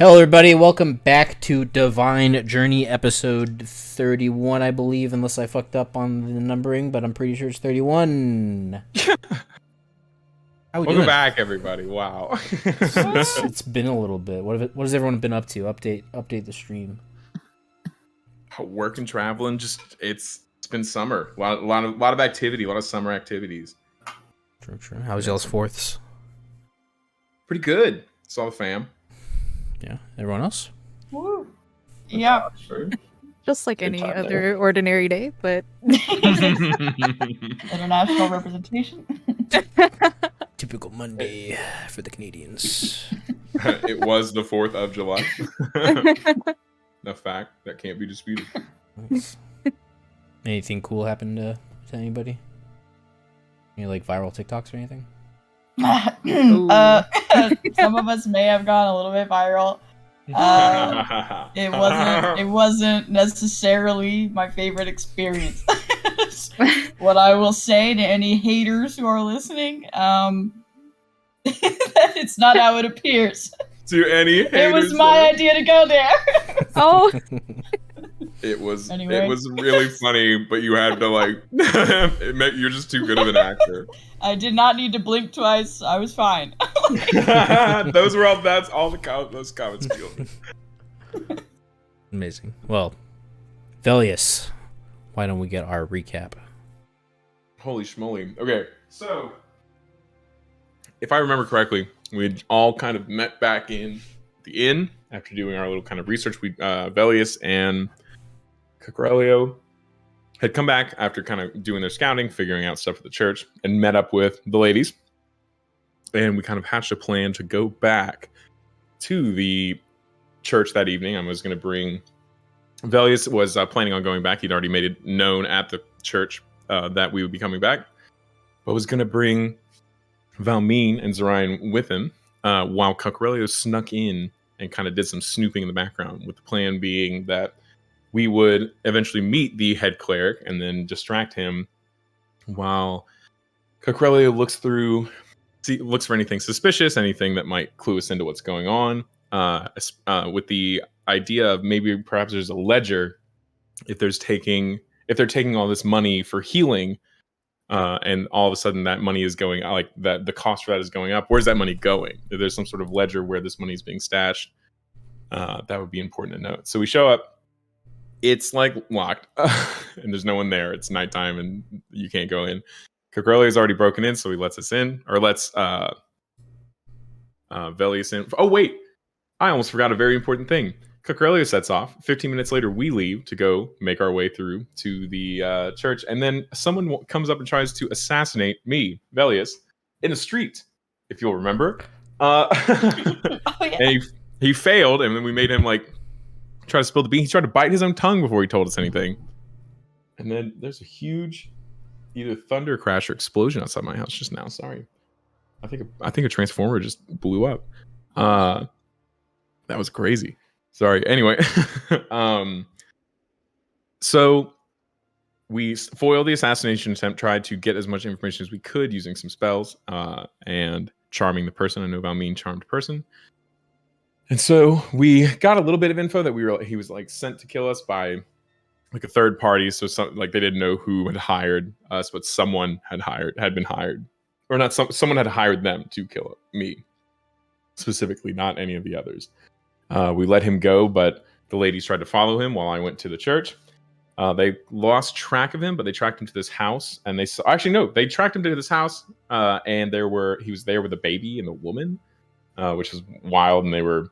Hello, everybody. Welcome back to Divine Journey, episode 31, I believe, unless I fucked up on the numbering, but I'm pretty sure it's 31. How we Welcome doing? back, everybody. Wow. It's been a little bit. What has everyone been up to? Update the stream. Work and traveling. It's been summer. A lot of activity. A lot of summer activities. True. How was y'all's fourths? Pretty good. Saw the fam. Yeah. Everyone else? Woo. Yeah. Just like Good any time other there. ordinary day, but International representation. Typical Monday for the Canadians. It was the 4th of July. A fact that can't be disputed. Nice. Anything cool happened to anybody? Any like viral TikToks or anything? Some of us may have gone a little bit viral. It wasn't necessarily my favorite experience. What I will say to any haters who are listening, it's not how it appears. To any haters, It was my idea to go there. oh, It was Anyway. It was really funny, but you had to you're just too good of an actor. I did not need to blink twice. I was fine. That's all those comments feel. Amazing. Well, Velius, why don't we get our recap? Holy schmoly. Okay, so if I remember correctly, we all kind of met back in the inn after doing our little kind of research. Velius and Cucurellio had come back after kind of doing their scouting, figuring out stuff at the church, and met up with the ladies. And we kind of hatched a plan to go back to the church that evening. I was going to bring... Velius was planning on going back. He'd already made it known at the church that we would be coming back, but was going to bring Valmeen and Zorion with him while Cucurellio snuck in and kind of did some snooping in the background, with the plan being that we would eventually meet the head cleric and then distract him while Cucurellio looks for anything suspicious, anything that might clue us into what's going on, with the idea of maybe perhaps there's a ledger if they're taking all this money for healing, and all of a sudden that money is going, like that the cost for that is going up. Where's that money going? If there's some sort of ledger where this money is being stashed, that would be important to note. So we show up. It's like locked, and there's no one there. It's nighttime, and you can't go in. Cucurellio is already broken in, so he lets us in, or lets Velius in. Oh wait, I almost forgot a very important thing. Cucurellio sets off. 15 minutes later, we leave to go make our way through to the church, and then someone comes up and tries to assassinate me, Velius, in the street, if you'll remember. Oh, yeah. And he failed, and then we made him try to spill the beans. He tried to bite his own tongue before he told us anything. And then there's a huge either thunder crash or explosion outside my house just now. Sorry. I think a transformer just blew up. That was crazy. Sorry. Anyway, so we foiled the assassination attempt, tried to get as much information as we could using some spells, and charming the person. I know Valmeen charmed person. And so we got a little bit of info that he was sent to kill us by a third party. So they didn't know who had hired us, but someone had been hired, or not. Someone had hired them to kill me specifically, not any of the others. We let him go, but the ladies tried to follow him while I went to the church. They lost track of him, but they tracked him to this house, and they tracked him to this house, and he was there with a baby and a woman, which was wild. And they were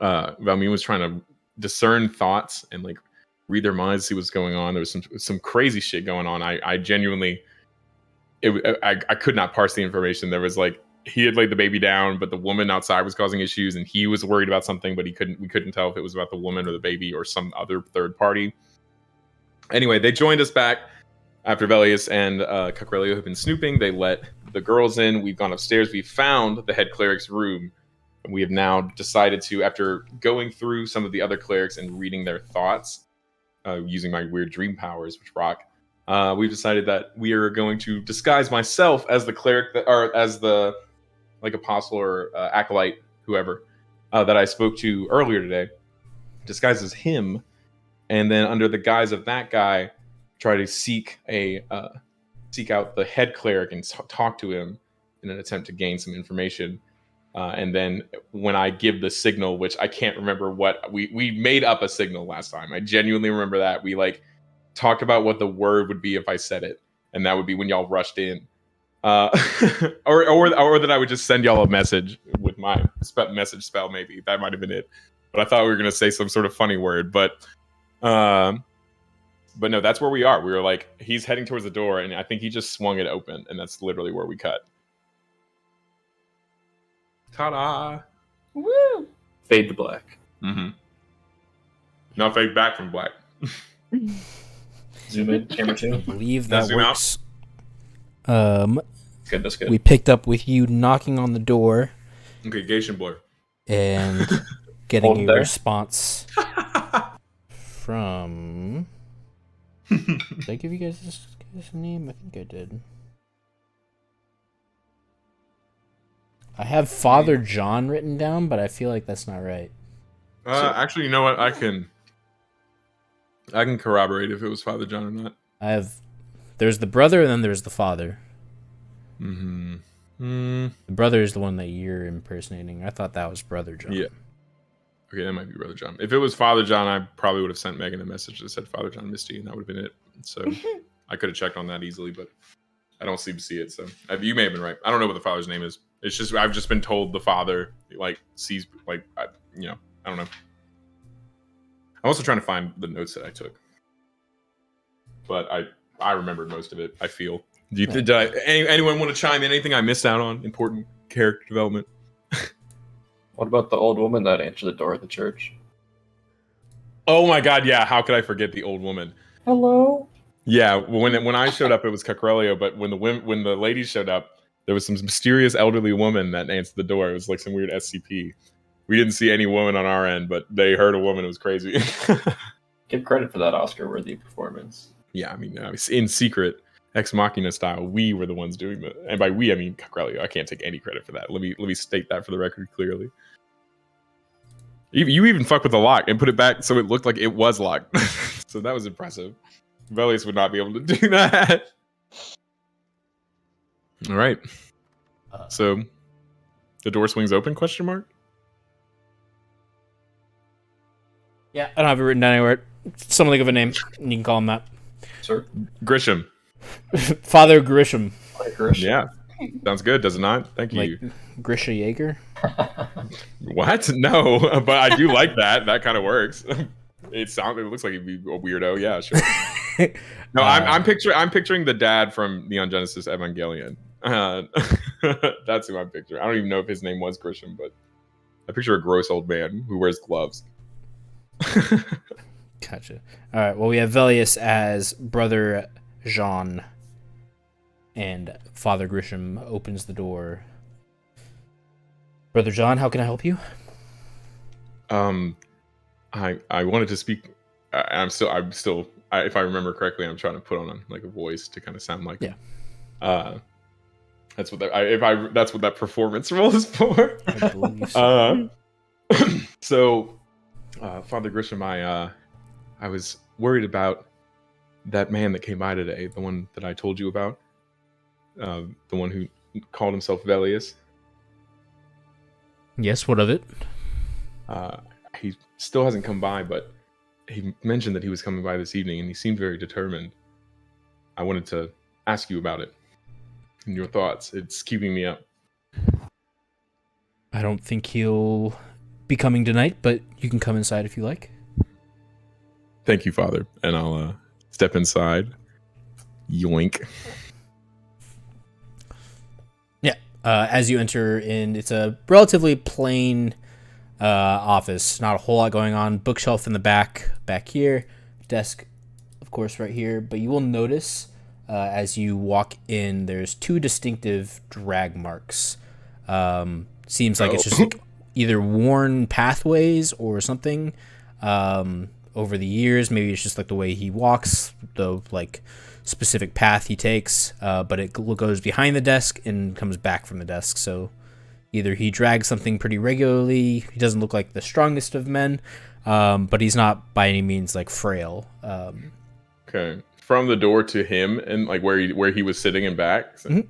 Valmeen was trying to discern thoughts and read their minds, see what's going on. There was some crazy shit going on. I genuinely, I could not parse the information. There was he had laid the baby down, but the woman outside was causing issues, and he was worried about something, but we couldn't tell if it was about the woman or the baby or some other third party. Anyway, they joined us back after Velius and Cucurellio had been snooping. They let the girls in. We've gone upstairs. We found the head cleric's room. And we have now decided to, after going through some of the other clerics and reading their thoughts, using my weird dream powers, which rock, we've decided that we are going to disguise myself as the cleric, or as the apostle or acolyte, whoever, that I spoke to earlier today, disguised as him, and then under the guise of that guy, try to seek out the head cleric and talk to him in an attempt to gain some information. And then when I give the signal, which I can't remember what we made up a signal last time. I genuinely remember that we like talked about what the word would be if I said it, and that would be when y'all rushed in, or that I would just send y'all a message with my message spell. Maybe that might have been it. But I thought we were gonna say some sort of funny word, but no, that's where we are. We were like, he's heading towards the door, and I think he just swung it open, and that's literally where we cut. Ta-da! Woo! Fade to black. Mm-hmm. Now fade back from black. Zoom in, camera I 2. believe Now that zoom out. works. Good, that's good. We picked up with you knocking on the door Okay, Gation blur. and getting Hold a there. response from. Did I give you guys this name? I think I did. I have Father John written down, but I feel like that's not right. Actually, you know what? I can corroborate if it was Father John or not. I have. There's the brother, and then there's the father. Mm-hmm. The brother is the one that you're impersonating. I thought that was Brother John. Yeah. Okay, that might be Brother John. If it was Father John, I probably would have sent Megan a message that said Father John Misty, and that would have been it. So I could have checked on that easily, but I don't seem to see it. So you may have been right. I don't know what the father's name is. It's just I've just been told the father sees I don't know. I'm also trying to find the notes that I took, but I remembered most of it. I feel. Did anyone want to chime in? Anything I missed out on? Important character development. What about the old woman that answered the door at the church? Oh my God! Yeah, how could I forget the old woman? Hello? Yeah, when I showed up, it was Cacarelio, but when the ladies showed up, there was some mysterious elderly woman that answered the door. It was like some weird SCP. We didn't see any woman on our end, but they heard a woman. It was crazy. Give credit for that Oscar-worthy performance. Yeah, I mean, in secret, Ex Machina style, we were the ones doing it. And by we, I mean Cacarelio. I can't take any credit for that. Let me state that for the record clearly. You even fucked with the lock and put it back so it looked like it was locked. So that was impressive. Velius would not be able to do that. All right. So the door swings open, question mark? Yeah, I don't have it written down anywhere. Something of a name. You can call him that. Sir? Grisham. Father Grisham. Yeah. Sounds good, does it not? Thank you. Like Grisha Jaeger? What? No, but I do like that. That kind of works. It looks like he'd be a weirdo. Yeah, sure. No, I'm picturing the dad from Neon Genesis Evangelion. That's who I'm picturing. I don't even know if his name was Grisham, but I picture a gross old man who wears gloves. Gotcha. All right. Well, we have Velius as Brother Jean, and Father Grisham opens the door. Brother John, how can I help you? I wanted to speak. I'm still. If I remember correctly, I'm trying to put on like a voice to kind of sound like him. That's what that's what that performance role is for. I believe so. So, Father Grisham, I was worried about that man that came by today, the one that I told you about, the one who called himself Velius. Yes, what of it? He still hasn't come by, but he mentioned that he was coming by this evening, and he seemed very determined. I wanted to ask you about it and your thoughts. It's keeping me up. I don't think he'll be coming tonight, but you can come inside if you like. Thank you, Father. And I'll step inside. Yoink. Yeah. As you enter in, it's a relatively plain office. Not a whole lot going on. Bookshelf in the back here. Desk, of course, right here. But you will notice as you walk in, there's two distinctive drag marks. Seems like it's just like either worn pathways or something over the years. Maybe it's just like the way he walks, the like specific path he takes. But it goes behind the desk and comes back from the desk. So Either he drags something pretty regularly. He doesn't look like the strongest of men, but he's not by any means like frail. Okay. From the door to him and like where he was sitting and back. Mhm.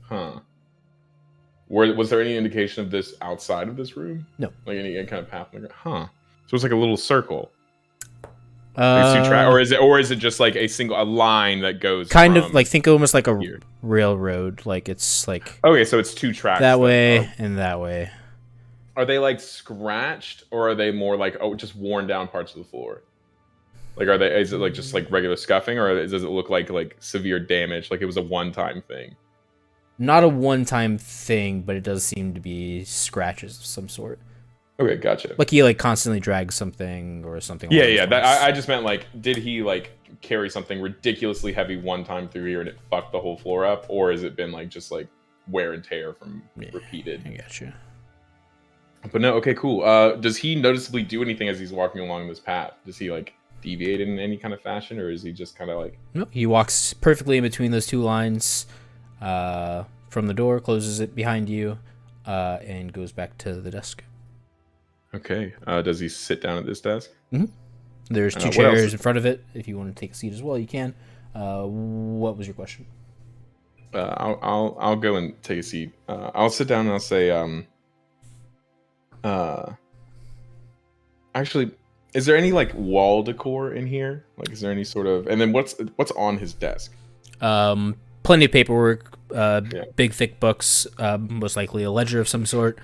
Huh. Was there any indication of this outside of this room? No. Like any kind of path? Huh. So it's like a little circle. Like it's two or is it just like a line that goes kind from of like think almost like a here? railroad. Like it's like Okay, so it's two tracks that then. way and that way. Are they like scratched or are they more like just worn down parts of the floor? Like is it like just like regular scuffing or does it look like severe damage? Like it was a one-time thing? Not a one-time thing, but it does seem to be scratches of some sort. Okay, gotcha. Like he like constantly drags something or something. Yeah. I just meant like, did he like carry something ridiculously heavy one time through here and it fucked the whole floor up, or has it been like just like wear and tear from repeated? I got you. But no, okay, cool. Does he noticeably do anything as he's walking along this path? Does he like deviate in any kind of fashion, or is he just kind of like? No, he walks perfectly in between those two lines. From the door, closes it behind you, and goes back to the desk. Okay. Does he sit down at this desk? Mm-hmm. There's two what chairs else? in front of it. If you want to take a seat as well, you can. What was your question? I'll go and take a seat. I'll sit down and I'll say, actually, is there any like wall decor in here? Like, is there any sort of? And then what's on his desk? Plenty of paperwork. Big thick books. Most likely a ledger of some sort.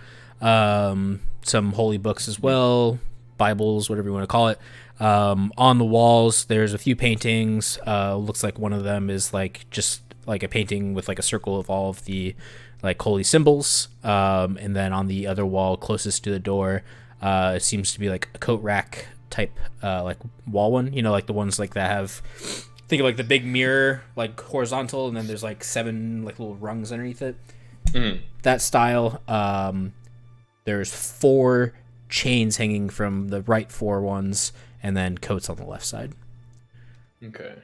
Some holy books as well, Bibles, whatever you want to call it. On the walls, there's a few paintings. Looks like one of them is like just like a painting with like a circle of all of the like holy symbols. And then on the other wall closest to the door, it seems to be like a coat rack type like wall one. You know, like the ones like that have. Think of like the big mirror, like horizontal, and then there's like 7 like little rungs underneath it. Mm. That style. There's 4 chains hanging from the right 4 ones, and then coats on the left side. Okay.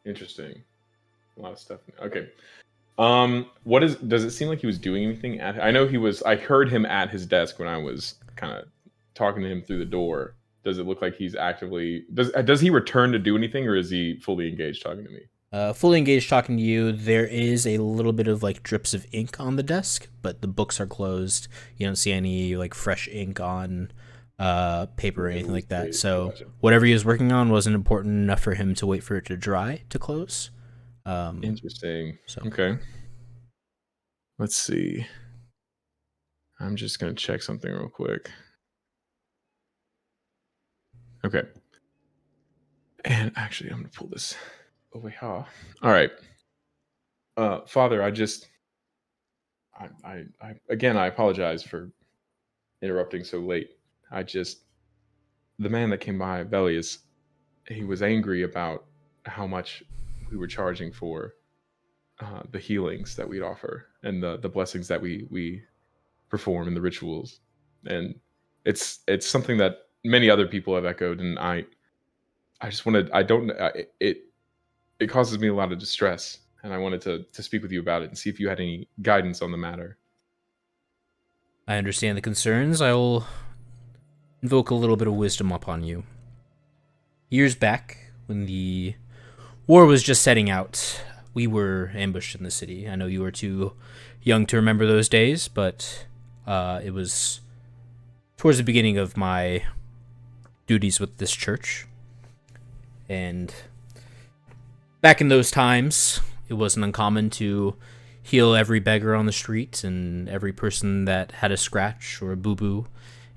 Interesting. A lot of stuff. Okay. Does it seem like he was doing anything I know I heard him at his desk when I was kind of talking to him through the door. Does it look like he's actively, does he return to do anything, or is he fully engaged talking to me? Fully engaged talking to you. There is a little bit of like drips of ink on the desk, but the books are closed. You don't see any like fresh ink on paper or anything like that. So whatever he was working on wasn't important enough for him to wait for it to dry to close. Interesting. So. Okay. Let's see. I'm just going to check something real quick. Okay. And actually, I'm going to pull this over here. All right. Father, I apologize for interrupting so late. The man that came by, Velius, he was angry about how much we were charging for the healings that we'd offer and the blessings that we perform in the rituals. And it's something that many other people have echoed, and it causes me a lot of distress, and I wanted to speak with you about it and see if you had any guidance on the matter. I understand the concerns. I will invoke a little bit of wisdom upon you. Years back, when the war was just setting out, we were ambushed in the city. I know you were too young to remember those days, but it was towards the beginning of my duties with this church. And back in those times, it wasn't uncommon to heal every beggar on the street and every person that had a scratch or a boo-boo,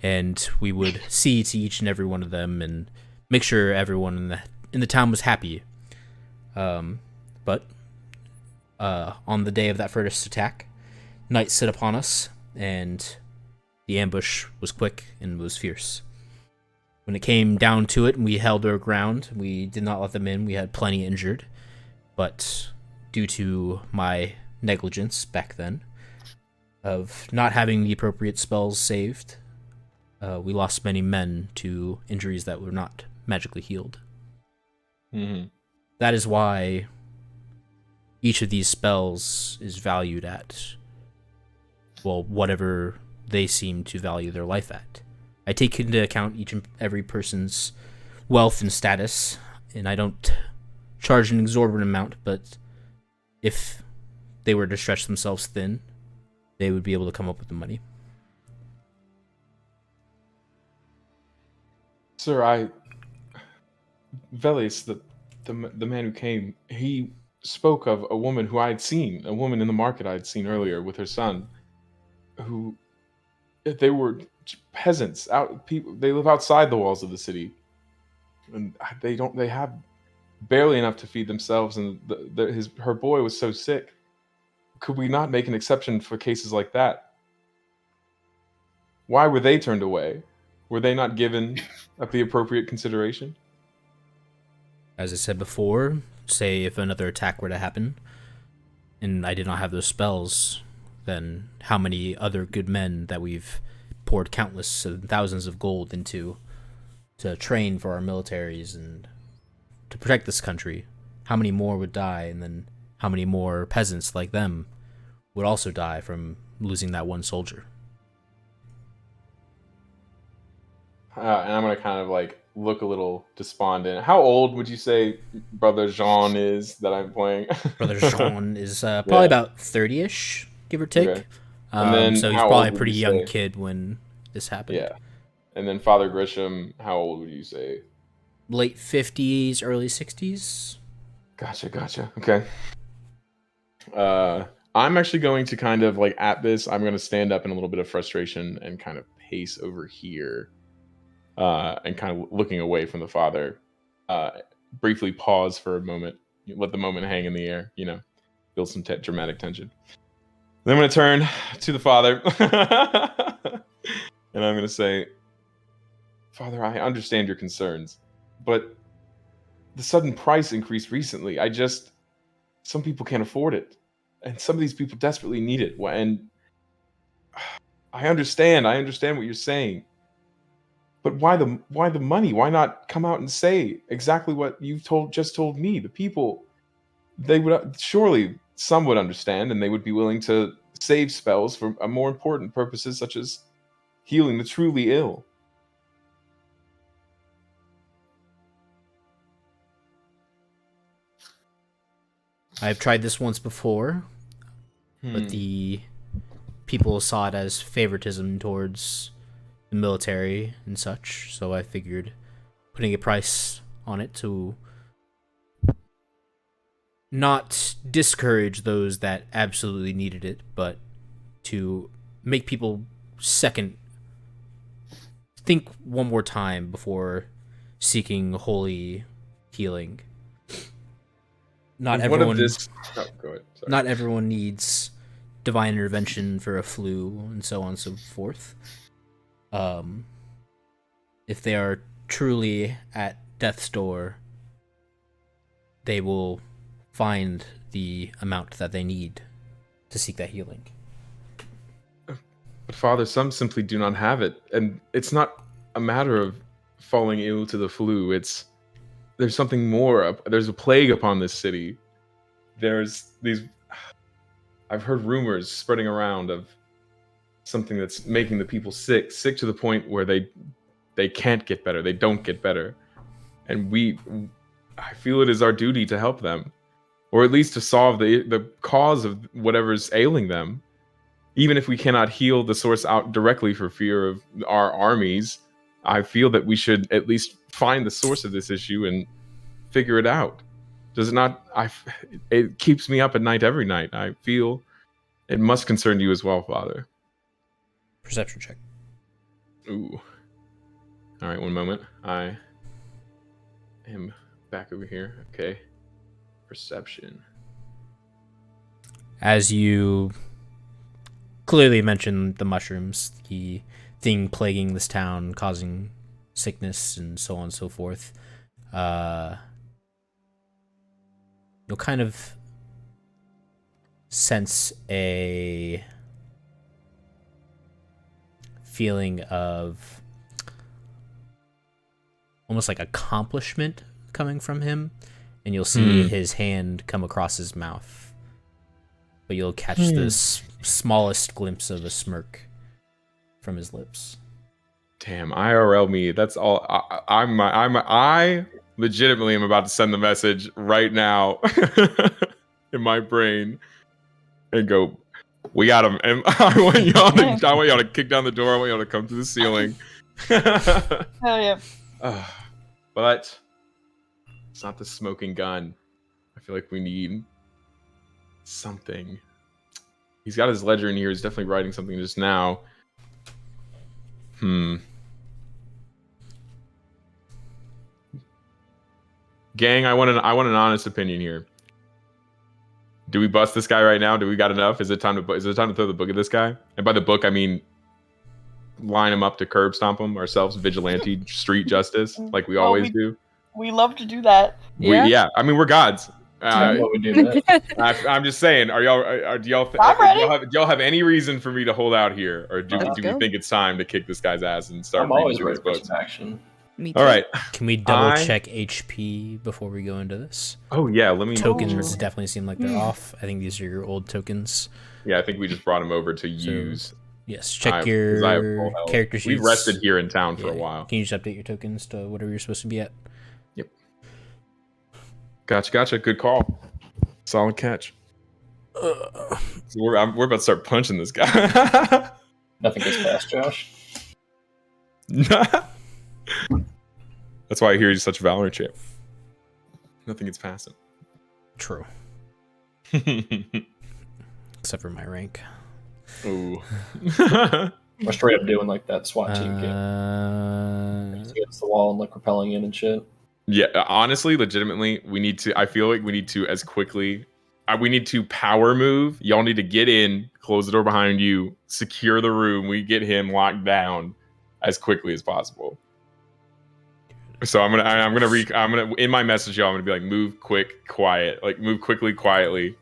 and we would see to each and every one of them and make sure everyone in the town was happy. But on the day of that first attack, night set upon us, and the ambush was quick and was fierce. When it came down to it and we held our ground, we did not let them in. We had plenty injured, but due to my negligence back then of not having the appropriate spells saved, we lost many men to injuries that were not magically healed. Mm-hmm. That is why each of these spells is valued at well, whatever they seem to value their life at. I take into account each and every person's wealth and status, and I don't charge an exorbitant amount, but if they were to stretch themselves thin, they would be able to come up with the money. Sir, Velis, the man who came, he spoke of a woman who I had seen, a woman in the market I had seen earlier with her son, who they were peasants. They live outside the walls of the city, and they have barely enough to feed themselves. And her boy was so sick. Could we not make an exception for cases like that? Why were they turned away? Were they not given the appropriate consideration? As I said before, say if another attack were to happen, and I did not have those spells, then how many other good men that we've poured countless and thousands of gold into to train for our militaries and to protect this country, how many more would die, and then how many more peasants like them would also die from losing that one soldier? And I'm gonna kind of like look a little despondent. How old would you say Brother Jean is that I'm playing? Brother Jean is probably about 30-ish, give or take. Okay. And then so he's how probably old a pretty would you young say? kid when this happened. Yeah. And then Father Grisham, how old would you say? Late 50s, early 60s. Gotcha. Okay. I'm actually going to kind of like at this, I'm going to stand up in a little bit of frustration and kind of pace over here, and kind of looking away from the father. Briefly pause for a moment, let the moment hang in the air, build some dramatic tension. Then I'm going to turn to the father, and I'm going to say, Father, I understand your concerns, but the sudden price increase recently, some people can't afford it. And some of these people desperately need it. And I understand what you're saying. But why the money? Why not come out and say exactly what you've just told me? The people, they would surely some would understand, and they would be willing to save spells for more important purposes, such as healing the truly ill. I've tried this once before, but the people saw it as favoritism towards the military and such, so I figured putting a price on it to not discourage those that absolutely needed it, but to make people think one more time before seeking holy healing. Not everyone needs divine intervention for a flu and so on and so forth. If they are truly at death's door, they will find the amount that they need to seek that healing. But Father, some simply do not have it, and it's not a matter of falling ill to the flu. There's something more. There's a plague upon this city. There's these. I've heard rumors spreading around of something that's making the people sick to the point where they can't get better. They don't get better, and I feel it is our duty to help them, or at least to solve the cause of whatever's ailing them. Even if we cannot heal the source out directly for fear of our armies, I feel that we should at least find the source of this issue and figure it out. Does it not? It keeps me up at night every night. I feel it must concern you as well, Father. Perception check. Ooh. All right, one moment. I am back over here. Okay. Perception. As you clearly mentioned the mushrooms, the thing plaguing this town, causing sickness and so on and so forth, you'll kind of sense a feeling of almost like accomplishment coming from him, and you'll see his hand come across his mouth but you'll catch the smallest glimpse of a smirk from his lips. Damn, IRL me. That's all. I legitimately am about to send the message right now in my brain and go, "We got him!" And I want y'all to kick down the door. I want y'all to come to the ceiling. Hell yeah. But it's not the smoking gun. I feel like we need something. He's got his ledger in here. He's definitely writing something just now. Gang, I want an honest opinion here. Do we bust this guy right now? Do we got enough? Is it time to throw the book at this guy? And by the book, I mean line him up to curb stomp him ourselves, vigilante street justice, like we always do. We love to do that. Yeah. I mean, we're gods. What we do that. I'm just saying. Do y'all have any reason for me to hold out here, or do we think it's time to kick this guy's ass and start? I'm always reading ready his for books? some action. Me too. All right. Can we double check HP before we go into this? Oh yeah, let me. Tokens definitely seem like they're off. I think these are your old tokens. Yeah, I think we just brought him over to use. Yes, check your character sheets. We've rested here in town for a while. Can you just update your tokens to whatever you're supposed to be at? Yep. Gotcha. Good call. Solid catch. So we're about to start punching this guy. Nothing gets past Josh. That's why I hear he's such a Valorant champ. Nothing gets past him. True. Except for my rank. Ooh. We're straight up doing like that SWAT team game. Against the wall and like repelling in and shit. Yeah, honestly, legitimately, I feel like we need to as quickly. We need to power move. Y'all need to get in, close the door behind you, secure the room. We get him locked down as quickly as possible. So I'm gonna in my message, y'all, I'm gonna be like, move quick, quiet, like move quickly, quietly.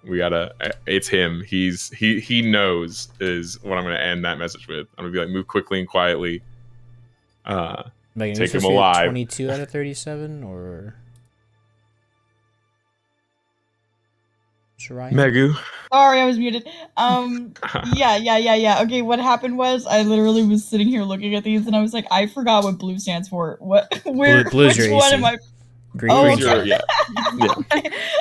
It's him. He knows is what I'm gonna end that message with. I'm gonna be like, move quickly and quietly. Megan, take him alive. 22 out of 37 or Shariah? Megu. Sorry, I was muted. Yeah. Okay, what happened was I literally was sitting here looking at these and I was like, I forgot what blue stands for. Blue's which your one AC. am I? Green. Oh, Green's okay. Yeah.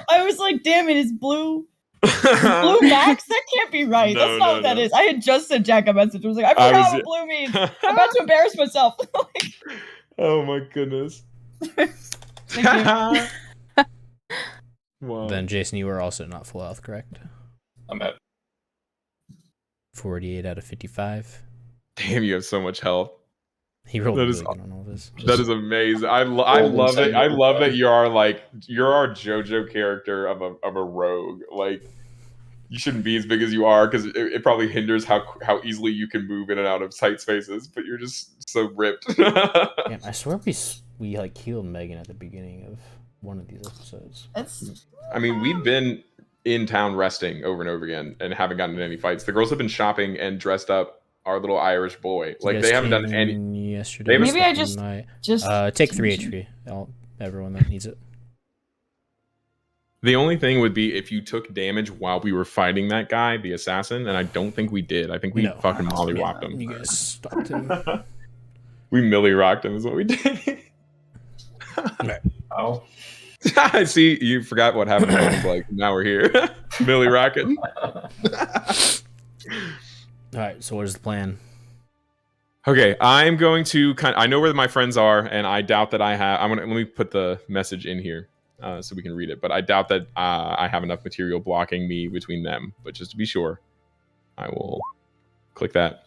I was like, damn it, is blue max? That can't be right. No, That's not what that is. I had just sent Jack a message. I was like, I forgot what blue means. I'm about to embarrass myself. Oh my goodness. Thank you. Wow. Then Jason, you were also not full health, correct? I'm at 48 out of 55. Damn, you have so much health. He rolled That really is- good on all this. That is amazing. I love it. I love that you're our JoJo character of a rogue. Like, you shouldn't be as big as you are because it probably hinders how easily you can move in and out of tight spaces. But you're just so ripped. Yeah, I swear we like killed Megan at the beginning of one of these episodes. I mean, we've been in town resting over and over again and haven't gotten in any fights. The girls have been shopping and dressed up our little Irish boy. Like, they haven't done any yesterday. Maybe I just take 3 HP. Everyone that needs it. The only thing would be if you took damage while we were fighting that guy, the assassin, and I don't think we did. I think we fucking mollywopped him. You guys stopped him. We millie rocked him is what we did. oh. I see you forgot what happened to us, like now we're here. Millie rocking. Alright, so what is the plan? Okay, I'm going to I know where my friends are, and I doubt that I have. Let me put the message in here so we can read it. But I doubt that I have enough material blocking me between them. But just to be sure, I will click that.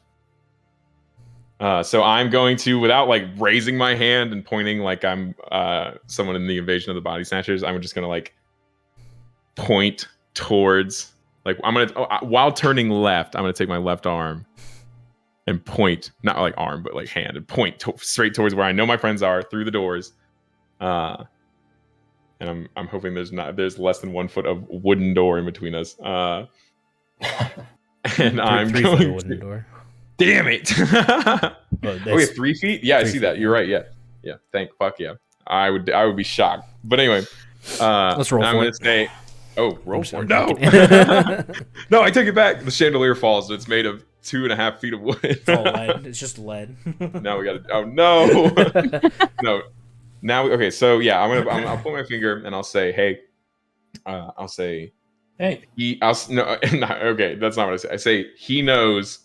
So I'm going to, without like raising my hand and pointing like I'm someone in the Invasion of the Body Snatchers, I'm just gonna like point towards, like I'm gonna while turning left, I'm gonna take my left arm and point, not like arm but like hand, and point straight towards where I know my friends are through the doors. And I'm hoping there's less than 1 foot of wooden door in between us. And I'm three going foot wooden door. Damn it! Oh, yeah, 3 feet. Yeah, I see that. feet. You're right. Yeah. Fuck yeah. I would be shocked. But anyway, Let's roll I'm for gonna it. say Oh, roll I'm just- for it. I'm No. kidding. No, I take it back. The chandelier falls. And it's made of 2.5 feet of wood. It's all lead. It's just lead. Now we got to. Oh no. No. Now okay. So yeah, I'll point my finger and I'll say, hey. I'll say, Hey, no, okay, that's not what I say. I say he knows.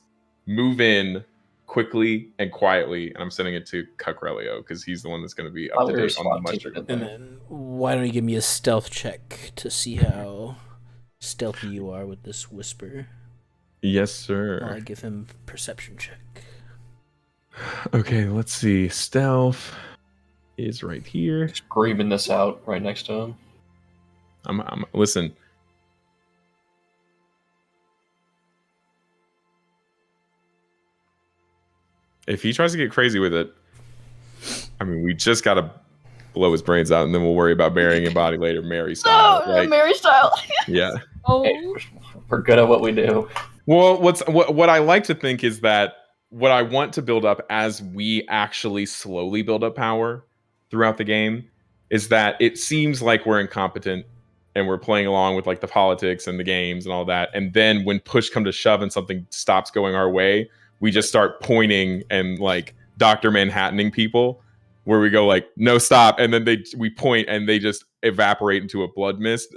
Move in quickly and quietly, and I'm sending it to Cucrelio because he's the one that's going to be up to date on the mustard. And then why don't you give me a stealth check to see how stealthy you are with this whisper? Yes, sir. While I give him perception check. Okay, let's see. Stealth is right here. screaming this out right next to him. I'm listen. If he tries to get crazy with it, I mean, we just gotta blow his brains out, and then we'll worry about burying a body later, Mary style. No, Like, Mary style. yeah. Oh, Hey, we're good at what we do. Well, what I like to think is that what I want to build up as we actually slowly build up power throughout the game is that it seems like we're incompetent and we're playing along with like the politics and the games and all that. And then when push come to shove and something stops going our way, we just start pointing and like Dr. Manhattaning people where we go like, no, stop. And then we point and they just evaporate into a blood mist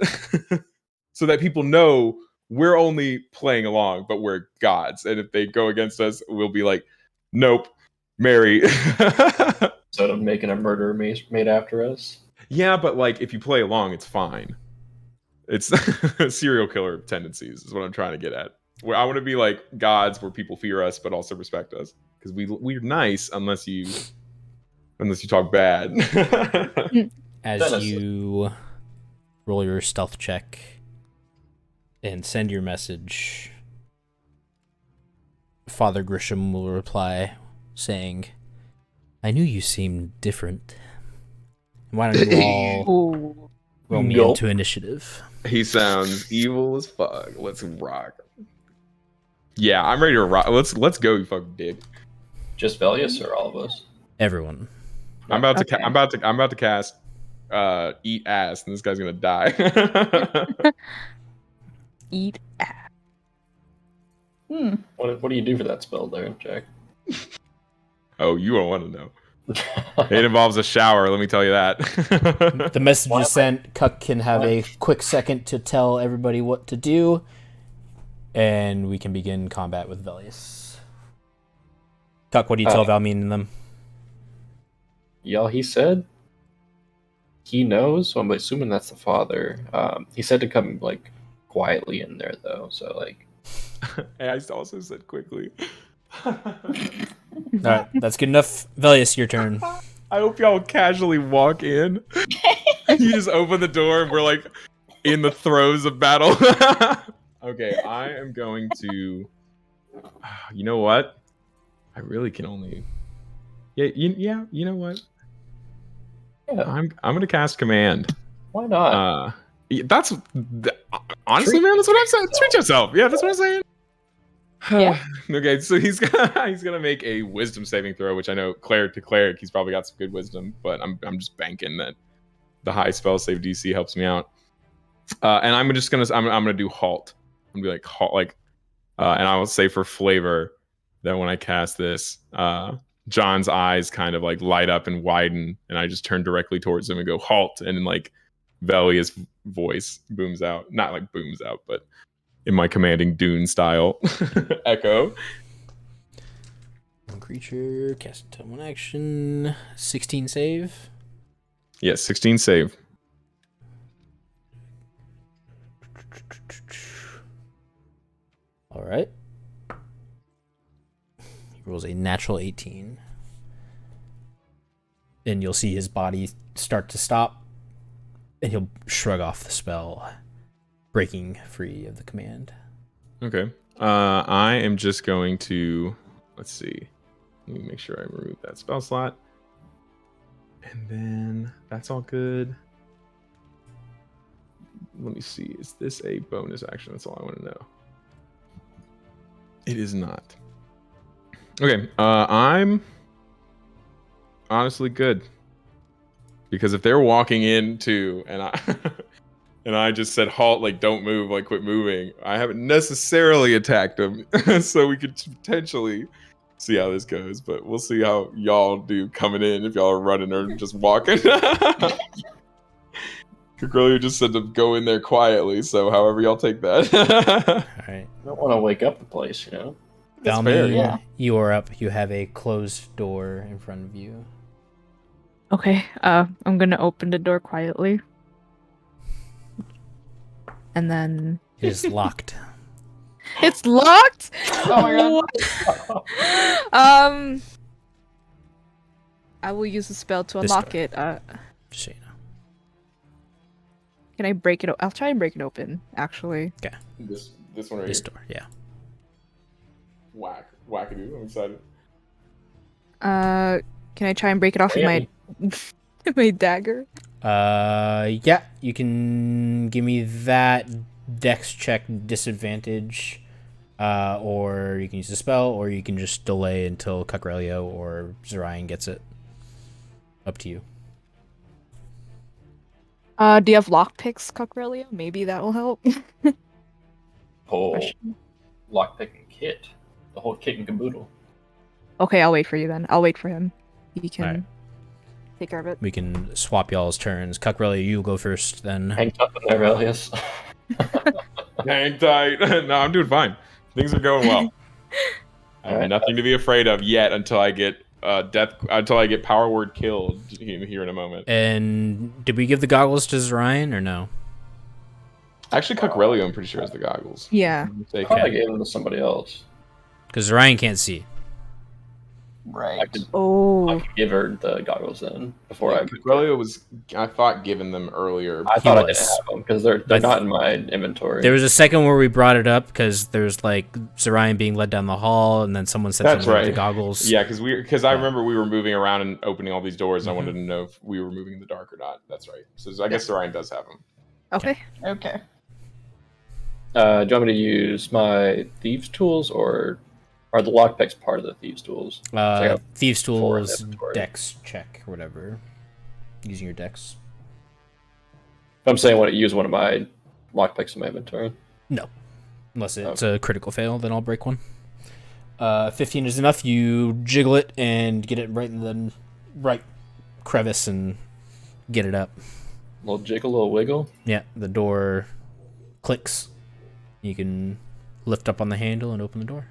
so that people know we're only playing along, but we're gods. And if they go against us, we'll be like, nope, Mary. Instead of making a murderer made after us. Yeah, but like if you play along, it's fine. It's serial killer tendencies is what I'm trying to get at. Where I want to be like gods, where people fear us but also respect us, because we're nice unless you talk bad. As you roll your stealth check and send your message, Father Grisham will reply saying, "I knew you seemed different. Why don't you all ooh. roll me Gulp. into initiative?" He sounds evil as fuck. Let's rock. Yeah, I'm ready to rock. Let's go, you fucking dick. Just Velius or all of us? Everyone. I'm about to Okay. I'm about to cast eat ass, and this guy's gonna die. Eat What do you do for that spell there, Jack? Oh, you don't want to know. It involves a shower, let me tell you that. The message Why- is sent. Cuck can have a quick second to tell everybody what to do, and we can begin combat with Velius. Cuck, what do you tell Valmeen and them? Y'all, he said he knows, so I'm assuming that's the father. He said to come like quietly in there though, so like I also said quickly. All right, that's good enough. Velius, your turn. I hope y'all casually walk in. You just open the door and we're like in the throes of battle. Okay, I am going to. You know what? I really can only. Yeah. You know what? yeah, I'm gonna cast command. why not? That's honestly, man. That's what I'm saying. Treat yourself. Yeah, that's what I'm saying. Yeah. Okay, so he's gonna make a wisdom saving throw, which I know cleric to cleric, he's probably got some good wisdom, but I'm just banking that the high spell save DC helps me out. And I'm gonna do halt. I'm gonna be like halt, and I will say for flavor that when I cast this, John's eyes kind of like light up and widen, and I just turn directly towards him and go halt, and then like Velia's voice booms out, not like booms out, but in my commanding Dune style echo. One creature, cast until one action. 16 save. Yes, 16 save. All right. He rolls a natural 18. And you'll see his body start to stop. And he'll shrug off the spell, breaking free of the command. Okay. I am just going to, let's see. Let me make sure I remove that spell slot. And then that's all good. Let me see. Is this a bonus action? That's all I want to know. It is not. Okay. I'm honestly good. Because if they're walking into and and I just said halt, like don't move, like quit moving, I haven't necessarily attacked him. So we could potentially see how this goes, but we'll see how y'all do coming in, if y'all are running or just walking. Cogrelio just said to go in there quietly, so however y'all take that. All right. I don't want to wake up the place, you know? That's Valmy, fair, yeah. you are up. You have a closed door in front of you. Okay, I'm gonna open the door quietly. And then It is locked. it's locked. Oh my god. I will use a spell to This unlock door. it. Just so you know. Can I break it? I'll try and break it open. Actually, This one right This here. door, yeah. Wackadoo, I'm excited. can I try and break it off with my my dagger? Yeah, you can give me that dex check disadvantage, or you can use a spell, or you can just delay until Cogrelio or Zorian gets it. Up to you. Do you have lockpicks, Cockrelia? Maybe that will help. Whole Question. lockpicking kit. The whole kit and caboodle. Okay, I'll wait for you then. I'll wait for him. He can Alright. take care of it. We can swap y'all's turns. Cogrelio, you go first, then. Hang tough in there, Elias. Hang tight. No, I'm doing fine. Things are going well. I have Alright. nothing to be afraid of yet until I get power word killed here in a moment. And did we give the goggles to Zorian or no? Actually, Cogrelio, I'm pretty sure, has the goggles. Yeah. I thought I Okay. gave them to somebody else. Because Zorian can't see. I Right. could, I Oh. could give her the goggles then before I. Cogrelio was, I thought, given them earlier. I thought I was. didn't have them because they're But- not in my inventory. There was a second where we brought it up because there's like Zorian being led down the hall, and then someone said That's something about the right. goggles. Yeah, because I Yeah. remember we were moving around and opening all these doors, and I Mhm. wanted to know if we were moving in the dark or not. That's right. So I guess Zorian does have them. Okay. Okay. Do you want me to use my thieves' tools or are the lockpicks part of the thieves' tools? I got Thieves' four in tools, inventory. dex check, or whatever. Using your dex. If I'm saying I want to use one of my lockpicks in my inventory. Unless it's a critical fail, then I'll break one. 15 is enough. You jiggle it and get it right in the right crevice and get it up. Little jiggle, little wiggle. Yeah, the door clicks. You can lift up on the handle and open the door.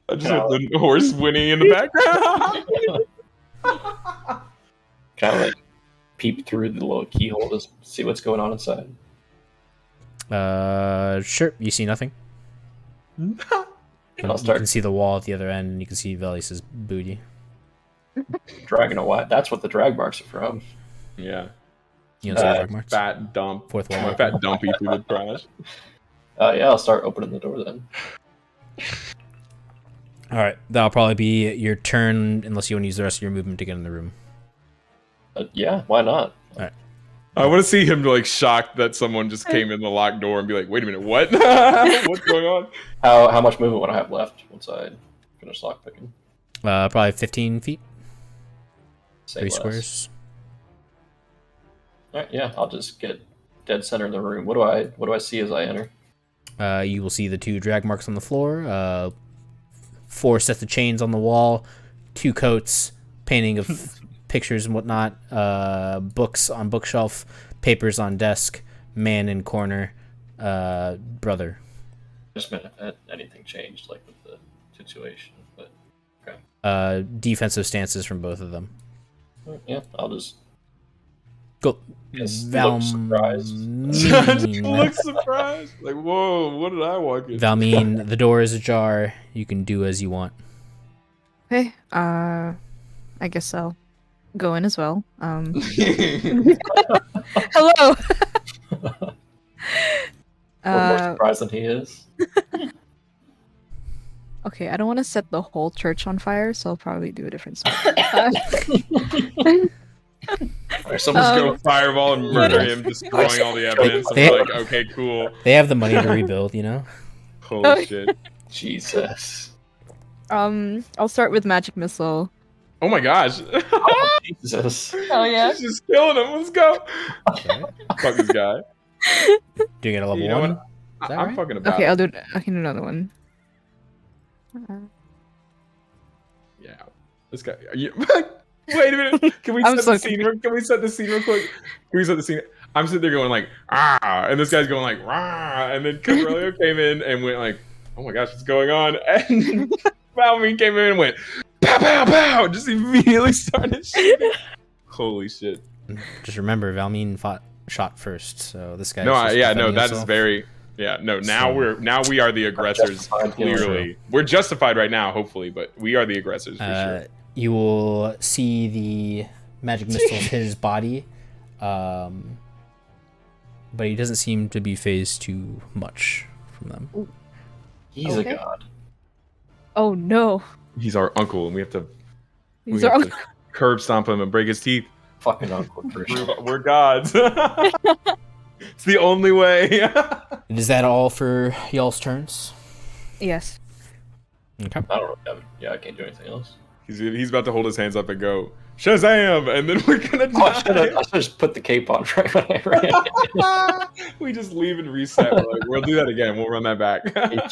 I just had the horse whinnying in the background. Kind of like peep through the little keyhole to see what's going on inside. Sure. You see nothing. And I'll You start can see the wall at the other end, and you can see Velis's booty. dragging a white. That's what the drag marks are from. Yeah. You don't see drag marks. Fat dump. Fourth wall. My fat dumpy through the trash. Yeah, I'll start opening the door then. All right, that'll probably be your turn, unless you want to use the rest of your movement to get in the room. Yeah, why not? I want to see him like shocked that someone just came in the locked door and be like, "Wait a minute, what? What's going on?" How much movement would I have left once I finish lockpicking? Probably 15 feet, Say 3 less. squares. All right, yeah, I'll just get dead center in the room. What do I see as I enter? You will see the 2 drag marks on the floor, 4 sets of chains on the wall, 2 coats, painting of pictures and whatnot, books on bookshelf, papers on desk, man in corner, brother. Just meant if anything changed, like with the situation. But Defensive stances from both of them. yeah, I'll just Go. Just look surprised. Look surprised. Like, whoa, what did I walk in? Valmeen, the door is ajar. You can do as you want. Okay. I guess I'll go in as well. Hello. Or more surprised than he is. Okay, I don't want to set the whole church on fire, so I'll probably do a different spell. Or someone's go fireball and murder him, destroying all the evidence. They- I'm like, okay, cool. They have the money to rebuild, you know? Holy shit. Jesus. I'll start with magic missile. Oh my gosh. Jesus. Hell yeah. She's just killing him. Let's go. Okay. Fuck this guy. Do you get a level You know 1? what? Is that I'm right? fucking about Okay, it. I'll do it. I can do another one. Yeah. This guy. Wait a minute. Can we I'm set so the scene? Can we set the scene real quick? Can we set the scene? I'm sitting there going like, ah, and this guy's going like, rah, and then Corelio came in and went like, oh my gosh, what's going on? And Valmeen came in and went, pow, pow, pow, just immediately started shooting. Holy shit. Just remember, Valmeen shot first, so this guy. No, that defending is himself. very. Yeah, no. Now So- we are the aggressors. Justified, Clearly, we're justified right now, hopefully, but we are the aggressors for sure. You will see the magic missiles hit his body, but he doesn't seem to be phased too much from them. He's Okay. a god. Oh no. He's our uncle, and we have to These are have to curb stomp him and break his teeth. Fucking Uncle Christian. We're gods. It's the only way. And is that all for y'all's turns? Yes. Okay. I don't know. Yeah, I can't do anything else. He's about to hold his hands up and go Shazam, and then we're gonna Oh, I should die. have just put the cape on right when I ran. We just leave and reset. We're like, we'll do that again. We'll run that back.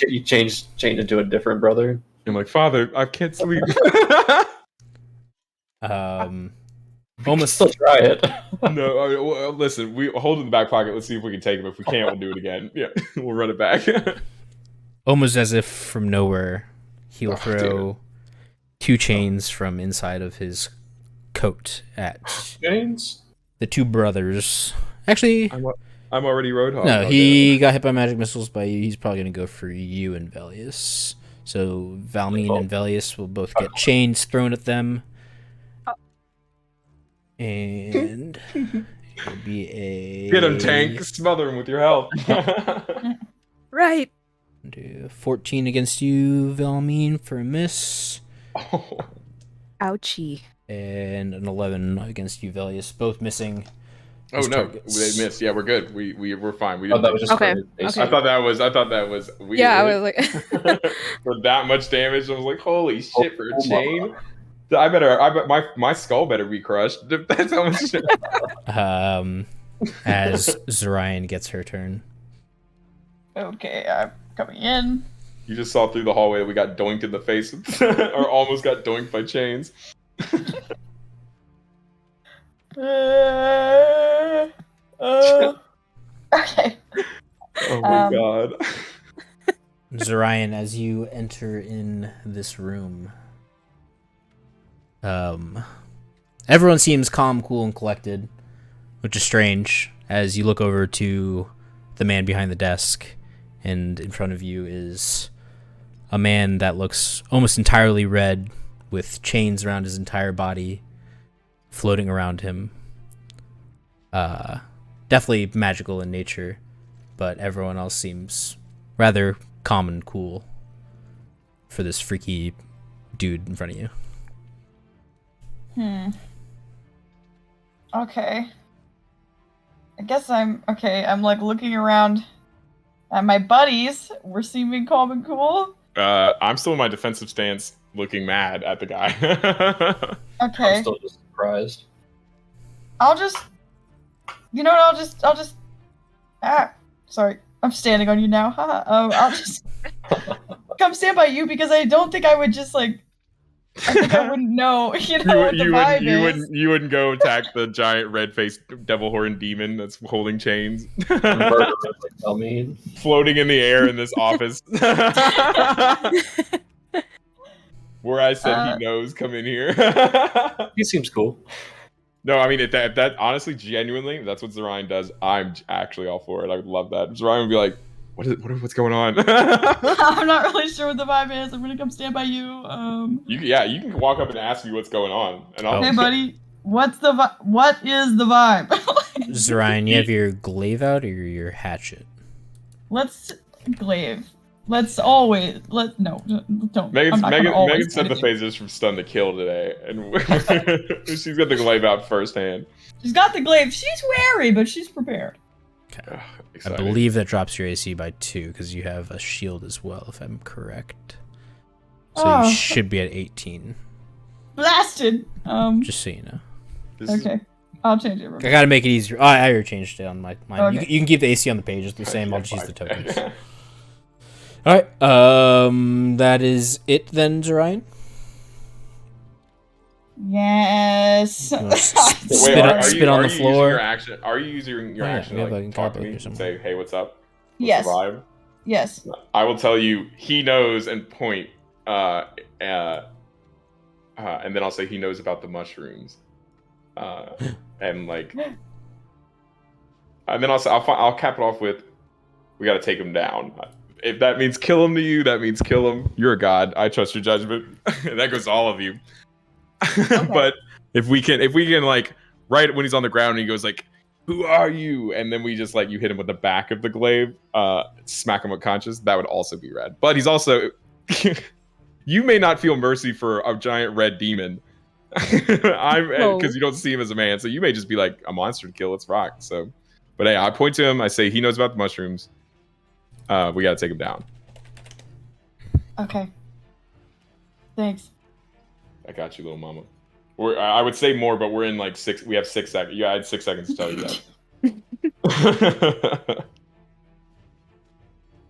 You change into a different brother. I'm like, Father, I can't sleep. Almost. Still try it. No, I mean, well, listen, we hold it in the back pocket. Let's see if we can take him. If we can't, we'll do it again. Yeah, we'll run it back. Almost as if from nowhere, he'll Oh, throw 2 chains from inside of his coat at James? the 2 brothers. Actually, I'm already Roadhog. no, he got hit by magic missiles by you. He's probably going to go for you and Velius. So Valmeen and Velius will both get chains thrown at them. And it'll be a... Get him, Tank. Smother him with your health. Right. Do 14 against you, Valmeen, for a miss. Oh. Ouchie. And an 11 against you, Velius. Both missing. Oh his no, targets. they missed. Yeah, we're good. We're fine. We Oh, didn't. that was just Okay, for basic. I thought that was weird. Yeah, I was like, For that much damage, I was like, holy shit, for a Oh my chain. My skull better be crushed. That's how much. As Zorian gets her turn. Okay, I'm coming in. You just saw through the hallway that we got doinked in the face, or almost got doinked by chains. Okay. Oh my Um, god. Zorian, as you enter in this room, everyone seems calm, cool, and collected, which is strange as you look over to the man behind the desk, and in front of you is a man that looks almost entirely red with chains around his entire body floating around him. Definitely magical in nature, but everyone else seems rather calm and cool for this freaky dude in front of you. Okay. I guess I'm okay. I'm like looking around at my buddies. We're seeming calm and cool. I'm still in my defensive stance, looking mad at the guy. Okay. I'm still just surprised. I'll just. You know what? I'll just. Sorry. I'm standing on you now. Haha. I'll just come stand by you because I don't think I would just like. I think I wouldn't know. What the vibe is. You wouldn't go attack the giant red-faced devil horn demon that's holding chains, Murder, like, I mean, floating in the air in this office. Where I said he knows, come in here. he seems cool. No, I mean if that honestly, genuinely, if that's what Zorian does, I'm actually all for it. I would love that. Zorian would be like, what's going on? I'm not really sure what the vibe is. I'm gonna come stand by you. You can walk up and ask me what's going on, and I'll. Hey, buddy. What is the vibe? Zorian, you have your glaive out or your hatchet? Let's glaive. No, don't. Megan I'm not gonna always said the edit you. phases from stun to kill today, and she's got the glaive out firsthand. She's got the glaive. She's wary, but she's prepared. Okay. I Exciting. believe that drops your AC by 2 because you have a shield as well, if I'm correct. So Oh. you should be at 18, Blasted. just so you know. Okay. I'll change it. Real I quick. gotta make it easier. Oh, I already changed it on mine. Okay. You can keep the AC on the page. It's the same. Yeah, I'll just use the fine. tokens. All right. That is it then, Zorion. Yes. You wanna Wait, Spit on- spit on the you floor. using your action? Are you using your Oh, yeah, action we to have a like talk to card me here and somewhere. say, "Hey, what's up? What's Yes. the vibe?" Yes. I will tell you. He knows and point. And then I'll say he knows about the mushrooms. And like, and then I'll cap it off with, "We got to take him down." If that means kill him to you, that means kill him. You're a god. I trust your judgment. That goes to all of you. But if we can like right when he's on the ground and he goes like, "Who are you?" and then we just like you hit him with the back of the glaive, smack him unconscious, that would also be rad. But he's also you may not feel mercy for a giant red demon. Because you don't see him as a man, so you may just be like a monster to kill. Let's rock. So, but hey, I point to him. I say he knows about the mushrooms. We gotta take him down. Okay. Thanks. I got you, little mama. I would say more, but we're in like 6. We have 6 seconds. Yeah, I had 6 seconds to tell you that.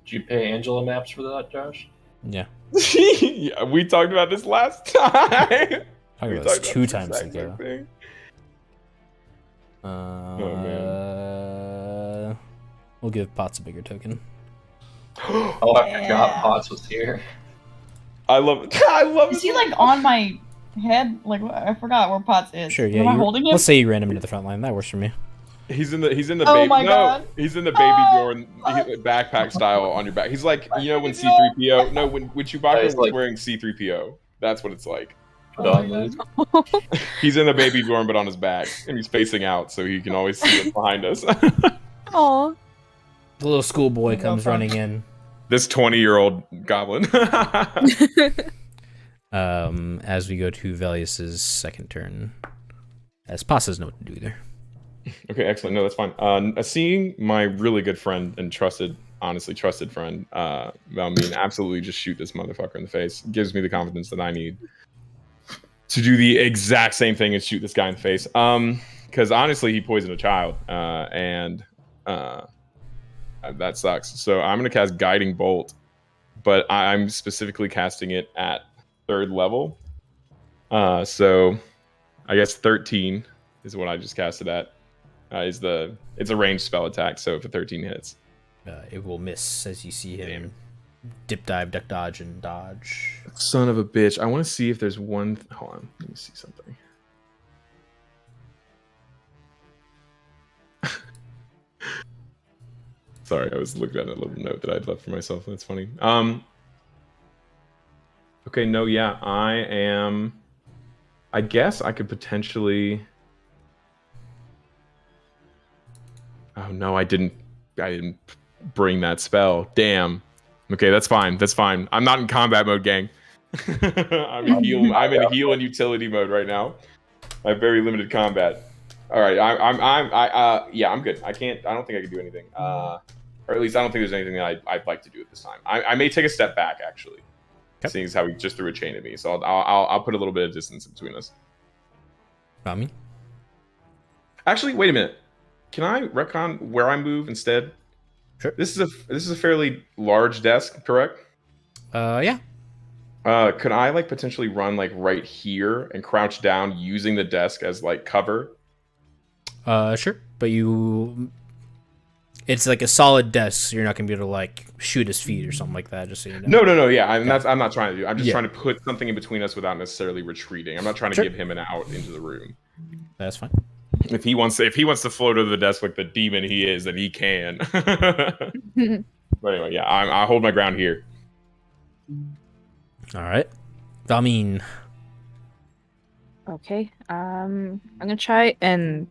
Did you pay Angela maps for that, Josh? Yeah. Yeah, we talked about this last time. Talked We about this talked 2 this times exact ago. same thing. We'll give Potts a bigger token. Oh, I forgot Potts was here. I love it. I love it. Is he like on my head? Like I forgot where Potts is. Sure, yeah. Am I holding him? Let's say you ran him into the front line. That works for me. He's in the Oh baby. my no, God. he's in the baby Bjorn backpack style on your back. He's like, you know, when C3PO. No, when Chewbacca He's was like- wearing C3PO. That's what it's like. Put Oh on my Luke. He's in the baby Bjorn, but on his back, and he's facing out, so he can always see what's behind us. Aw. The little schoolboy No comes problem. running in. This 20-year-old goblin. As we go to Velius's second turn. As Potts doesn't know what to do either. Okay, excellent. No, that's fine. Seeing my really good friend and honestly trusted friend, Valmeen, absolutely just shoot this motherfucker in the face gives me the confidence that I need to do the exact same thing and shoot this guy in the face. Because honestly, he poisoned a child, and that sucks. So I'm gonna cast Guiding Bolt, but I'm specifically casting it at 3rd level. So I guess 13 is what I just casted at. It's a ranged spell attack, so if a 13 hits, It will miss as you see him dip, dive, duck, dodge, and dodge. son of a bitch. I want to see if there's one. Hold on, let me see something. Sorry, I was looking at a little note that I'd left for myself. That's funny. Okay, no, yeah, I am. I guess I could potentially. Oh no, I didn't bring that spell. Damn. Okay, that's fine. That's fine. I'm not in combat mode, gang. I'm in heal and utility mode right now. I have very limited combat. All right, yeah, I'm good. I don't think I can do anything. Or at least I don't think there's anything that I'd like to do at this time. I may take a step back actually, seeing as how he just threw a chain at me. So I'll put a little bit of distance between us. Rami? Actually, wait a minute. Can I retcon where I move instead? Sure. This is a fairly large desk, correct? Yeah. Could I like potentially run like right here and crouch down using the desk as like cover? Sure. But it's like a solid desk, so you're not gonna be able to like shoot his feet or something like that. Just so you know. No. Yeah, I'm not trying to do. I'm just Yeah. trying to put something in between us without necessarily retreating. I'm not trying to Sure. give him an out into the room. That's fine. If he wants to float over the desk like the demon he is, then he can. But anyway, yeah, I hold my ground here. All right. Valmeen. Okay. I'm gonna try and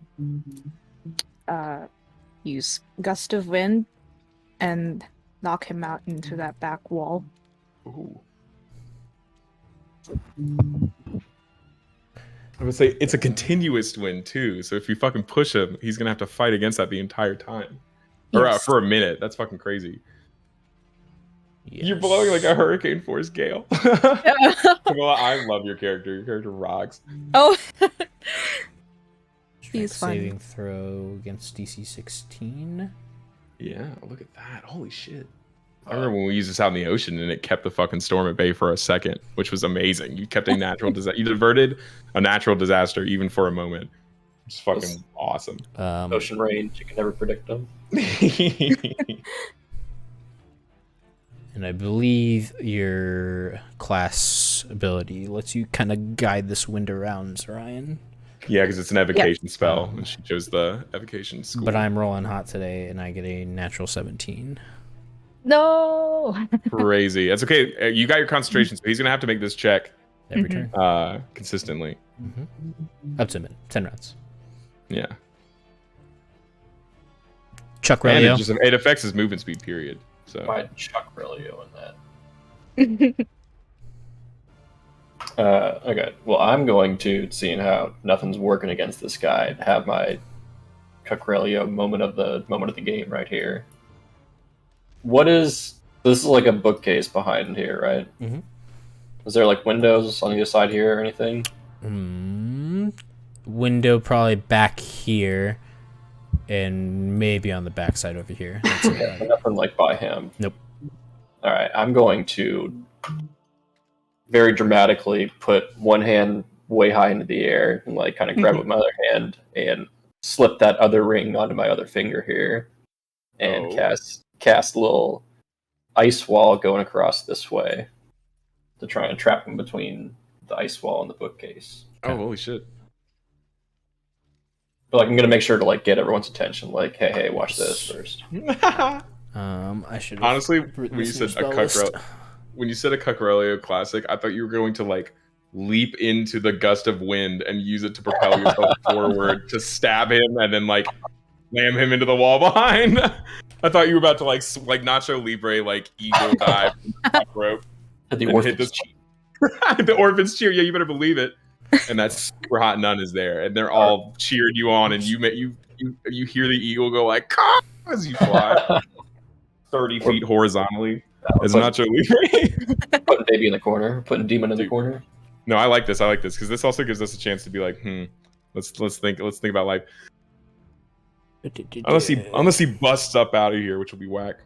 use gust of wind and knock him out into that back wall. Ooh. I would say it's a continuous win too. So if you fucking push him, he's gonna have to fight against that the entire time, or Yes. for a minute. That's fucking crazy. Yes. You're blowing like a hurricane force gale. Well, I love your character. Your character rocks. Oh. He's fine. Saving throw against DC 16. Yeah, look at that. Holy shit. I remember when we used this out in the ocean and it kept the fucking storm at bay for a second, which was amazing. You kept a natural disaster. You diverted a natural disaster even for a moment. It's fucking awesome. Ocean range, you can never predict them. And I believe your class ability lets you kind of guide this wind around, Ryan. Yeah, because it's an evocation spell, and she chose the evocation school. But I'm rolling hot today, and I get a natural 17. No. Crazy. That's okay. You got your concentration, so he's gonna have to make this check Every turn. consistently. Up to a minute. 10 rounds. Yeah. Chuck And Relio. it affects his movement speed, period. So Why Chuck Relio in that? Okay. Well, I'm going to, seeing how nothing's working against this guy, have my Cucrelio moment of the game right here. What is this? Is like a bookcase behind here, right? Mhm. Is there like windows on the other side here or anything? Window probably back here, and maybe on the back side over here. That's Okay, but nothing like by him. Nope. All right, I'm going to very dramatically put one hand way high into the air and like kind of grab it with my other hand and slip that other ring onto my other finger here, and cast a little ice wall going across this way to try and trap him between the ice wall and the bookcase. Oh, holy shit. But like, I'm gonna make sure to like get everyone's attention. Like, hey, watch this first. I should Honestly, when you said a Cucurelio classic, I thought you were going to like leap into the gust of wind and use it to propel yourself forward to stab him and then like slam him into the wall behind. I thought you were about to like Nacho Libre like eagle dive from the top rope. The and hit this the orphans cheer. Yeah, you better believe it. And that super hot nun is there, and they're all cheering you on, and you hear the eagle go like "Caw!" as you fly 30 feet horizontally. As Nacho Libre. Putting baby in the corner, putting demon in the corner. No, I like this because this also gives us a chance to be like, let's think about life. Unless he busts up out of here, which will be whack.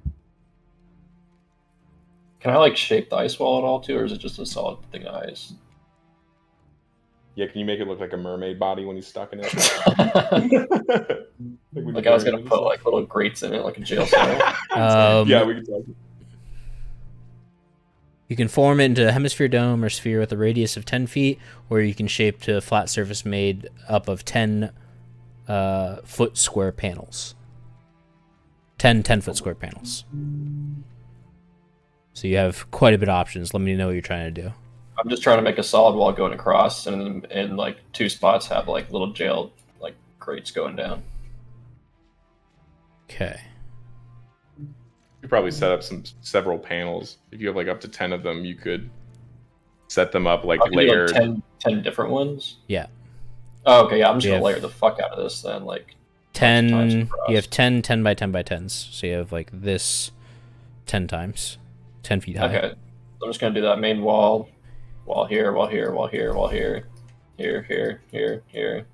Can I like shape the ice wall at all too, or is it just a solid thing of ice? Yeah, can you make it look like a mermaid body when he's stuck in it? Like I was gonna put like little grates in it, like a jail cell. Yeah, we can talk. You can form it into a hemisphere, dome, or sphere with a radius of 10 feet, or you can shape to a flat surface made up of 10 foot square panels. 10-foot square panels. So you have quite a bit of options. Let me know what you're trying to do. I'm just trying to make a solid wall going across, and in like 2 spots have like little jail like grates going down. Okay. You could probably set up several panels. If you have like up to 10 of them, you could set them up like layered. Like 10 different ones? Yeah. Oh, okay, yeah, I'm just going to layer the fuck out of this then. Like 10, you have 10 by 10 by 10s. So you have like this 10 times. 10 feet high. Okay. So I'm just going to do that main wall here, wall here, wall here, wall here, here.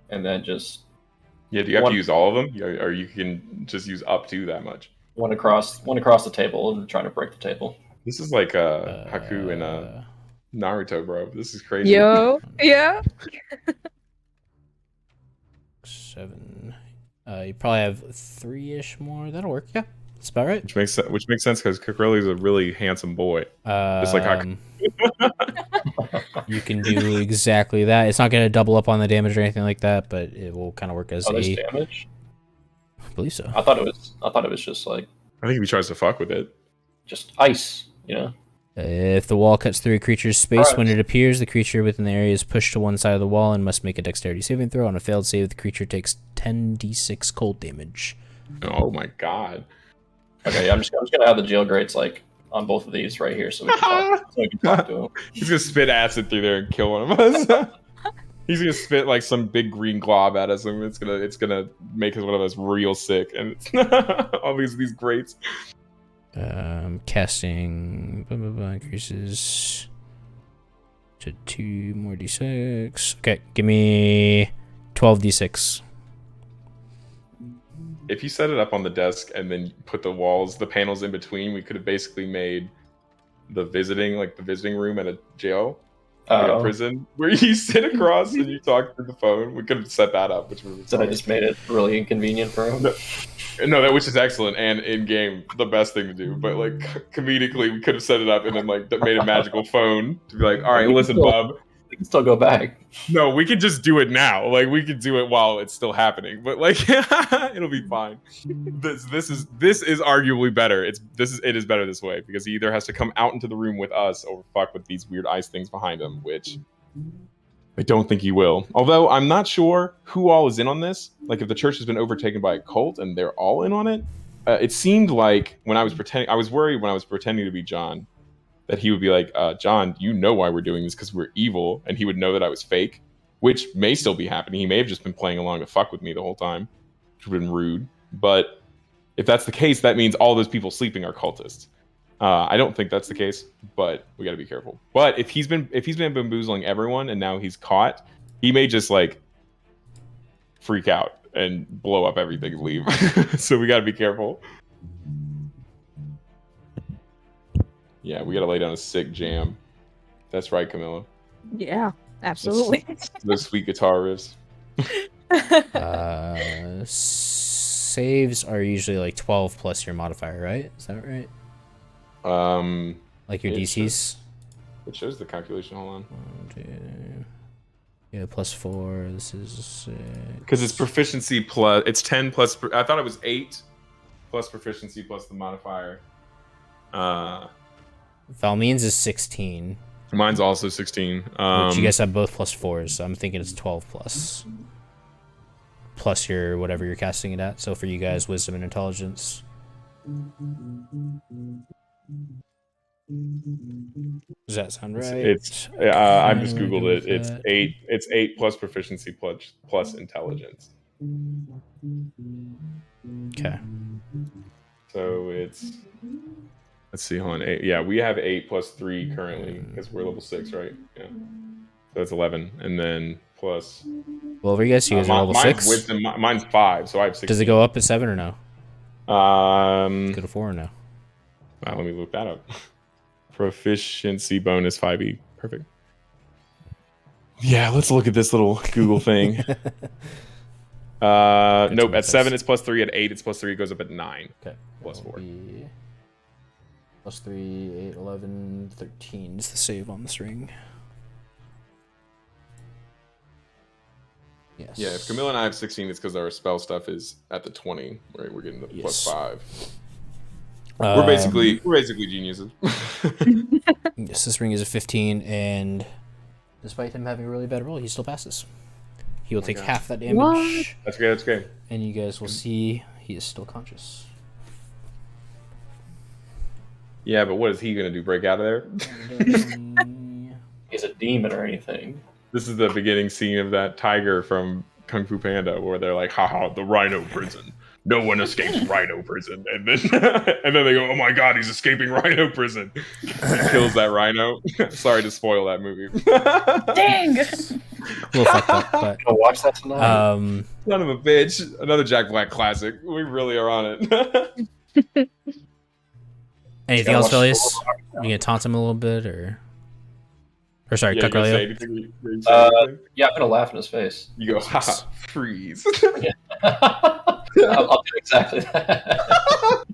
And then just... Yeah, do you have to use all of them? Or you can just use up to that much? One across the table and trying to break the table. This is like Haku and Naruto, bro. This is crazy. Yo, yeah. 7. You probably have 3-ish more. That'll work. Yeah, that's about right. Which makes sense because Cucurelli is a really handsome boy. Just like Haku. You can do exactly that. It's not going to double up on the damage or anything like that, but it will kind of work as there's damage? I believe so. I thought it was just like... I think if he tries to fuck with it. Just ice, you know? If the wall cuts through a creature's space when it appears, the creature within the area is pushed to one side of the wall and must make a dexterity saving throw. On a failed save, the creature takes 10d6 cold damage. Oh my god. Okay, yeah, I'm just gonna have the jail grates like on both of these right here so we can talk to him. He's gonna spit acid through there and kill one of us. He's gonna spit like some big green glob at us, and it's gonna make one of us real sick. And it's all these grates. Casting increases To 2 more d6. Okay, give me 12d6. If you set it up on the desk and then put the panels in between, we could have basically made the visiting room at a jail, like a prison, where you sit across and you talk through the phone. We could have set that up, which would. So I just made it really inconvenient for him. No, which is excellent, and in game the best thing to do. But like comedically, we could have set it up and then like made a magical phone to be like, all right, listen, bub. We can still go back. No, we could just do it now. Like we could do it while it's still happening. But like it'll be fine. This is arguably better. It is better this way because he either has to come out into the room with us or fuck with these weird ice things behind him, which I don't think he will. Although I'm not sure who all is in on this. Like if the church has been overtaken by a cult and they're all in on it. It seemed like when I was worried when I was pretending to be John, that he would be like, John, you know why we're doing this because we're evil, and he would know that I was fake, which may still be happening. He may have just been playing along to fuck with me the whole time, which would have been rude. But if that's the case, that means all those people sleeping are cultists. I don't think that's the case, but we got to be careful. But if he's been bamboozling everyone and now he's caught, he may just like freak out and blow up everything and leave. So we got to be careful. Yeah, we got to lay down a sick jam. That's right, Camilla. Yeah, absolutely. Those sweet guitar riffs. Saves are usually like 12 plus your modifier, right? Is that right? Like your DCs? It shows the calculation. Hold on. 1, 2. Yeah, +4. This is because it's proficiency plus. It's 10 plus. I thought it was 8 plus proficiency plus the modifier. Valmeen's is 16. Mine's also 16. But you guys have both +4s, so I'm thinking it's 12 plus. Plus your whatever you're casting it at. So for you guys, wisdom and intelligence. Does that sound right? It's I just googled it. It's 8. It's 8 plus proficiency plus intelligence. Okay. So it's. Let's see, hold on. 8. Yeah, we have 8 plus 3 currently because we're level 6, right? Yeah. So that's 11, and then plus. Well, for you guys, are level 6. Wisdom, mine's 5, so I have 6. Does it go up at 7 or no? Go to 4 or no? Wow, let me look that up. Proficiency bonus 5e. Perfect. Yeah, let's look at this little Google thing. Nope. At 7, it's +3. At 8, it's +3. It goes up at 9. Okay. +4. +3, 8, 11, 13 is the save on this ring. Yes. Yeah, if Camilla and I have 16, it's because our spell stuff is at the 20. Right, we're getting the +5. We're basically geniuses. Yes, this ring is a 15, and despite him having a really bad roll, he still passes. He will take half that damage. What? That's great. That's great. And you guys will see he is still conscious. Yeah, but what is he gonna do? Break out of there? He's a demon or anything. This is the beginning scene of that tiger from Kung Fu Panda, where they're like, "Haha, the rhino prison. No one escapes rhino prison." And then, and then they go, "Oh my god, he's escaping rhino prison." He kills that rhino. Sorry to spoil that movie. Dang! We'll fuck that, but I'll watch that tonight. Son of a bitch. Another Jack Black classic. We really are on it. anything else, Velius? You gonna taunt him a little bit, or sorry, Yeah, Cucurelio? Yeah, I'm gonna laugh in his face. You go, haha, freeze. I'll do exactly that.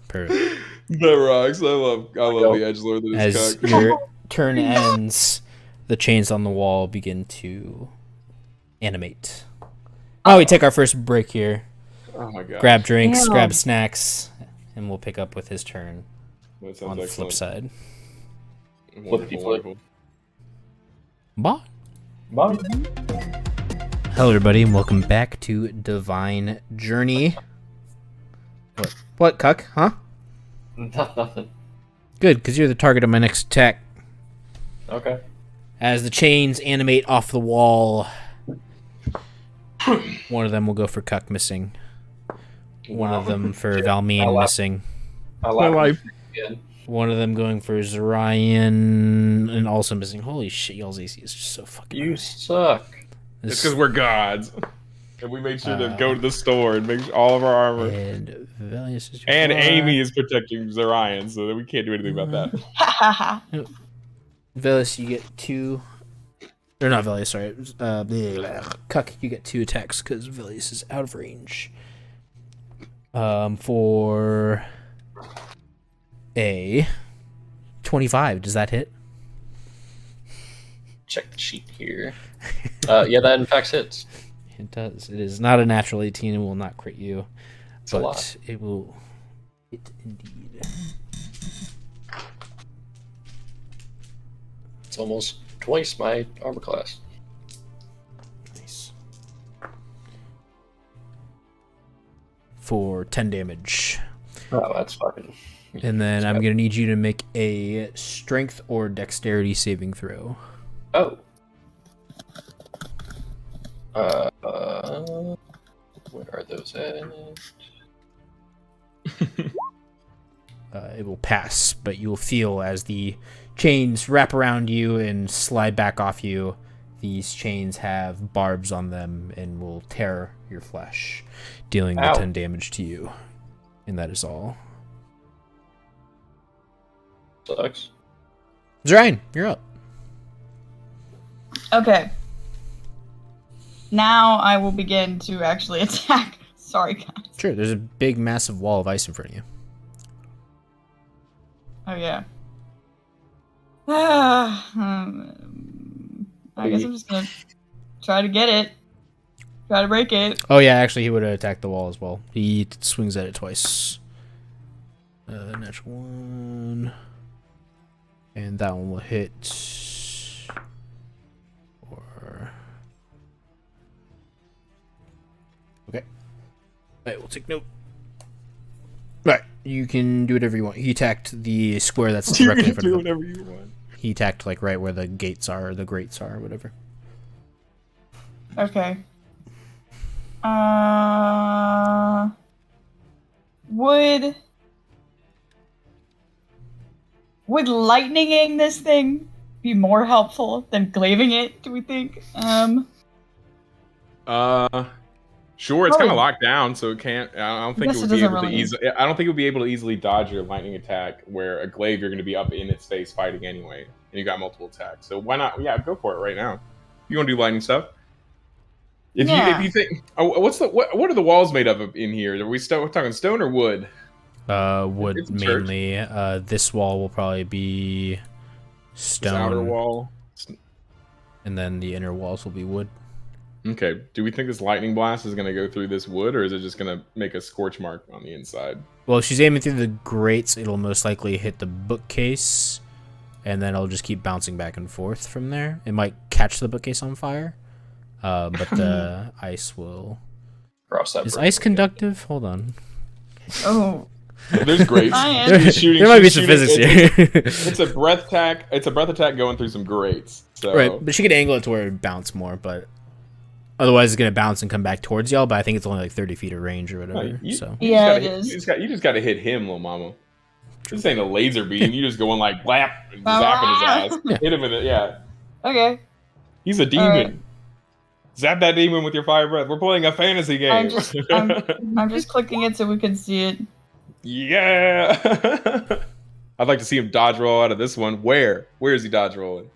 Perfect. That rocks. I love the edgelord that is As cocked. your turn ends, the chains on the wall begin to animate. Oh, we take our first break here. Oh my god. Grab drinks, Damn. grab snacks, and we'll pick up with his turn That sounds on the excellent. flip side. Wonderful, wonderful. Bye. Bye. Hello, everybody, and welcome back to Divine Journey. What, Cuck? Huh? Nothing. Good, because you're the target of my next attack. Okay. As the chains animate off the wall, one of them will go for Cuck missing. One of them for Valmeen I'll laugh. missing. I'll laugh life. again. One of them going for Zorian, and also missing. Holy shit, y'all's AC is just so fucking You high. suck. It's because we're gods. And we made sure to go to the store and make sure all of our armor. And Velius is your And bar. Amy is protecting Zorian, so that we can't do anything about that. Ha ha ha. Velius, you get 2. Or not Velius, sorry. Cuck, you get 2 attacks because Velius is out of range. For a 25, does that hit? Check the sheet here. Yeah, that in fact hits. It does. It is not a natural 18. It will not crit you. It's a lot. It will hit indeed. It's almost twice my armor class. Nice. For 10 damage. Oh, that's fucking. And then I'm going to need you to make a strength or dexterity saving throw. Oh. Where are those at? It will pass, but you will feel as the chains wrap around you and slide back off you. These chains have barbs on them and will tear your flesh, dealing the Ow. 10 damage to you. And that is all. Sucks. Zorian, you're up. Okay. Now I will begin to actually attack. Sorry, guys. Sure, there's a big, massive wall of ice in front of you. Oh, yeah. I guess I'm just gonna try to get it. Try to break it. Oh, yeah, actually, he would have attacked the wall as well. He swings at it twice. Natural 1. And that one will hit. Or. Okay. I will take note. Right, you can do whatever you want. He attacked the square that's directly in front do of him. whatever you want. He attacked like right where the gates are, or the grates are, or whatever. Okay. Would lightninging this thing be more helpful than glaving it, do we think? Sure, it's kind of Probably. locked down, so it can't. I don't think guess it it would be doesn't able to really- easily. I don't think it would be able to easily dodge your lightning attack. Where a glaive, you're going to be up in its face fighting anyway, and you got multiple attacks. So why not? Yeah, go for it right now. You want to do lightning stuff? If you think, what are the walls made of in here? Are we we're talking stone or wood? Wood It's a church. mainly. This wall will probably be This outer stone, wall. and then the inner walls will be wood. Okay. Do we think this lightning blast is going to go through this wood, or is it just going to make a scorch mark on the inside? Well, if she's aiming through the grates, it'll most likely hit the bookcase, and then it'll just keep bouncing back and forth from there. It might catch the bookcase on fire, but the ice will. Cross that Is bridge. ice conductive? Hold on. Oh. There's grates. Science. She's shooting- There might be she's some shooting- physics here. It's a breath attack. It's a breath attack going through some grates. So Right, but she could angle it to where it would bounce more, but otherwise it's gonna bounce and come back towards y'all. But I think it's only like 30 feet of range or whatever. you- So Yeah, just it gotta is. hit- You just got to hit him, little mama. This ain't a laser beam. You just going like blap and zapping his ass. Yeah. Hit him with it. Yeah, Okay. he's a demon. Alright. Zap that demon with your fire breath. We're playing a fantasy game. I'm just clicking it so we can see it. Yeah. I'd like to see him dodge roll out of this one. Where is he dodge rolling?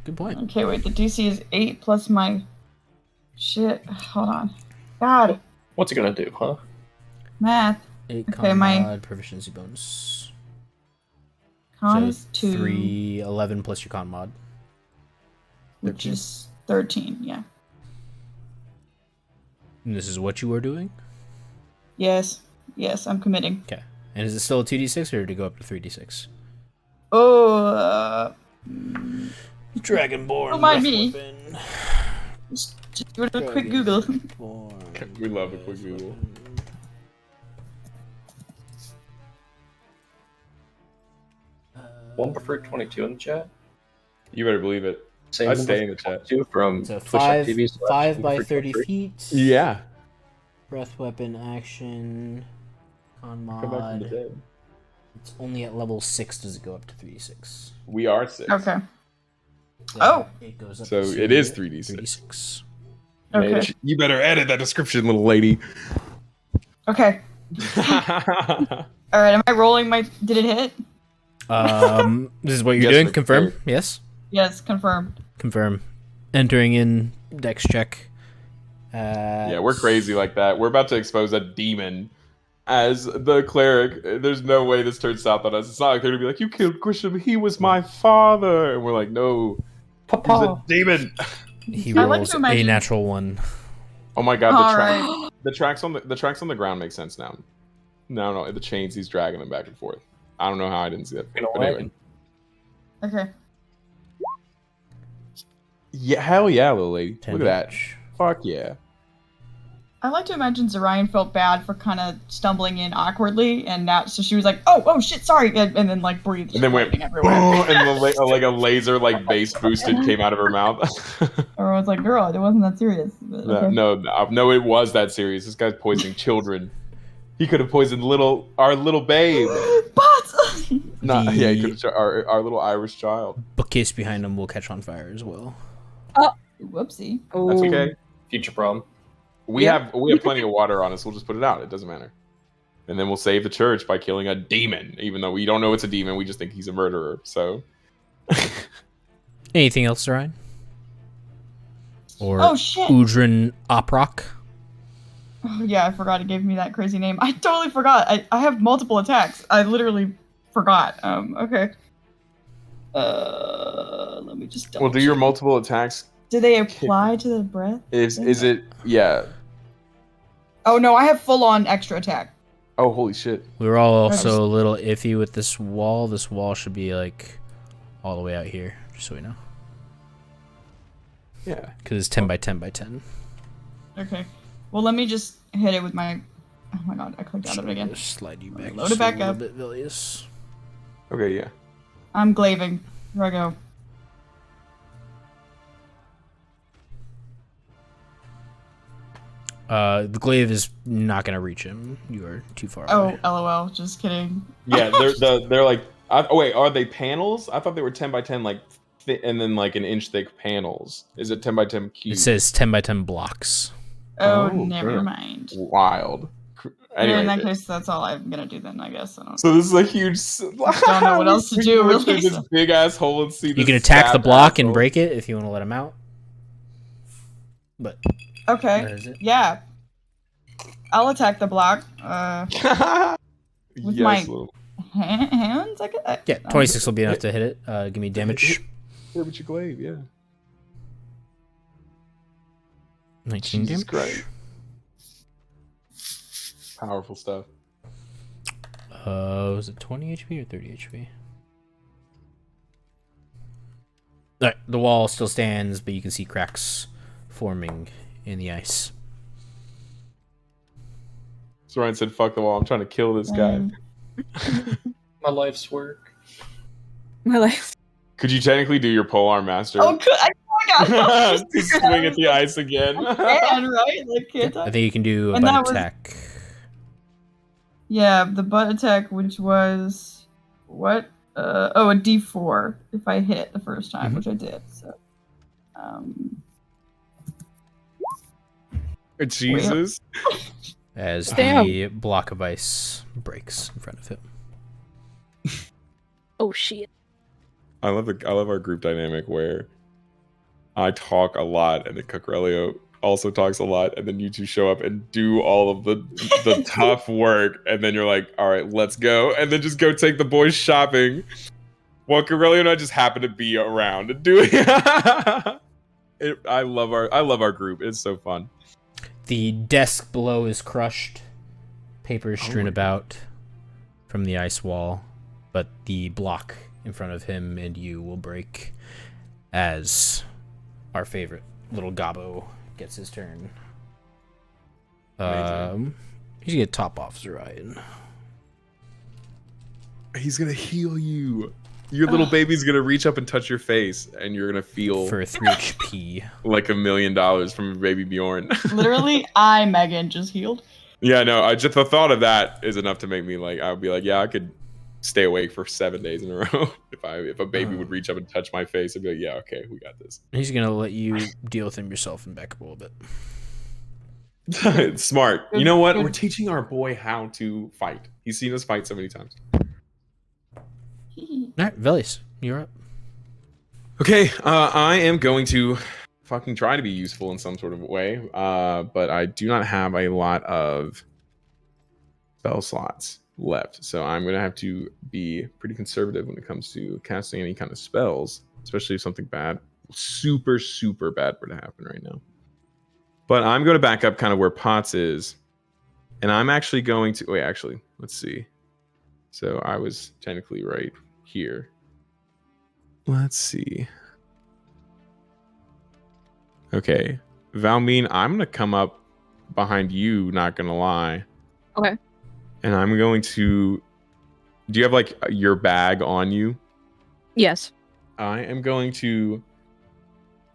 good point. Okay, wait, the DC is 8 plus my shit. Hold on. God, What's it gonna do, huh? math. 8 Okay, con my- mod proficiency bonus. Con So is 2, 3, 11 plus your con mod. which 13. is 13, yeah. And this is what you are doing. Yes, I'm committing. Okay. And is it still a 2d6 or did it go up to 3d6? Oh, Dragonborn. Don't mind me. weapon. just do a quick Google. Dragonborn We love a quick Google. weapon. One preferred 22 in the chat. You better believe it. Same I one stay in the preferred chat. 22 from It's a Twitch.tv. 5 by 30 feet. It's only at level 6 does it go up to 3d6. We are 6. Okay. So Oh. It goes up So to it is 3d6. 3d6. Okay. You better edit that description, little lady. Okay. All right. Am I rolling my? Did it hit? This is what you're Yes, doing. Rick, Confirm. sorry. Yes. Yes. Confirmed. Confirm. Entering in dex check. Yeah, we're crazy like that. We're about to expose a demon as the cleric. There's no way this turns south on us. It's not like they're gonna be like, "You killed Grisham. He was my father," and we're like, "No, he's a demon." He I like rolls to a imagine- natural one. Oh my god, All the tracks on the ground make sense now. No, the chains he's dragging them back and forth. I don't know how I didn't see that. In a But anyway. wagon. Okay. Yeah, hell yeah, little lady. 10 Look at that. damage. Fuck yeah. I like to imagine Zorion felt bad for kind of stumbling in awkwardly, and now so she was like, "Oh shit, sorry," and then like breathed, And then went, lightning everywhere. and like a laser like bass boosted came out of her mouth. Everyone's like, "Girl, it wasn't that serious." But, okay. No, it was that serious. This guy's poisoning children. He could have poisoned our little babe. But Nah, yeah, he The- could have our little Irish child. Bookcase behind him will catch on fire as well. whoopsie. That's okay. Future problem. We have plenty of water on us. We'll just put it out. It doesn't matter. And then we'll save the church by killing a demon, even though we don't know it's a demon. We just think he's a murderer. So. Anything else, Ryan? Or Oh shit. Udrin Oprok? Oh, yeah, I forgot it gave me that crazy name. I totally forgot. I have multiple attacks. I literally forgot. Okay. Let me just. Well, do your multiple attacks. Do they apply to the breath? Is it? Yeah. Oh no, I have full on extra attack. Oh, holy shit. We were all also just- a little iffy with this wall. This wall should be like all the way out here, just so we know. Yeah. Because it's 10 by 10 by 10. Okay. Well, let me just hit it with my. Oh my god, I clicked out of it again. Just slide you back. Load just it back a little up. bit, Vilius. Okay. Yeah. I'm glaving. Here I go. The glaive is not gonna reach him. You are too far Oh, away. lol. Just kidding. Yeah. They're like. Oh wait, are they panels? I thought they were 10 by 10, like, and then like an inch thick panels. Is it 10 by 10 cube? It says 10 by 10 blocks. Oh, Oh, never damn. mind. Wild. Anyway, in that case, that's all I'm gonna do then. I guess. I don't. so this is a huge. Don't know what else to do, We go through really, This so- big ass hole and see. You this can attack the stabbed block and asshole. break it if you want to let him out. But Okay. that is it. Yeah. I'll attack the block. With my- little- Hands. Yeah, 26 will be enough to hit it. Give me damage. Where would you glaive? Yeah. 19 Jesus damage. Christ. Powerful stuff. Was it 20 HP or 30 HP? Alright, the wall still stands, but you can see cracks forming in the ice. So Ryan said, "Fuck the wall. I'm trying to kill this guy." My life's work. My life. Could you technically do your polearm master? Oh, good. Oh my god. to swing at the ice again. I can, right? Like, can't I I? think you can do a And that butt was- attack. Yeah, the butt attack, which was what? A D4 if I hit the first time, Mhm. which I did. So, Jesus. As Damn. the block of ice breaks in front of him. Oh shit. I love our group dynamic where I talk a lot and then Cucurelio also talks a lot, and then you two show up and do all of the tough work, and then you're like, all right, let's go, and then just go take the boys shopping while Cucurelio and I just happen to be around and doing I love our group. It's so fun. The desk below is crushed. Paper is strewn my about from the ice wall, but the block in front of him and you will break as our favorite little Gobbo gets his turn. Amazing. He's gonna top off Zorion. He's gonna heal you. Your little baby's gonna reach up and touch your face, and you're gonna feel For 3 HP. like $1 million from baby Bjorn. literally, Megan, just healed. Yeah, no, I just the thought of that is enough to make me like, I would be like, yeah, I could stay awake for 7 days in a row. If a baby would reach up and touch my face, I'd be like, yeah, okay, we got this. He's gonna let you deal with him yourself and back up a little bit. It's smart. You know what? Good. We're teaching our boy how to fight. He's seen us fight so many times. All right, Velis, you're up. Okay, I am going to fucking try to be useful in some sort of way, but I do not have a lot of spell slots left, so I'm going to have to be pretty conservative when it comes to casting any kind of spells, especially if something bad, super, super bad were to happen right now. But I'm going to back up kind of where Potts is, and I'm actually going to... Wait, actually, let's see. So I was technically right here. Let's see. Okay. Valmeen, I'm going to come up behind you, not going to lie. Okay. And I'm going to... Do you have, like, your bag on you? Yes. I am going to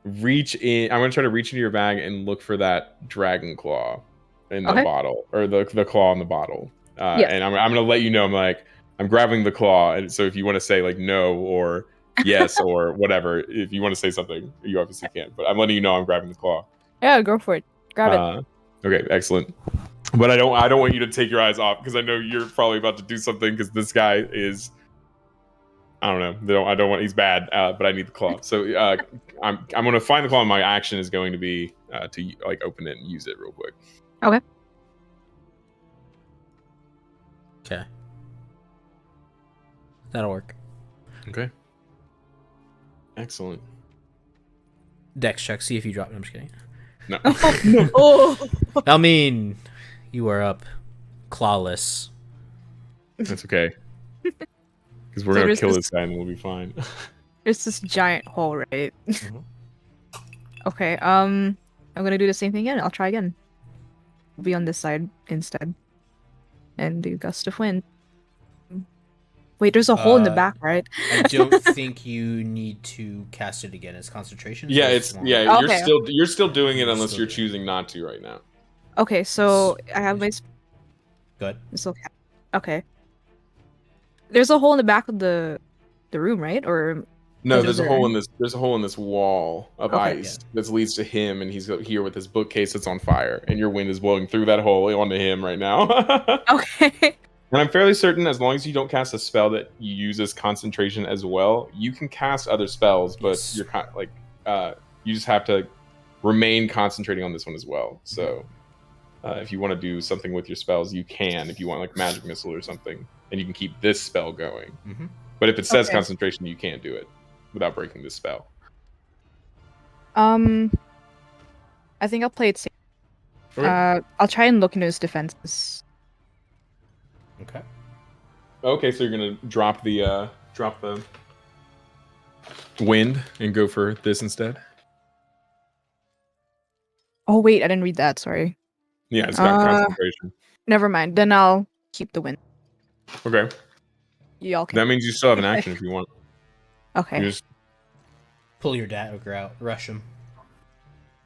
reach in... I'm going to try to reach into your bag and look for that dragon claw in the bottle. Or the claw in the bottle. Yes. And I'm going to let you know, I'm grabbing the claw. And so if you want to say, like, no or... yes or whatever, if you want to say something, you obviously can't, but I'm letting you know I'm grabbing the claw. Yeah, go for it. Grab it. Okay, excellent. But I don't want you to take your eyes off, because I know you're probably about to do something, because this guy is, I don't know, he's bad, but I need the claw. So I'm going to find the claw, and my action is going to be to like open it and use it real quick. Okay. Okay. That'll work. Okay. Excellent. Dex check, see if you drop it. I'm just kidding. No. Oh. I mean, you are up clawless. That's okay. Because we're So going to kill this this guy and we'll be fine. There's this giant hole, right? Mhm. Okay, I'm gonna do the same thing again. I'll try again. I'll be on this side instead. And do gust of wind. Wait, there's a hole in the back, right? I don't think you need to cast it again. It's concentration. So Yeah, Okay. you're still doing it You're unless still you're doing it. choosing not to right now. Okay, so I have my... Good. It's okay. Okay. There's a hole in the back of the room, right? Or No, Is there's a there- hole in this. There's a hole in this wall of Okay. ice that leads to him, and he's here with his bookcase that's on fire, and your wind is blowing through that hole onto him right now. okay. And I'm fairly certain, as long as you don't cast a spell that you use as concentration as well, you can cast other spells, but Yes. you're you just have to remain concentrating on this one as well. So, if you want to do something with your spells, you can. If you want like magic missile or something, and you can keep this spell going. Mm-hmm. But if it says Okay. concentration, you can't do it without breaking this spell. I think I'll play it safe. Okay. I'll try and look into his defenses. Okay. Okay, so you're gonna drop the wind and go for this instead. Oh wait, I didn't read that. Sorry. Yeah, it's got concentration. Never mind. Then I'll keep the win. Okay, Y'all can. that means you still have an action if you want. Okay. You just Pull your dagger out. Rush him.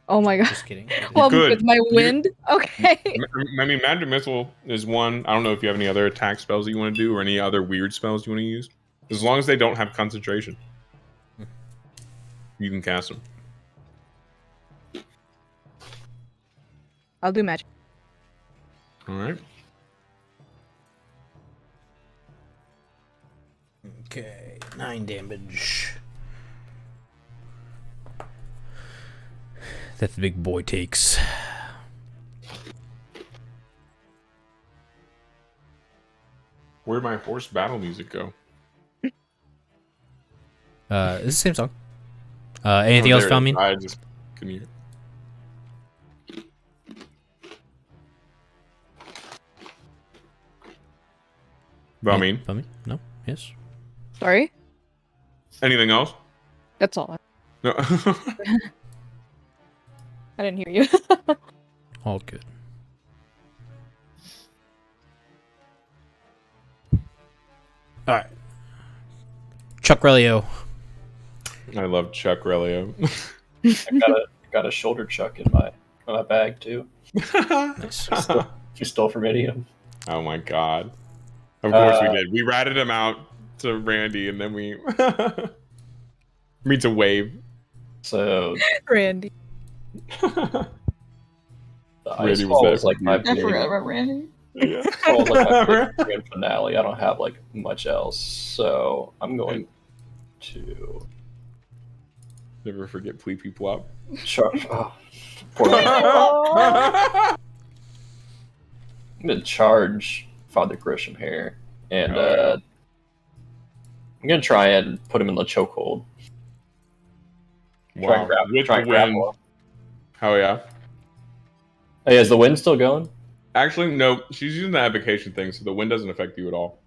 Oh my god. Just kidding. Well, could. with my wind. Okay. I mean, magic missile is one. I don't know if you have any other attack spells that you want to do or any other weird spells you want to use. As long as they don't have concentration, you can cast them. I'll do magic. All right. Okay. 9 damage. That the big boy takes. Where'd my horse battle music go? It's the same song. Anything Oh, else, there it is. Valmeen? I just couldn't hear. Valmeen, Valmeen? No? Yes? Sorry. anything else? That's all. No. I didn't hear you. All good. Alright. Chuck Relio. I love Chuck Relio. I got a shoulder chuck in my bag too. Nice. If you stole from any of them. Oh my god. Of course we did. We ratted him out to Randy, and then we meets a wave. So Randy. the Randy ice was wall there was like for my you. I big, forgot about Randy. Yeah. wall was like my big grand finale. I don't have like much else, so I'm going to Never forget Plee Plop. charge. Oh, poor man. I'm gonna charge Father Grisham here, and I'm gonna try and put him in the chokehold. Try and Wow. With try the and grapple wind. him. Oh yeah. Hey, is the wind still going? Actually, no. She's using the avocation thing, so the wind doesn't affect you at all.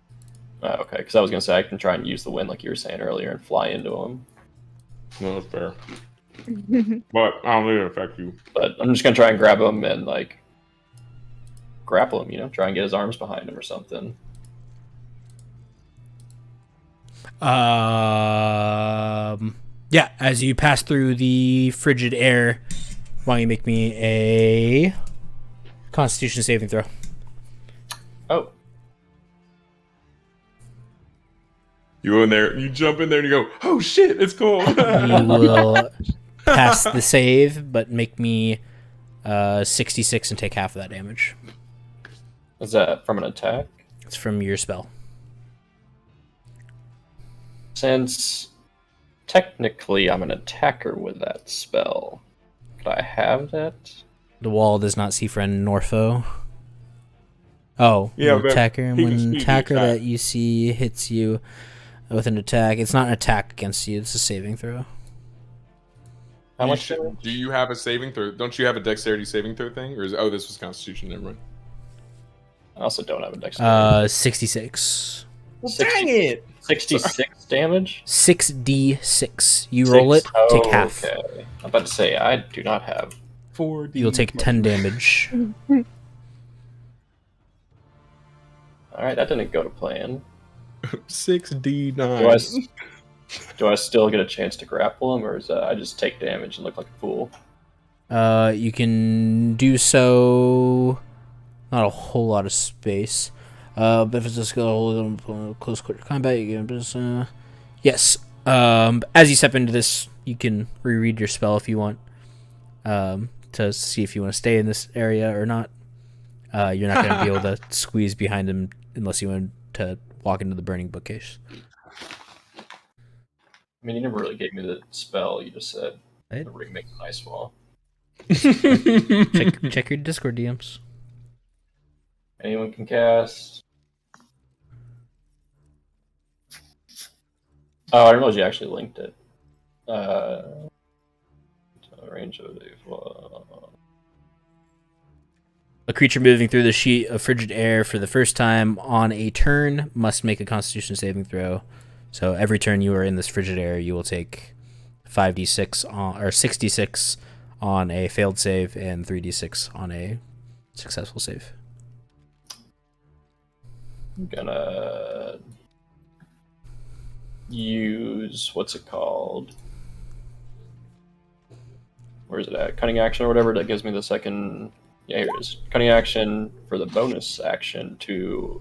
Oh, okay, because I was gonna say I can try and use the wind like you were saying earlier and fly into him, No, that's fair. But I don't think it affects you. but I'm just gonna try and grab him and like grapple him. You know, try and get his arms behind him or something. Yeah, as you pass through the frigid air, why don't you make me a Constitution saving throw? Oh, You go in there, you jump in there, and you go, "Oh shit, it's cold." You will pass the save, but make me 66 and take half of that damage. is that from an attack? It's from your spell. Since technically I'm an attacker with that spell, could I have that? The wall does not see friend nor foe. Oh, Yeah, when but attacker. he can When speed the attacker attack. that you see hits you with an attack, it's not an attack against you. It's a saving throw. How You much should- damage? do you have a saving throw? Don't you have a dexterity saving throw thing? Or is this was Constitution? Never mind. I also don't have a dexterity. 66. Well, 60 dang it! 66 damage? 6d6. You roll it, take half. Okay. I'm about to say, I do not have. 4D. You'll take 10 damage. Alright, that didn't go to plan. 6d9. Do I still get a chance to grapple him, or is I just take damage and look like a fool? You can do so. Not a whole lot of space. But if it's a skill close quarter combat, you can just yes. As you step into this, you can reread your spell if you want. To see if you want to stay in this area or not. You're not going to be able to squeeze behind him unless you want to walk into the burning bookcase. I mean, you never really gave me the spell, you just said Right. the ring makes an ice wall. Check your Discord DMs. Anyone can cast. Oh, I didn't realize you actually linked it. Range of A creature moving through the sheet of frigid air for the first time on a turn must make a Constitution saving throw. So every turn you are in this frigid air, you will take 5d6 or 66 on a failed save and 3d6 on a successful save. I'm gonna use what's it called? Where is it at? Cunning action or whatever. That gives me the second. Yeah, here it is. Cunning action for the bonus action to.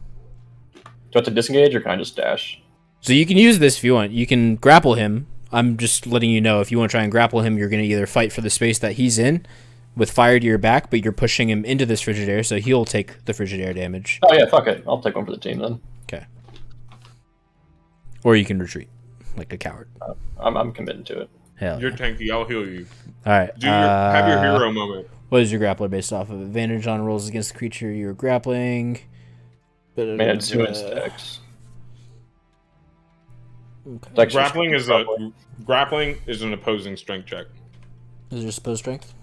Do I have to disengage or can I just dash? So you can use this if you want. You can grapple him. I'm just letting you know if you want to try and grapple him, you're going to either fight for the space that he's in with fire to your back, but you're pushing him into this frigid air, so he'll take the frigid air damage. Oh yeah, fuck it. I'll take one for the team then. Okay. Or you can retreat like a coward. I'm committed to it. Hell. You're tanky. I'll heal you. All right. Have your hero moment. What is your grappler based off of? Advantage on rolls against the creature you're grappling. Man, it's 2 instincts. Okay. Grappling is an opposing strength check. Is your supposed strength?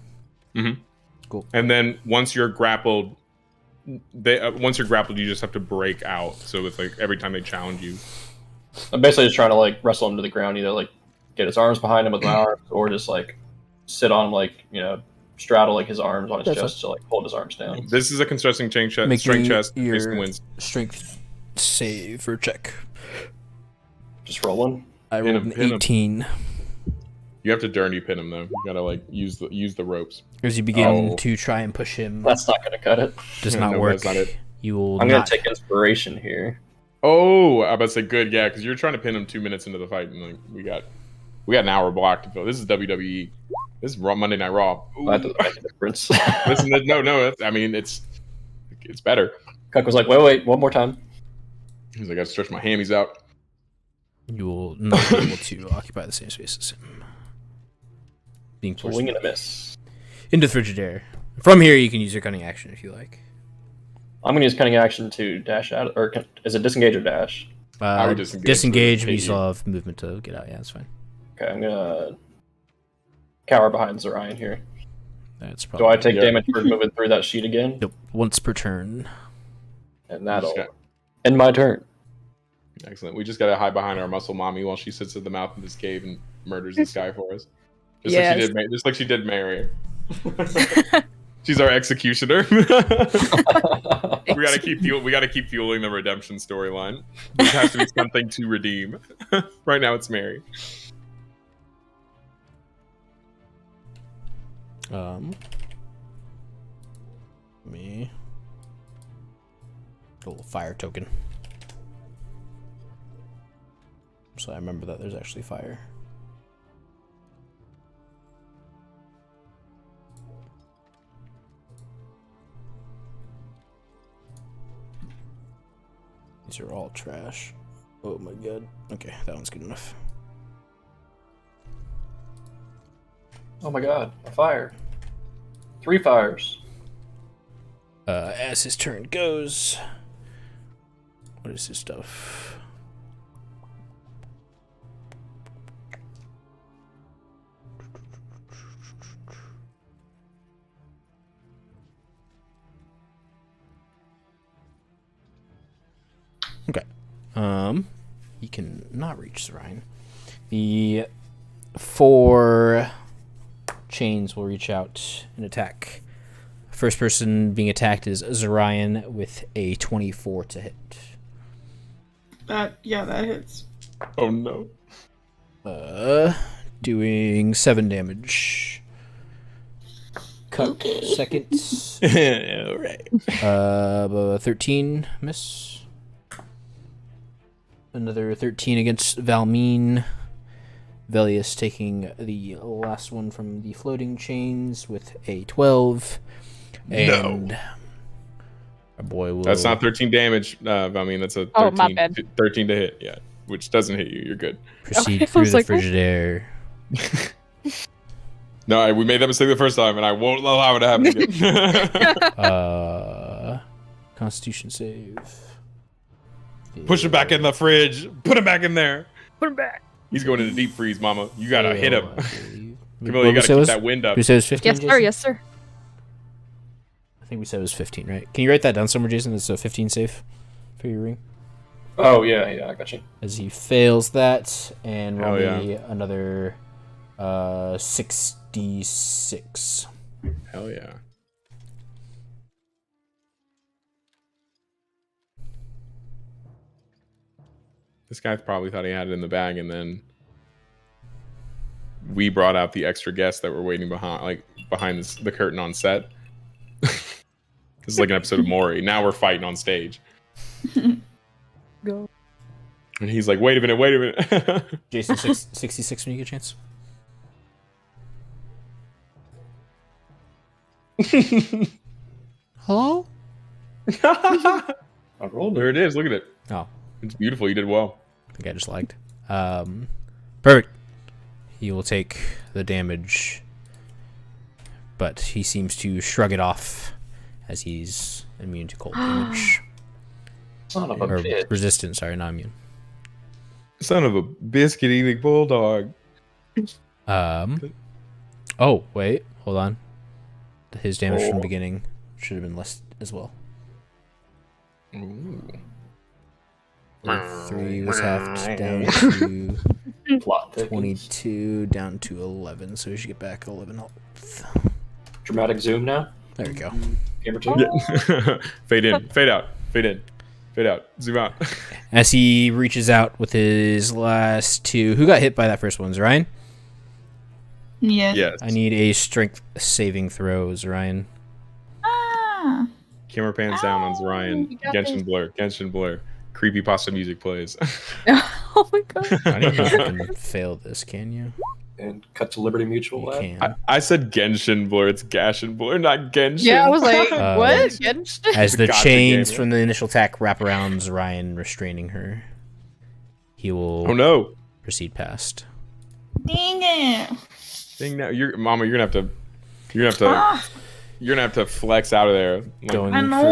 Mm-hmm. Cool. And then once you're grappled, you just have to break out. So it's like every time they challenge you. I'm basically just trying to like wrestle him to the ground, either like get his arms behind him with my arms, or just like sit on him, like, you know, straddle like his arms on his That's chest to like hold his arms down. This is a constructing strength Make chest. your Basically wins. strength save or check. Just roll one. I Pin rolled him, an pin him. 18. You have to dirty pin him though. You gotta like use the ropes. As you begin Oh. to try and push him, That's not gonna cut it. does No, not work. that's not it. You will I'm gonna not. take inspiration here. Oh, I about to say good, yeah, because you're trying to pin him 2 minutes into the fight, and like, we got an hour block to fill. This is WWE. This is Monday Night Raw. That doesn't make a difference. Listen, no. I mean, it's better. Cuck was like, wait, one more time. He's like, I stretch my hammies out. You will not be able to occupy the same space as him. Being forced Swing and a miss. into Frigidaire. From here, you can use your cunning action if you like. I'm going to use cunning action to dash out, or is it disengage or dash? I would Disengage, so but you still have movement to get out. Yeah, that's fine. Okay, I'm going to cower behind Zorion here. That's Do probably. I take damage for moving through that sheet again? Nope. Once per turn. And that'll end my turn. Excellent. We just got to hide behind our muscle mommy while she sits at the mouth of this cave and murders this guy for us. Just like she did Mary. She's our executioner. We gotta keep fueling the redemption storyline. There has to be something to redeem. Right now, it's Mary. Me. A little fire token. So I remember that there's actually fire. These are all trash. Oh my god. Okay, that one's good enough. Oh my god, a fire. 3 fires. As his turn goes, what is his stuff? Okay. He can not reach Zorion. The 4 chains will reach out and attack. First person being attacked is Zorion with a 24 to hit. That hits. Oh no. Doing 7 damage. Cut second. Alright. 13 miss. Another 13 against Valmeen. Velius taking the last one from the floating chains with a 12. And our boy will... That's not 13 damage, Valmeen. That's a 13, my bad. 13 to hit, yeah. Which doesn't hit you. You're good. proceed Okay, I through was the like, Frigidaire. No, we made that mistake the first time, and I won't allow it to happen again. Constitution save. Push him back in the fridge. Put him back in there. Put him back. He's going into deep freeze, mama. You gotta hit him. Camilla, What you we gotta said keep was- that wind up. We said it was 15, Yes, sir. Jason? Yes, sir. I think we said it was 15, right? Can you write that down somewhere, Jason? It's a 15 save for your ring. Oh, yeah, I got you. As he fails that, and roll Hell me another 66. Hell yeah. This guy probably thought he had it in the bag, and then we brought out the extra guests that were waiting behind the curtain on set. This is like an episode of Maury. Now we're fighting on stage. Go. And he's like, wait a minute. Jason, 66 when you get a chance. Hello? I rolled There it. it is. Look at it. Oh, It's beautiful. You did well. I think I just liked. Perfect. He will take the damage, but he seems to shrug it off as he's immune to cold damage. Son of a Or bitch. resistant, sorry, not immune. Son of a biscuit eating bulldog. Oh, wait, hold on. His damage from Oh. the beginning should have been less as well. Ooh. 3 was halved down to Plot thickens. 22, down to 11, so we should get back 11 health. Dramatic zoom now. There we go. Game or two. Yeah. Fade in, fade out, fade in, fade out, zoom out. As he reaches out with his last 2. Who got hit by that first one? Ryan? Yes. Yes. I need a strength saving throw, Ryan. Ah. Camera pans down on Ow, Zorion. you got Genshin this. blur. Genshin blur. creepypasta music plays. Oh my god. I don't know if you can fail this, can you? And cut to Liberty Mutual You Lab. can. I said Genshin Blur. It's Gashin Blur, not Genshin. Yeah, I was like, Uh, what? As the Gotcha chains game, from the initial attack wrap around Ryan, restraining her, he will Oh no! proceed past. Dang it. Dang, now Mama, you're gonna have to flex out of there. Like, Going I for know,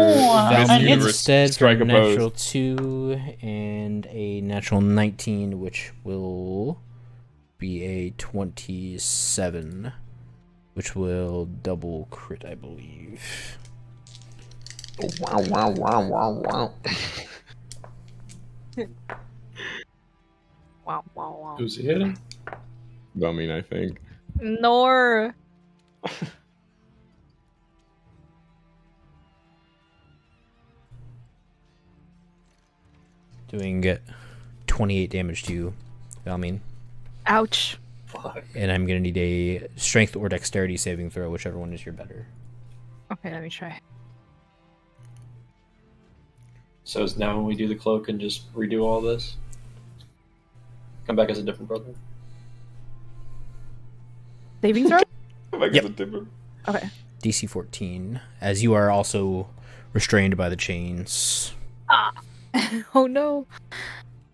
Miss Valmir Universe instead for strike a a pose. natural 2 and a natural 19, which will be a 27, which will double crit, I believe. wow, wow, wow, wow, wow. Wow, wow, wow. Who's he hitting? Valmine, I think. Nor. Doing 28 damage to you, Valmine. Ouch. Fuck. And I'm going to need a strength or dexterity saving throw, whichever one is your better. Okay, let me try. So is now when we do the cloak and just redo all this? Come back as a different brother? Saving throw? Yep. Okay. DC 14, as you are also restrained by the chains. Oh no.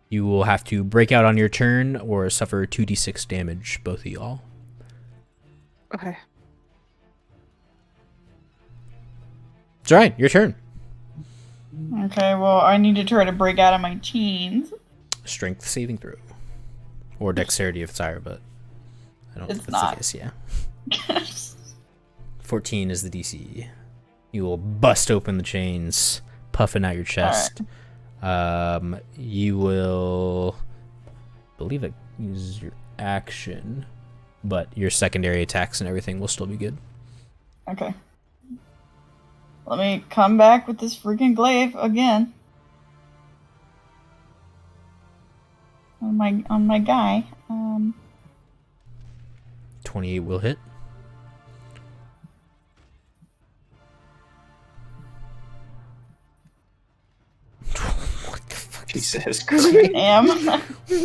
You will have to break out on your turn or suffer 2d6 damage, both of y'all. Okay. It's alright, your turn. Okay, well, I need to try to break out of my chains. Strength saving throw. Or dexterity if it's higher, but I don't It's think that's not. the case, yeah. 14 is the DC. You will bust open the chains, puffing out your chest. You will believe it use your action, but your secondary attacks and everything will still be good. Okay. Let me come back with this freaking glaive again. On my guy. 28 will hit. What the fuck? Jesus Christ. Damn.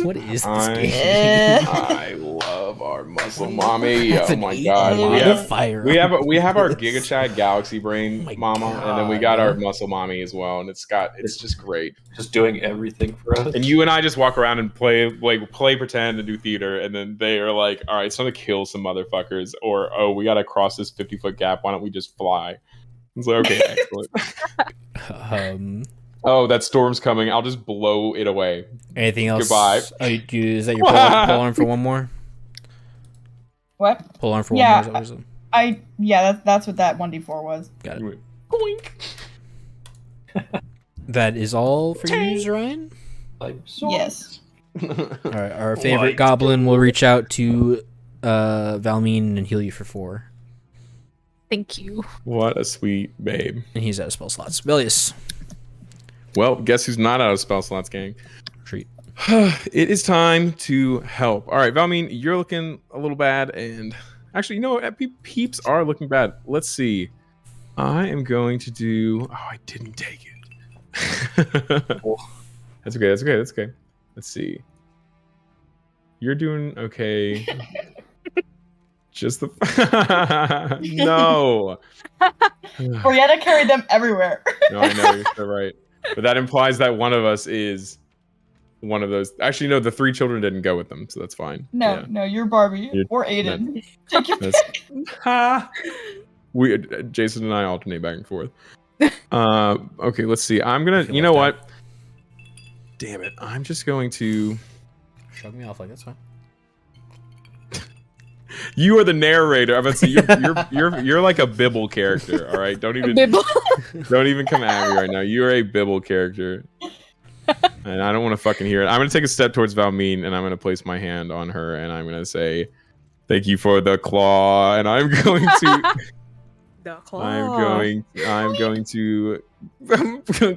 What is this I- game? I love our muscle mommy. Have Oh an my eight god. line We of have, fire we have on we have our this. Giga Chad Galaxy Brain Oh my mama, and then we God. got our muscle mommy as well, and it's just great. Just doing everything for us. And you and I just walk around and play pretend and do theater, and then they are like, all right, it's time to kill some motherfuckers, or oh, we gotta cross this 50-foot gap, why don't we just fly? It's like, okay, excellent. Oh, that storm's coming. I'll just blow it away. Anything else? Goodbye. Oh, is that your pull arm for one more? What? Pull arm for Yeah, one more? Is that what it was? Yeah, that's what that 1d4 was. Got it. Boink. That is all for you, Ryan. Like, Yes. All right, our favorite goblin will reach out to Valmine and heal you for 4. Thank you. What a sweet babe. And he's out of spell slots. Velius. Well, guess who's not out of spell slots, gang? Treat. It is time to help. All right, Valmine, you're looking a little bad, and actually, you know what? Peeps are looking bad. Let's see. I am going to do. Oh, I didn't take it. That's okay. That's okay. That's okay. Let's see. You're doing okay. Just the no. Brianna carried them everywhere. No, I know you're so right. But that implies that one of us is one of those. Actually, no, the 3 children didn't go with them, so that's fine. No, Yeah. no, you're Barbie You're- or Aiden. Take your That's, pick. we Jason and I alternate back and forth. Okay, let's see. I'm gonna. Feel You know left what? Damn it! I'm just going to. Shrug me off like that's fine. You are the narrator. I'm about to say you're like a Bibble character. All right, don't even come at me right now. You are a Bibble character, and I don't want to fucking hear it. I'm gonna take a step towards Valmine, and I'm gonna place my hand on her, and I'm gonna say, "Thank you for the claw," and I'm going to. The claw. I'm going to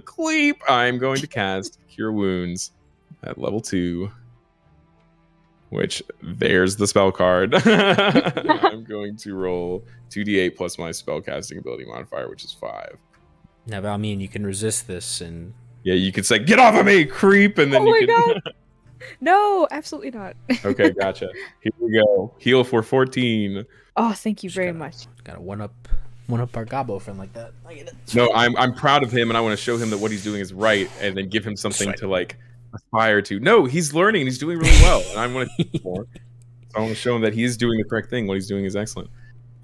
Cleep. I'm going to cast Cure Wounds at level 2. Which there's the spell card. I'm going to roll 2d8 plus my spellcasting ability modifier, which is 5. Now, Valmine, you can resist this and Yeah, you could say, "Get off of me, creep," and then Oh you my could. God. No, absolutely not. Okay, gotcha. Here we go. Heal for 14. Oh, thank you Just very gotta- much. Gotta one up our Gabo friend like that. I get it. No, I'm proud of him, and I want to show him that what he's doing is right, and then give him something right. to like aspire to. No, he's learning. He's doing really well, and I want to more. So I want to show him that he's doing the correct thing. What he's doing is excellent.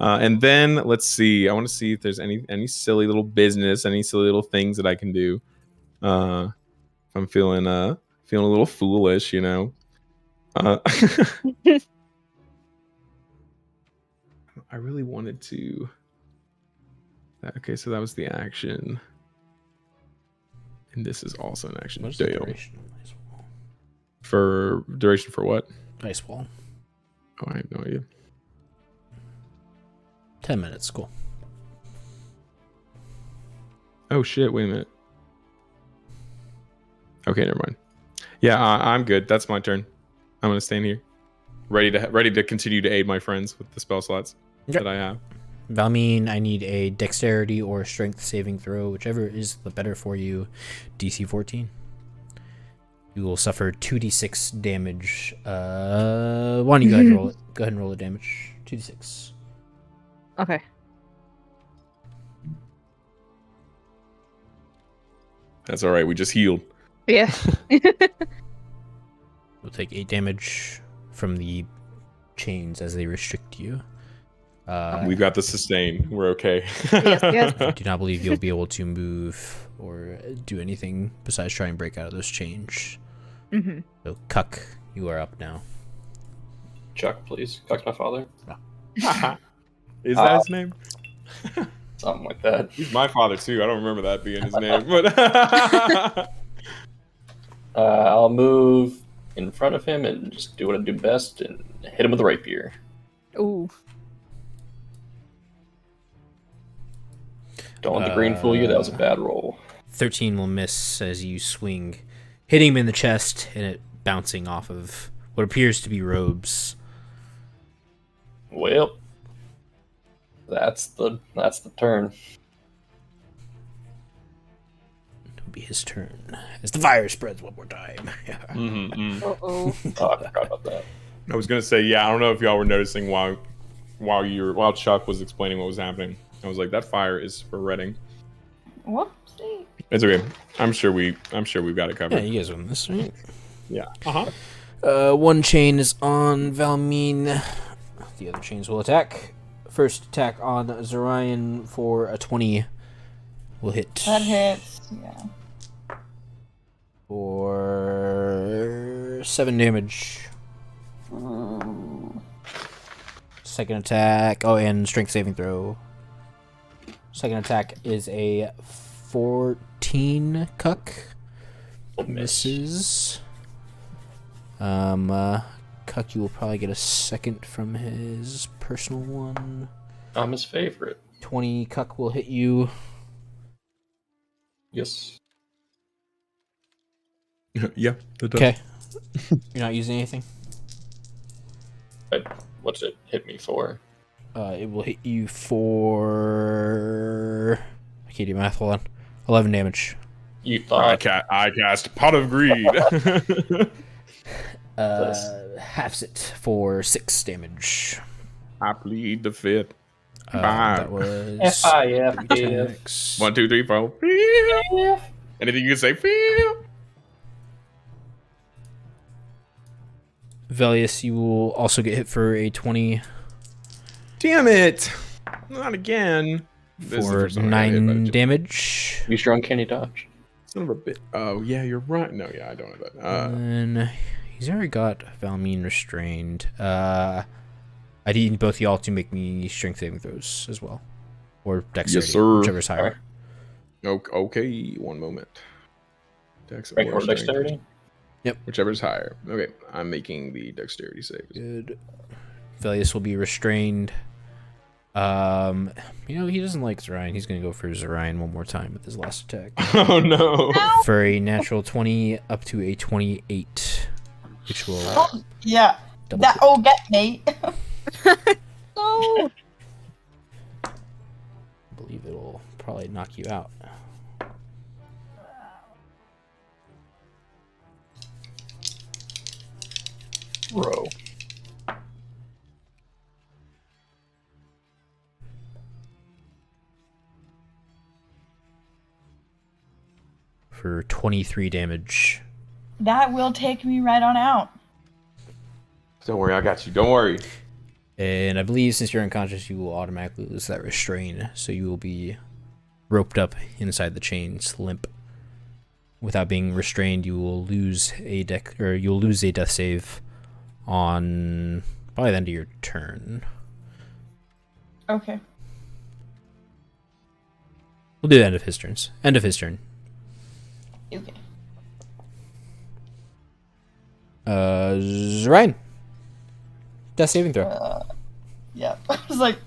And then let's see. I want to see if there's any silly little business, any silly little things that I can do. If I'm feeling a little foolish, you know. I really wanted to. Okay, so that was the action, and this is also an action. What's the Dale. duration? Ice wall. For duration for what? Ice wall. Oh, I have no idea. 10 minutes. Cool. Oh shit! Wait a minute. Okay, never mind. Yeah, I'm good. That's my turn. I'm gonna stand here, ready to continue to aid my friends with the spell slots that I have. Valmeen, I need a dexterity or strength saving throw, whichever is the better for you. DC 14. You will suffer 2d6 damage. Why don't you go ahead and roll it? Go ahead and roll the damage. 2d6. Okay. That's all right. We just healed. Yeah. You'll take 8 damage from the chains as they restrict you. We've got the sustain. We're okay. Yes. I do not believe you'll be able to move or do anything besides try and break out of those chains. Mm-hmm. So, Cuck, you are up now. Chuck, please. Chuck's my father. Is that his name? Something like that. He's my father too. I don't remember that being his name, but I'll move in front of him and just do what I do best and hit him with a rapier. Ooh. Don't let the green fool you. That was a bad roll. 13 will miss as you swing, hitting him in the chest and it bouncing off of what appears to be robes. Well, that's the turn. It'll be his turn as the fire spreads one more time. Uh-oh. Oh, I forgot about that. I was gonna say, yeah. I don't know if y'all were noticing while Chuck was explaining what was happening. I was like, that fire is spreading. Whoopsie. It's okay. I'm sure we've got it Yeah, covered. you guys won this, right? Yeah. Uh-huh. One chain is on Valmeen. The other chains will attack. First attack on Zorion for a 20 will hit. That hits. Yeah. For 7 damage. Ooh. Second attack. Oh, and strength saving throw. Second attack is a 14 cuck. Misses. Cuck, you will probably get a second from his personal one. I'm his favorite. 20 cuck will hit you. Yes. Yeah. That does. Okay. You're not using anything? What's it hit me for? It will hit you for... I can't do math, hold on. 11 damage. You thought I cast Pot of Greed. Halves it for 6 damage. I plead the fifth. That was... F-I-F. 1, 2, 3, 4. Anything you can say? Velius, you will also get hit for a 20 Damn it! Not again. This is the for first time I got hit by 9 a- damage. You strong candy dodge. Son of a bit. Oh yeah, you're right. No, yeah, I don't have that. And he's already got Valmeen restrained. I need both y'all to make me strength saving throws as well. Or dexterity, sir. whichever's higher. Okay, one moment. Dex Right, or strength. dexterity? Whichever's higher. Okay, I'm making the dexterity save. Good. Velius will be restrained. He doesn't like Zorion. He's gonna go for Zorion one more time with his last attack. Oh no! For a natural 20 up to a 28, which will Oh, yeah. double That hit. get me. No. I believe it'll probably knock you out. Bro. For 23 damage. That will take me right on out. Don't worry, I got you. Don't worry. And I believe since you're unconscious, you will automatically lose that restrain. So you will be roped up inside the chains, limp. Without being restrained, you will lose a you'll lose a death save on probably the end of your turn. Okay. We'll do the end of his turns. End of his turn. Okay. Ryan. Death saving throw. Yeah. I was like.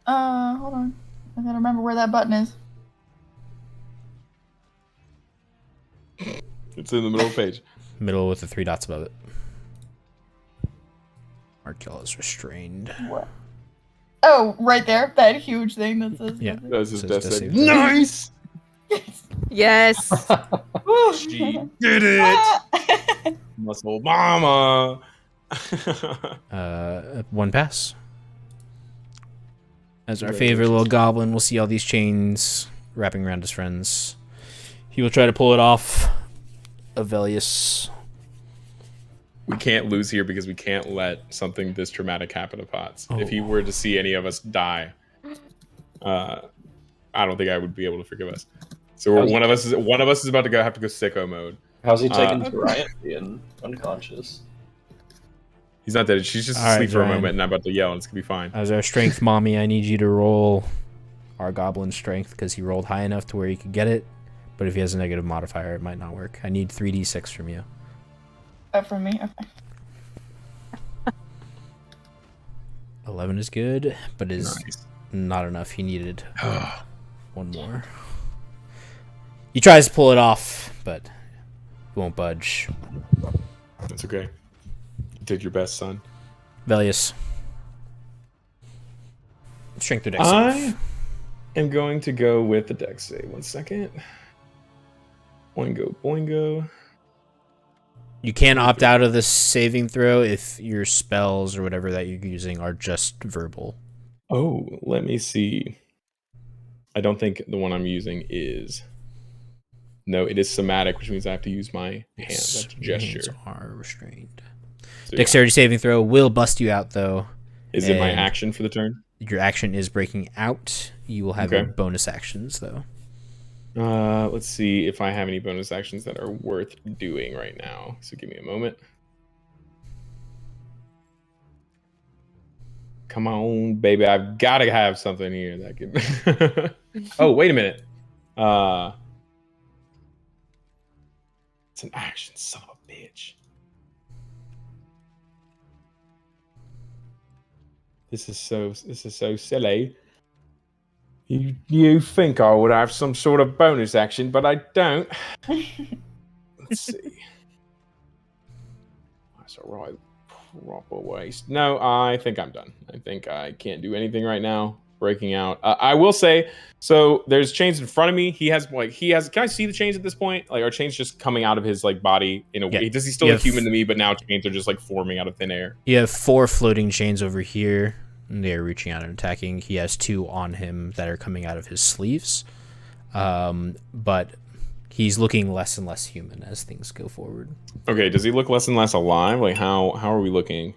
Hold on. I gotta remember where that button is. It's in the middle of the page. Middle with the 3 dots above it. Markel is restrained. What? Oh, right there. That huge thing that says. Yeah. That's his Says death death save. save. Nice! Yes. Woo. She did it! Muscle mama! 1 pass. As our favorite little goblin will see all these chains wrapping around his friends. He will try to pull it off. Avelius. We can't lose here because we can't let something this traumatic happen to Potts. If he were to see any of us die, I don't think I would be able to forgive us. So one of us is about to have to go sicko mode. How's he taking Ryan being unconscious? He's not dead. She's just All right, asleep for a Ryan. moment, and I'm about to yell, and it's gonna be fine. As our strength mommy, I need you to roll our goblin strength because he rolled high enough to where he could get it. But if he has a negative modifier, it might not work. I need 3d6 from you. From me? Okay. 11 is good, but is Nice. not enough. He needed one more. He tries to pull it off, but he won't budge. That's okay. You did your best, son. Velius. Strength or dex I save. am going to go with the dex save. 1 second. Boingo, boingo. You can opt out of the saving throw if your spells or whatever that you're using are just verbal. Oh, let me see. I don't think the one I'm using is. No, it is somatic, which means I have to use my hands. That's Your gesture. hands are restrained. So, yeah. Dexterity saving throw will bust you out, though. Is it my and action for the turn? Your action is breaking out. You will have Okay. your bonus actions, though. Let's see if I have any bonus actions that are worth doing right now. So give me a moment. Come on, baby. I've got to have something here that can. Oh, wait a minute. It's an action, son of a bitch. This is so silly. You think I would have some sort of bonus action, but I don't. Let's see. That's all right. Proper waste. No, I think I'm done. I think I can't do anything right now. Breaking out. I will say, so there's chains in front of me. He has. Can I see the chains at this point? Like, are chains just coming out of his body in a way? Does he still look human to me? But now chains are just like forming out of thin air. You have 4 floating chains over here. They're reaching out and attacking. He has 2 on him that are coming out of his sleeves. But he's looking less and less human as things go forward. Okay, does he look less and less alive? Like how are we looking?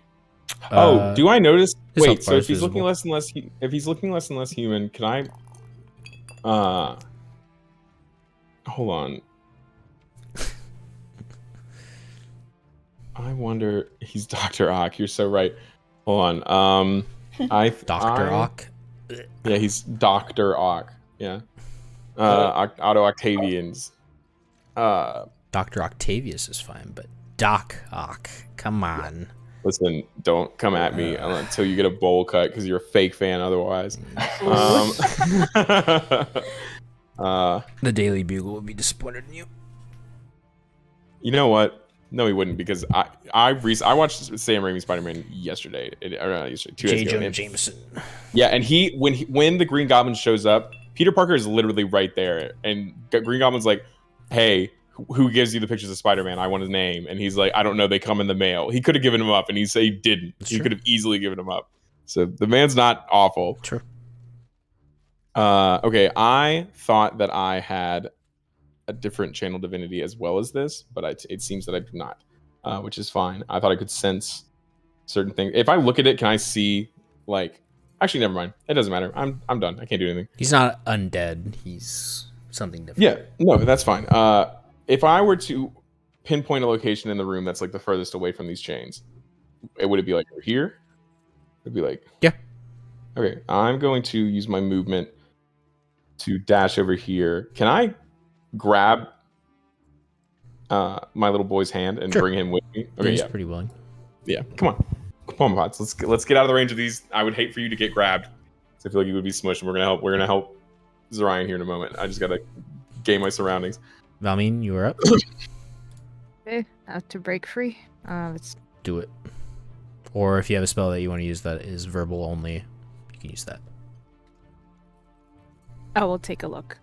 Do I notice? his Wait, health so bar if is he's looking visible. less and less, if he's looking less and less human, can I? Hold on. I wonder. He's Dr. Ock. You're so right. Hold on. Dr. Ock. Yeah, he's Dr. Ock. Yeah. Otto Octavians. Dr. Octavius is fine, but Doc Ock, come on. Listen, don't come at me until you get a bowl cut because you're a fake fan otherwise. The Daily Bugle will be disappointed in you. You know what? No, he wouldn't, because I watched Sam Raimi's Spider-Man yesterday. 2 days J. ago. Jonah And- Jameson. Yeah, and when the Green Goblin shows up, Peter Parker is literally right there, and Green Goblin's like, "Hey, who gives you the pictures of Spider-Man? I want his name." And he's like, "I don't know. They come in the mail." He could have given him up, and he said he didn't. That's he true. could have easily given him up. So the man's not awful. True. Okay, I thought that I had a different channel divinity as well as this, but it seems that I do not, which is fine. I thought I could sense certain things. If I look at it, can I see like? Actually, never mind. It doesn't matter. I'm done. I can't do anything. He's not undead. He's something different. Yeah, no, that's fine. If I were to pinpoint a location in the room that's like the furthest away from these chains, would it be like over here? It'd be like, yeah. Okay, I'm going to use my movement to dash over here. Can I grab my little boy's hand and Sure. bring him with me? Okay, He's yeah, pretty willing. yeah. Come on, Pots. Let's get out of the range of these. I would hate for you to get grabbed. I feel like you would be smushed. And we're gonna help Zorion here in a moment. I just gotta gain my surroundings. Valmeen, you are up. Okay, to break free. Let's Do it. Or if you have a spell that you want to use that is verbal only, you can use that. I will take a look.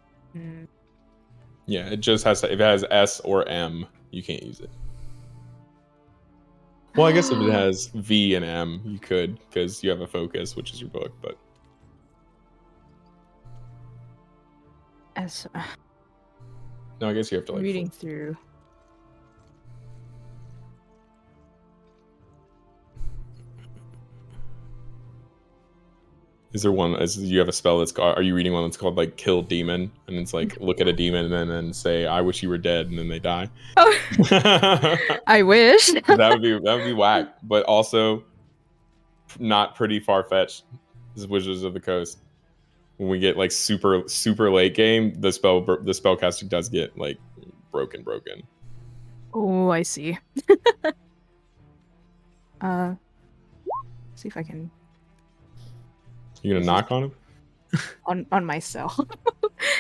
Yeah, it just has to, if it has S or M, you can't use it. Well, I guess if it has V and M, you could, because you have a focus, which is your book, but As no, I guess you have to like reading through. Is there one? You have a spell that's called? Are you reading one that's called like Kill Demon, and it's like look at a demon and then say I wish you were dead, and then they die. Oh, I wish. that would be whack, but also not pretty far fetched. This is Wizards of the Coast. When we get like super late game, the spellcaster does get like broken. Oh, I see. See if I can You gonna knock on him? on myself.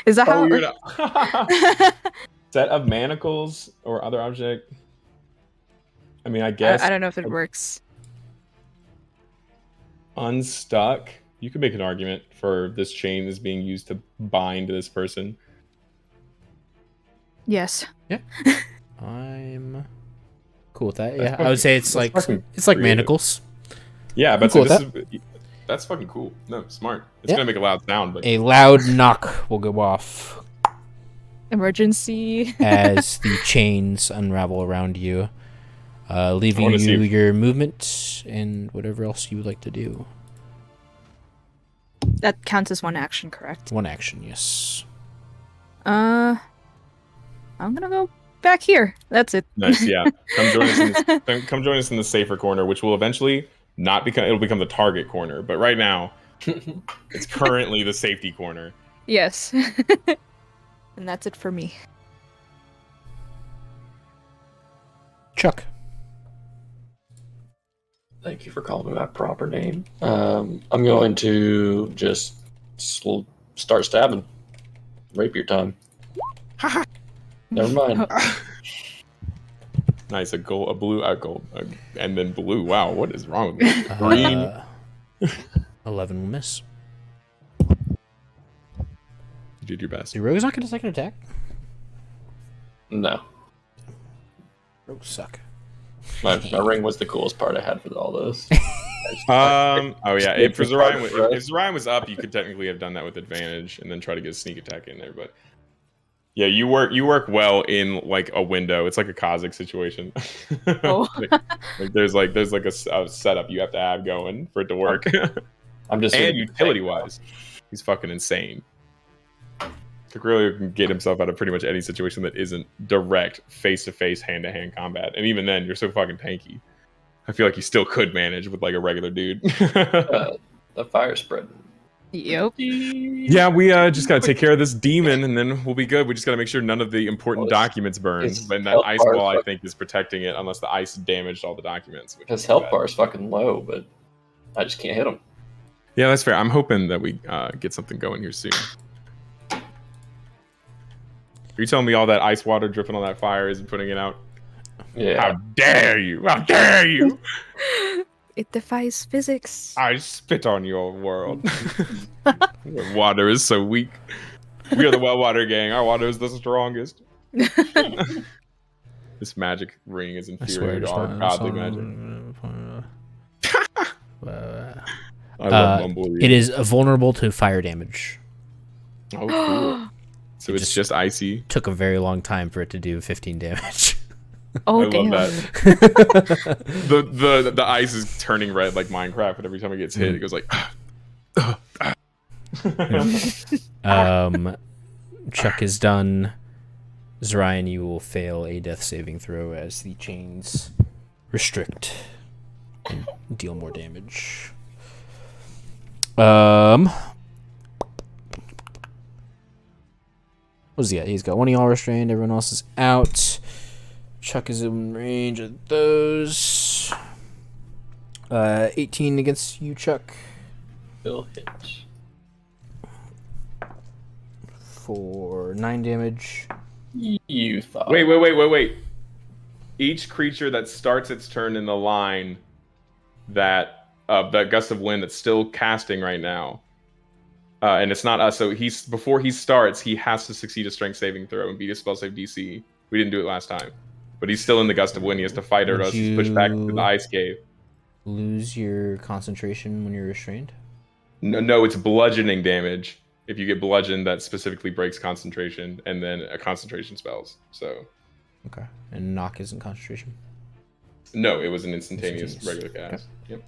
Is that how? you're gonna set of manacles or other object. I mean, I guess I don't know if it works. Unstuck. You could make an argument for this chain is being used to bind this person. Yes. I'm cool with that. That's Yeah, I would say it's like fucking creative. Manacles. Yeah, but cool so with that's fucking cool. No, smart. It's Yeah. gonna make a loud sound, but A loud knock will go off Emergency. as the chains unravel around you, leaving you your movement and whatever else you would like to do. That counts as one action, correct? One action, yes. I'm gonna go back here. That's it. nice. Yeah, come join us in the safer corner, which will eventually not become. It'll become the target corner, but right now it's currently the safety corner. Yes. And that's it for me. Chuck. Thank you for calling me my proper name. I'm going to just start stabbing. Rapier time. Never mind. Nice, a blue, and then blue. Wow, what is wrong with me? Green. 11 will miss. You did your best. The rogue's not going to second attack. No. Rogues suck. My ring was the coolest part I had for all this. Oh yeah. If Zorion was up, you could technically have done that with advantage and then try to get a sneak attack in there. But yeah, you work well in like a window. It's like a Kazakh situation. Oh. like there's a setup you have to have going for it to work. I'm just and utility wise, he's fucking insane. Really can get himself out of pretty much any situation that isn't direct face-to-face, hand-to-hand combat. And even then, you're so fucking tanky. I feel like you still could manage with like a regular dude. the fire spread. Yep. Yeah, we just gotta take care of this demon, and then we'll be good. We just gotta make sure none of the important documents burn. And that ice wall, I think, is protecting it, unless the ice damaged all the documents. His health bar is fucking low, but I just can't hit him. Yeah, that's fair. I'm hoping that we get something going here soon. Are you telling me all that ice water dripping on that fire isn't putting it out? Yeah. How dare you? How dare you? It defies physics. I spit on your world. Your water is so weak. We are the well water gang. Our water is the strongest. This magic ring is inferior to our godly magic. I love Mumble. It is vulnerable to fire damage. Oh, cool. So it's just icy. Took a very long time for it to do 15 damage. Oh, I damn. love that. The ice is turning red like Minecraft, but every time it gets hit, it goes like. Chuck is done. Zorion, you will fail a death saving throw as the chains restrict and deal more damage. What does he got? He's got one of y'all restrained. Everyone else is out. Chuck is in range of those. 18 against you, Chuck. Will hit. For 9 damage. You thought. Wait. Each creature that starts its turn in the line that gust of wind that's still casting right now, and it's not us. So before he starts, he has to succeed a strength saving throw and beat his spell save DC. We didn't do it last time, but he's still in the gust of wind. He has to fight or else he's pushed back to the ice cave. Lose your concentration when you're restrained? No, it's bludgeoning damage. If you get bludgeoned, that specifically breaks concentration, and then a concentration spells. So. Okay. And knock isn't concentration? No, it was an instantaneous regular cast. Okay. Yep.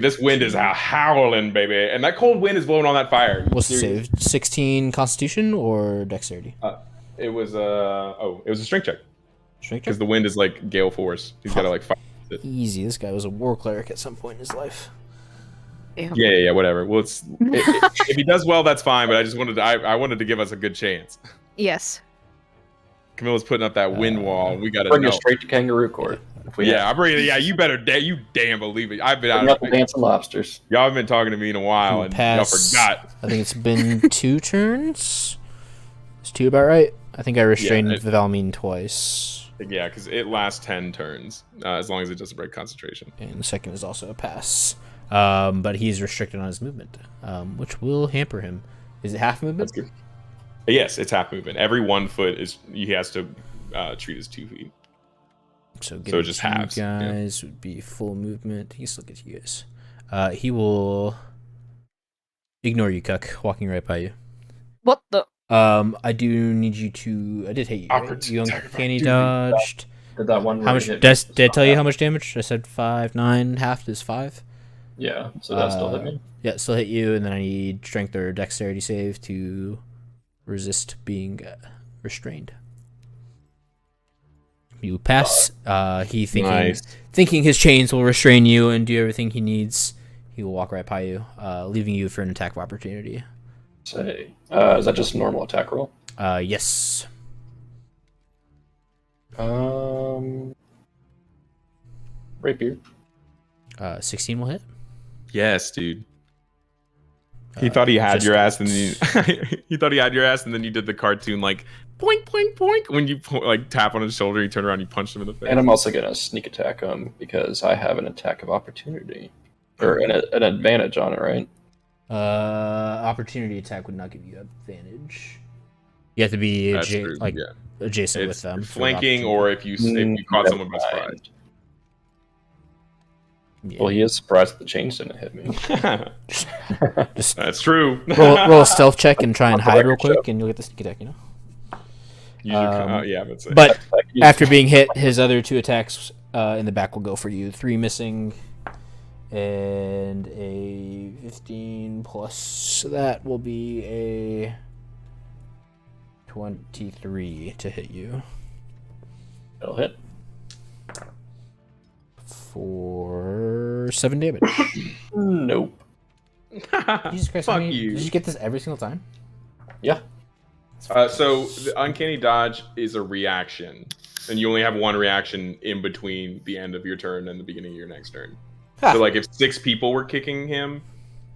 This wind is howling, baby, and that cold wind is blowing on that fire. What's the save? 16 Constitution or Dexterity? It was it was a strength check. Strength check? Because the wind is like gale force. He's got to like fight it. Easy. This guy was a war cleric at some point in his life. Damn. Yeah, whatever. Well, if he does well, that's fine. But I just wanted I wanted to give us a good chance. Yes. Camilla's putting up that wind wall. We got to Bring know. you straight to kangaroo court. I'm bringing. Yeah, you better. You damn believe it. I've been Bring out. out the dancing lobsters. Y'all have been talking to me in a while, and y'all forgot. I think it's been 2 turns. Is 2 about right? I think I restrained Valmine twice. Yeah, because it lasts 10 turns, as long as it doesn't break concentration. And the second is also a pass. But he's restricted on his movement, which will hamper him. Is it half movement? That's good. Yes, it's half movement. Every 1 foot he has to treat as 2 feet. So it just halves. Guys would be full movement. He still gets you guys. He will ignore you, Cuck, walking right by you. What the? I do need you to. I did hit you. Right? You uncanny dodged. Did that one? How much? Did I tell you how much damage? I said 5, 9. Half is 5. Yeah, so that still hit me. Yeah, still hit you, and then I need strength or dexterity save to resist being restrained. You pass. He thinking his chains will restrain you and do everything he needs. He will walk right by you, leaving you for an attack of opportunity. Say, is that just a normal attack roll? Yes. Rapier. 16 will hit. Yes, dude. He thought he had your ass, and then he thought he had your ass, and then you did the cartoon like poink, poink, poink. When you like tap on his shoulder, you turn around, you punch him in the face. And I'm also gonna sneak attack him because I have an attack of opportunity or an advantage on it, right? Opportunity attack would not give you advantage. You have to be adjacent with them. Flanking, or if you caught someone by surprise. Yeah. Well, he is surprised that the chains didn't hit me. That's true. roll a stealth check and try and hide real quick, and you'll get the sneak attack. But after being hit, his other 2 attacks in the back will go for you. 3 missing, and a 15 plus. So that will be a 23 to hit you. It'll hit. For 7 damage. Nope. Jesus Christ, Fuck you. Did you get this every single time? Yeah. So the uncanny dodge is a reaction, and you only have 1 reaction in between the end of your turn and the beginning of your next turn. So like if 6 people were kicking him,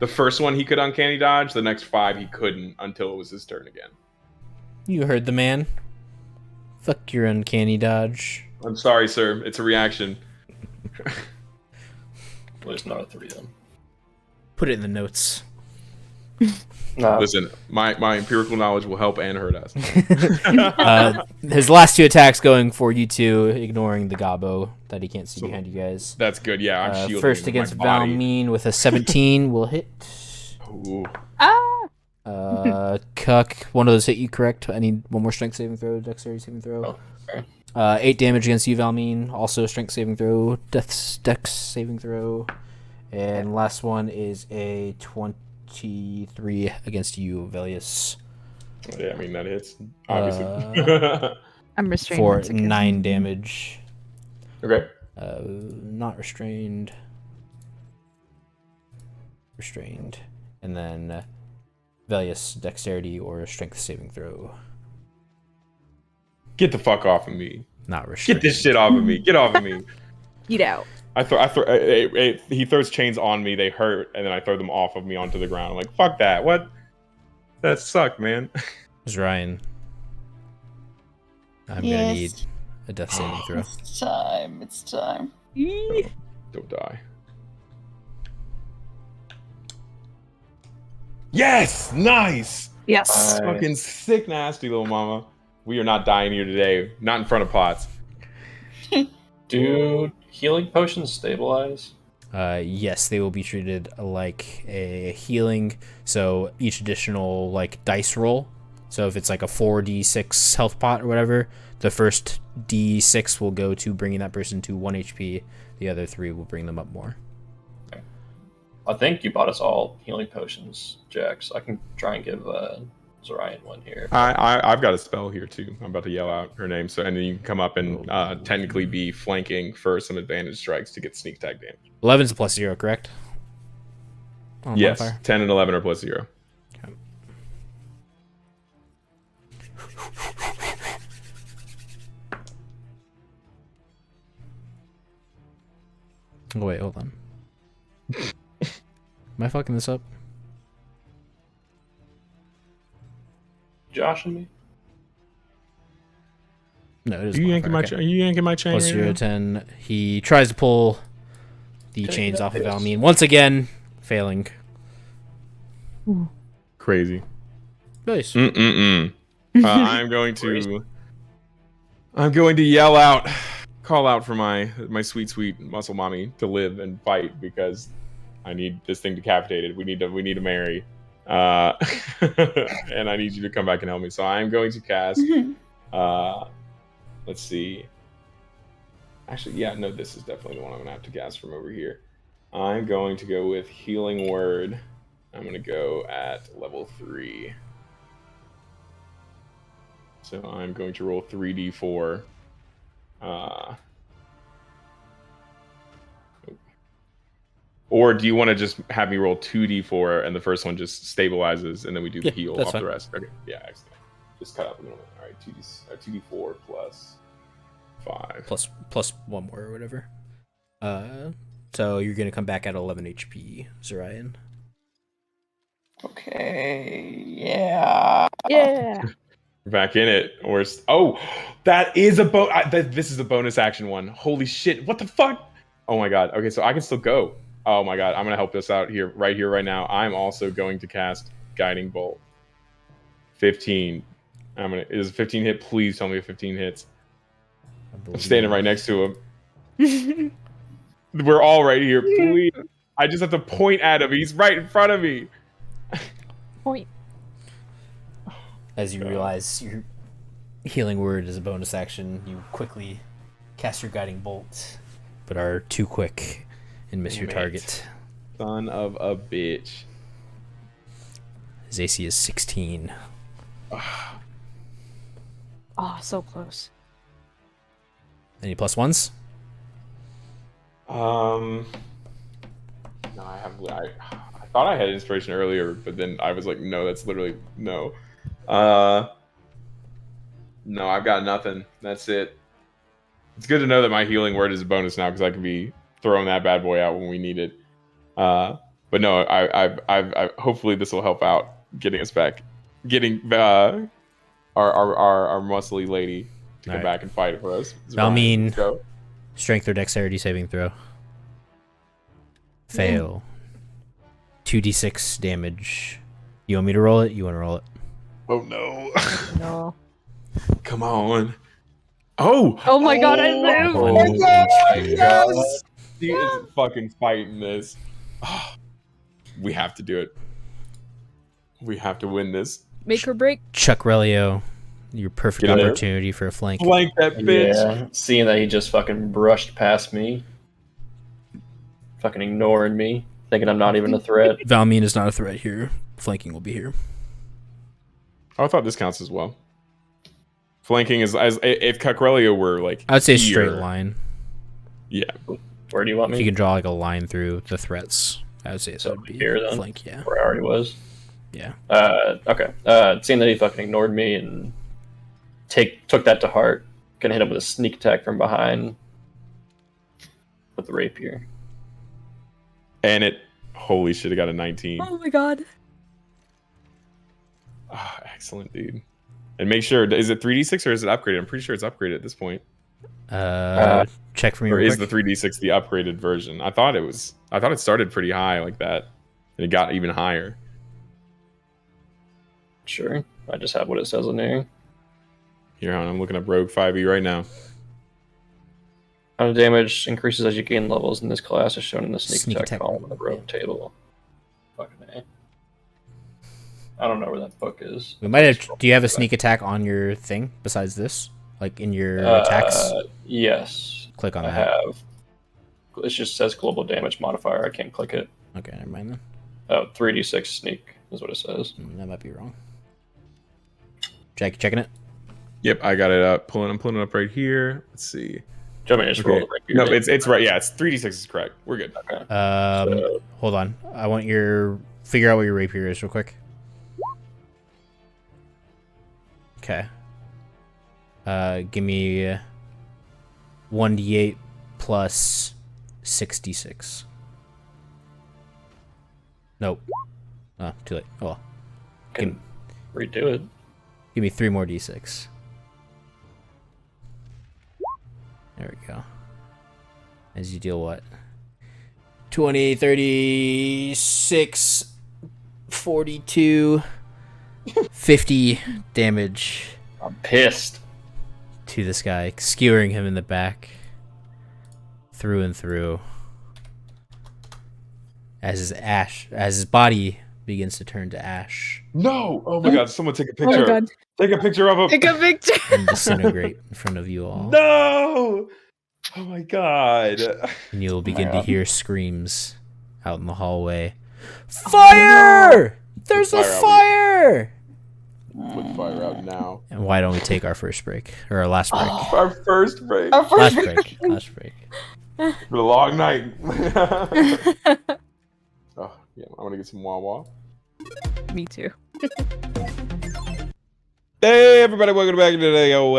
the first one he could uncanny dodge, the next 5 he couldn't until it was his turn again. You heard the man. Fuck your uncanny dodge. I'm sorry, sir. It's a reaction. Well, it's not a 3 then. Put it in the notes. No. Listen, my empirical knowledge will help and hurt us. His last 2 attacks going for you two, ignoring the gobbo that he can't see behind you guys. That's good. Yeah, I'm shielding First my against body. Valmeen with a 17 will hit. Ooh. Ah! Cuck, one of those hit you, correct? I need one more strength saving throw, dexterity saving throw. Oh, okay. 8 damage against you, Valmeen. Also strength saving throw, dex saving throw. And last one is a 23 against you, Velius. Yeah, I mean, that hits, obviously. I'm restrained. For once again. 9 damage. Okay. Not restrained. Restrained. And then Velius, dexterity or strength saving throw. Get the fuck off of me. Not restrained. Get this shit off of me. Get off of me. Eat out. He throws chains on me, they hurt, and then I throw them off of me onto the ground. I'm like, fuck that. What? That sucked, man. It's Ryan. I'm gonna need a death saving throw. It's time. It's time. Don't die. Yes! Nice! Yes. Fucking sick, nasty little mama. We are not dying here today. Not in front of pots. Do healing potions stabilize? Yes, they will be treated like a healing. So each additional like dice roll. So if it's like a 4d6 health pot or whatever, the first d6 will go to bringing that person to 1 HP. The other 3 will bring them up more. I think you bought us all healing potions, Jax. I can try and give Zorian one here. I've got a spell here too. I'm about to yell out her name, so and then you can come up and technically be flanking for some advantage strikes to get sneak tag damage. 11's a +0, correct? On Yes, modifier? 10 and 11 are +0. Okay. Oh, wait, hold on. Am I fucking this up? Josh and me? No, it is. Are you yanking modifier, my okay. Are you yanking my chain? Plus right 0 now? 10. He tries to pull the Take chains it off of up, yes. Valmeen. Once again, failing. Crazy. Nice. I'm going to yell out, call out for my sweet muscle mommy to live and fight because I need this thing decapitated. We need to marry, and I need you to come back and help me. So I'm going to cast. Let's see. Actually, yeah, no, this is definitely the one I'm gonna have to cast from over here. I'm going to go with Healing Word. I'm gonna go at level 3. So I'm going to roll 3d4. Or do you want to just have me roll 2d4 and the first one just stabilizes and then we do the Yeah, heal that's off fine. the rest? Okay, yeah, excellent. Just cut out the middle. All right, 2d4 plus 5. Plus 1 more or whatever. So you're gonna come back at 11 HP, Zorian. Okay. Yeah. Yeah. Back in it. Oh, that is this is a bonus action one. Holy shit! What the fuck? Oh my god. Okay, so I can still go. Oh my god, I'm gonna help this out right now. I'm also going to cast Guiding Bolt. 15. Is 15 hit? Please tell me if 15 hits. I'm standing right next to him. We're all right here. Please. I just have to point at him. He's right in front of me. Point. As you realize your healing word is a bonus action, you quickly cast your guiding bolt, but are too quick and miss your Damn it. target. Son of a bitch. His AC is 16. Oh, so close. Any +1s? No, I thought I had inspiration earlier, but then I was like, no, that's literally no. No, I've got nothing. That's it. It's good to know that my healing word is a bonus now because I can be throwing that bad boy out when we need it. But no, I hopefully this will help out getting us back, getting our muscly lady to come back and fight for us. Valmeen. Let's go. Strength or dexterity saving throw. Fail. 2d6 damage. You want me to roll it? You want to roll it? Oh no! No. Come on! Oh! Oh my god, I live! One Oh HP. Yes! He is fucking fighting this. Oh, we have to do it. We have to win this. Make or break. Chuck Relio, your perfect Get in there. opportunity for a flank. Flank that bitch. Yeah, seeing that he just fucking brushed past me, fucking ignoring me, thinking I'm not even a threat. Valmeen is not a threat here. Flanking will be here. Oh, I thought this counts as well. Flanking is as if Cucrelio were like. I would say here. straight line. Yeah. Where do you want If me? you can draw like a line through the threats, I would say it So would be here, then? flank. Yeah. Where I already was. Yeah. Okay. Seeing that he fucking ignored me and took that to heart, gonna hit him with a sneak attack from behind with the rapier. And it. Holy shit! I got a 19. Oh my god. Ah, excellent, dude. And make sure, is it 3d6 or is it upgraded? I'm pretty sure it's upgraded at this point. Check for me. Or real is quick. the 3d6 the upgraded version? I thought it started pretty high like that, and it got even higher. Sure. I just have what it says in there. Here, hon, I'm looking up Rogue 5e right now. Amount of damage increases as you gain levels in this class, as shown in the sneak, Sneak attack attack column on the column, rogue table. Fucking A. I don't know where that book is. We might have. Do you have a sneak attack on your thing besides this? Like in your attacks? Yes. Click on I that. have. It just says global damage modifier. I can't click it. Okay, never mind then. Oh, 3d6 sneak is what it says. That might be wrong. Checking it. Yep, I got it up. I'm pulling it up right here. Let's see. Do you want me to just roll the rapier? No, it's right. Yeah, it's 3d6 is correct. We're good. Okay. Um, hold on. I want figure out what your rapier is real quick. Okay. Give me 1d8 plus 66. Nope. Oh, too late. Oh well. Can redo it. Give me 3 more d6. There we go. As you deal what? 20, 36, 42, 50 damage I'm pissed. to this guy, skewering him in the back. Through and through. As his body begins to turn to ash No! Oh my god, someone take a Oh my picture. god. Take a picture of him. Take a picture. and disintegrate in front of you all. No! Oh my god. And you'll begin to God. hear screams out in the hallway. Fire! There's a Fire out. fire! Put the fire out now. And why don't we take our first break? Or our last break. Our first break Our first Last break. break. Last break. for the long night. Oh, yeah, I want to get some Wawa. Me too. Hey, everybody, welcome back to today. Go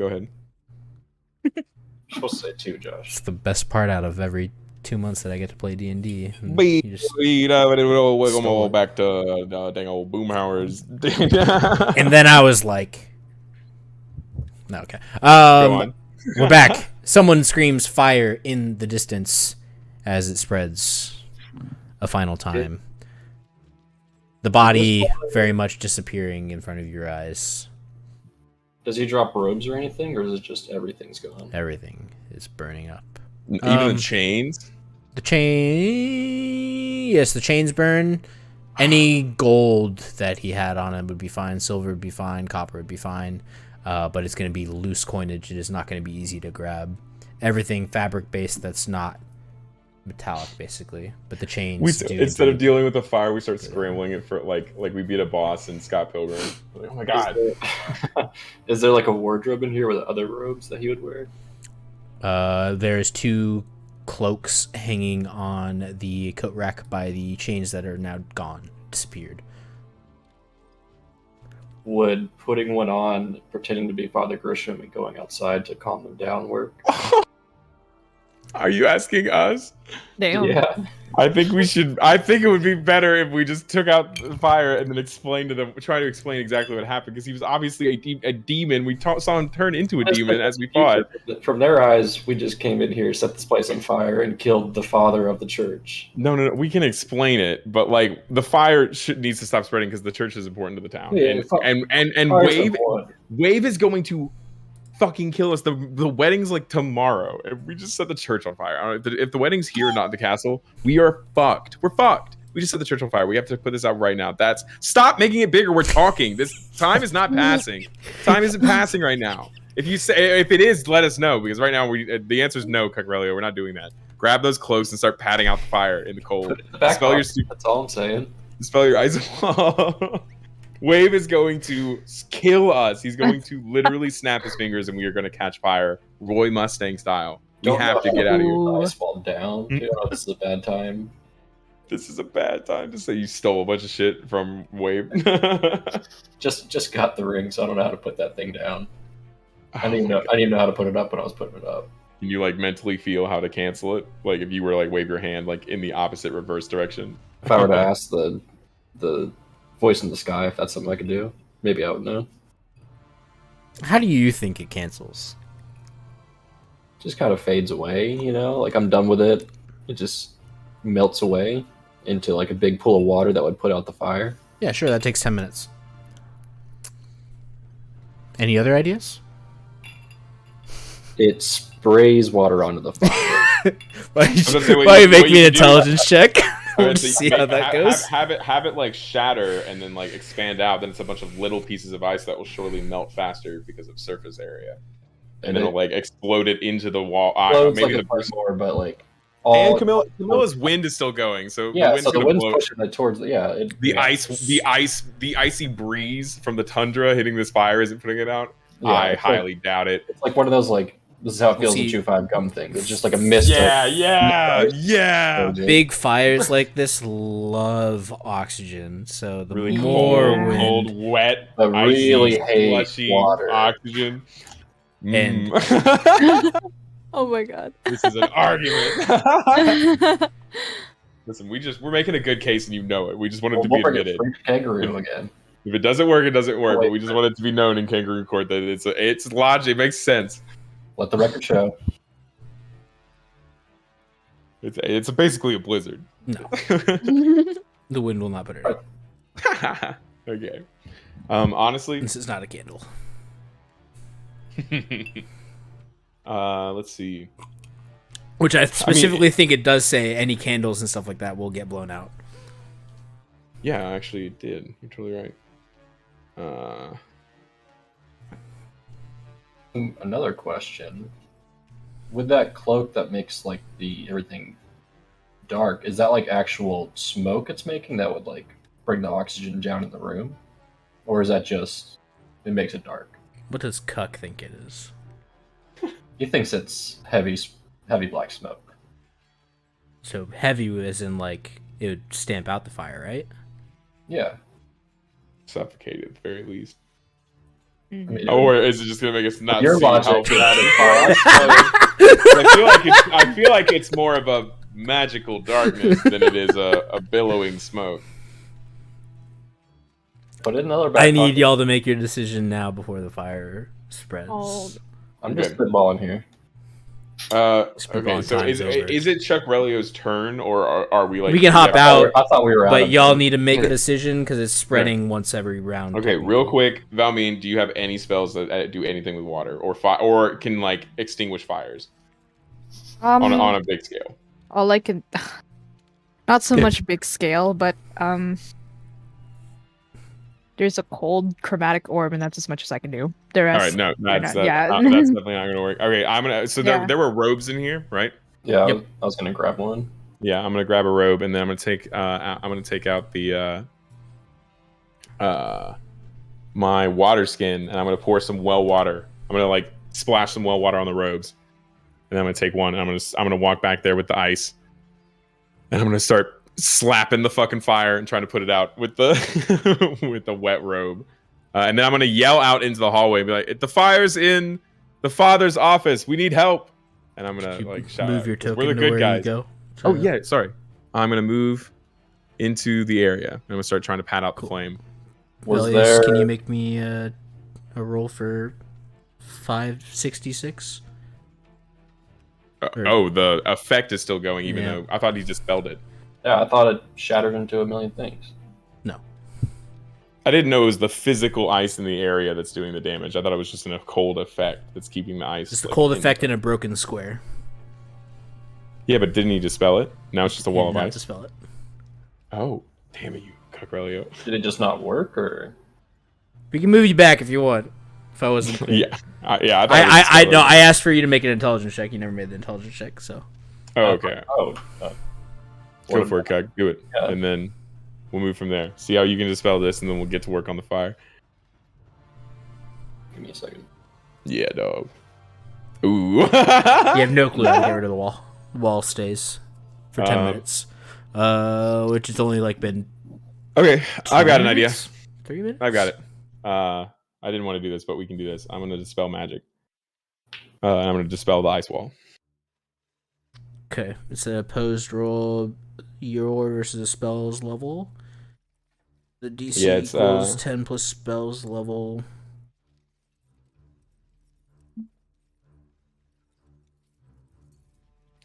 ahead. You're supposed to say two, Josh. It's the best part out of every 2 months that I get to play D&D. And Be- you just- Welcome Stole all it. back to dang old Boomhauer's. And then I was like... No, okay. Go on. We're back. Someone screams fire in the distance as it spreads a final time. The body very much disappearing in front of your eyes. Does he drop robes or anything, or is it just everything's gone? Everything is burning up. Even the chains. The chain... Yes, the chains burn. Any gold that he had on him would be fine. Silver would be fine. Copper would be fine. But it's going to be loose coinage. It is not going to be easy to grab. Everything fabric-based that's not metallic, basically. But the chains do... Instead of dealing with the fire, we start scrambling it for like we beat a boss in Scott Pilgrim. Like, oh my god. Is there like a wardrobe in here with other robes that he would wear? There's 2 cloaks hanging on the coat rack by the chains that are now gone, disappeared. Would putting one on, pretending to be Father Grisham, and going outside to calm them down work? Are you asking us? Damn. Yeah. I think we should. I think it would be better if we just took out the fire and then explain to them, try to explain exactly what happened, because he was obviously a demon. We saw him turn into a demon as we fought. From their eyes, we just came in here, set this place on fire, and killed the father of the church. No. We can explain it, but like the fire needs to stop spreading because the church is important to the town. Yeah, and fire's Wave is going to fucking kill us. The wedding's like tomorrow. If we just set the church on fire, I don't know, if the wedding's here, not the castle, we are fucked. We're fucked. We just set the church on fire. We have to put this out right now. Stop making it bigger. We're talking. This time is not passing. Time isn't passing right now. If it is, let us know, because right now the answer is no, Cucurelio. We're not doing that. Grab those cloaks and start patting out the fire in the cold. That's all I'm saying. Spell your eyes. Wave is going to kill us. He's going to literally snap his fingers, and we are going to catch fire, Roy Mustang style. We have to get out of here. Ice fall down. You know, this is a bad time. This is a bad time to say you stole a bunch of shit from Wave. just got the ring, so I don't know how to put that thing down. I didn't even know how to put it up when I was putting it up. Can you like mentally feel how to cancel it? Like if you were like wave your hand like in the opposite reverse direction. If I were to ask the voice in the sky if that's something I could do, maybe I would know. How do you think it cancels? Just kind of fades away, you know? Like I'm done with it. It just melts away into like a big pool of water that would put out the fire. Yeah, sure. That takes 10 minutes. Any other ideas? It sprays water onto the fire. Why you make me an intelligence check? We'll just see how that goes. Have it like shatter and then like expand out. Then it's a bunch of little pieces of ice that will surely melt faster because of surface area, and then it'll like explode it into the wall. Maybe like the person more, but like and Camilla's wind is still going, so yeah, the wind's pushing it towards the icy breeze from the tundra hitting this fire isn't putting it out. Yeah, I highly doubt it. It's like one of those like. This is how it feels to chew 5 gum thing. It's just like a mist. Yeah. Big fires like this love oxygen, so the really more cold, wet, I really hate slushy water. Oxygen. And Oh my god. This is an argument. Listen, we're making a good case, and you know it. We just want it to be admitted. Kangaroo again. If it doesn't work, it doesn't work. But we just want it to be known in kangaroo court that it's logic. It makes sense. Let the record show. It's basically a blizzard. No. The wind will not put it out. Okay. Honestly, This is not a candle. let's see. Which I specifically think it does say any candles and stuff like that will get blown out. Yeah, actually, it did. You're totally right. Another question: with that cloak that makes like everything dark, is that like actual smoke it's making that would like bring the oxygen down in the room, or is that just it makes it dark? What does Cuck think it is? He thinks it's heavy black smoke. So heavy as in like it would stamp out the fire, right? Yeah. Suffocated at the very least. I mean, Or is it just gonna make us not your see how logic. bad I feel like it's more of a magical darkness than it is a billowing smoke. Put it in another back I need pocket. y'all to make your decision now before the fire spreads. Oh. I'm just spitballing here. Okay, so is it Chuck Relio's turn, or are we like... We can hop out, I thought we were out. but y'all need to make a decision because it's spreading once every round. Okay, real quick, Valmeen, do you have any spells that do anything with water or can like extinguish fires on a big scale? All I can, not so much big scale, but there's a cold chromatic orb, and that's as much as I can do. The rest, all right, no, that's yeah. that's definitely not gonna work. Okay, I'm gonna. So there were robes in here, right? Yeah, Yep. I was gonna grab one. Yeah, I'm gonna grab a robe, and then I'm gonna take out the my water skin, and I'm gonna pour some well water. I'm gonna like splash some well water on the robes, and then I'm gonna take one. And I'm gonna walk back there with the ice, and I'm gonna start slapping the fucking fire and trying to put it out with the with the wet robe. And then I'm gonna yell out into the hallway and be like, "The fire's in the father's office. We need help." and I'm gonna You like shout move out, your 'cause token we're the to good where guys. you go. Oh yeah, sorry. I'm gonna move into the area. I'm gonna start trying to pat out the Cool. flame. Was Velius, there? can you make me a roll for 566? Or- Oh, the effect is still going, even Yeah. though I thought he dispelled it. Yeah, I thought it shattered into a million things. No. I didn't know it was the physical ice in the area that's doing the damage. I thought it was just a cold effect that's keeping the ice. It's the like, cold in- effect in a broken square. Yeah, but didn't he dispel it? Now it's just a wall of Not ice. dispel it. Oh, damn it, you Cucrelio. Did it just not work, or? We can move you back if you want. If I wasn't clear. Yeah, yeah. I thought it was I dispelled. no. I asked for you to make an intelligence check. You never made the intelligence check, so Oh, okay. Oh. Go for it, Cuck. Do it, Yeah. and then we'll move from there. See how you can dispel this, and then we'll get to work on the fire. Give me a second. Yeah, dog. Ooh. you have no clue how to get rid of the wall. The wall stays for 10 minutes, which has only like been. Okay, I've got an 2 idea. minutes? 3 minutes. I've got it. I didn't want to do this, but we can do this. I'm going to dispel magic. And I'm going to dispel the ice wall. Okay, it's a opposed roll. Your versus the spells level. The DC Yeah, it's, equals 10 plus spells level.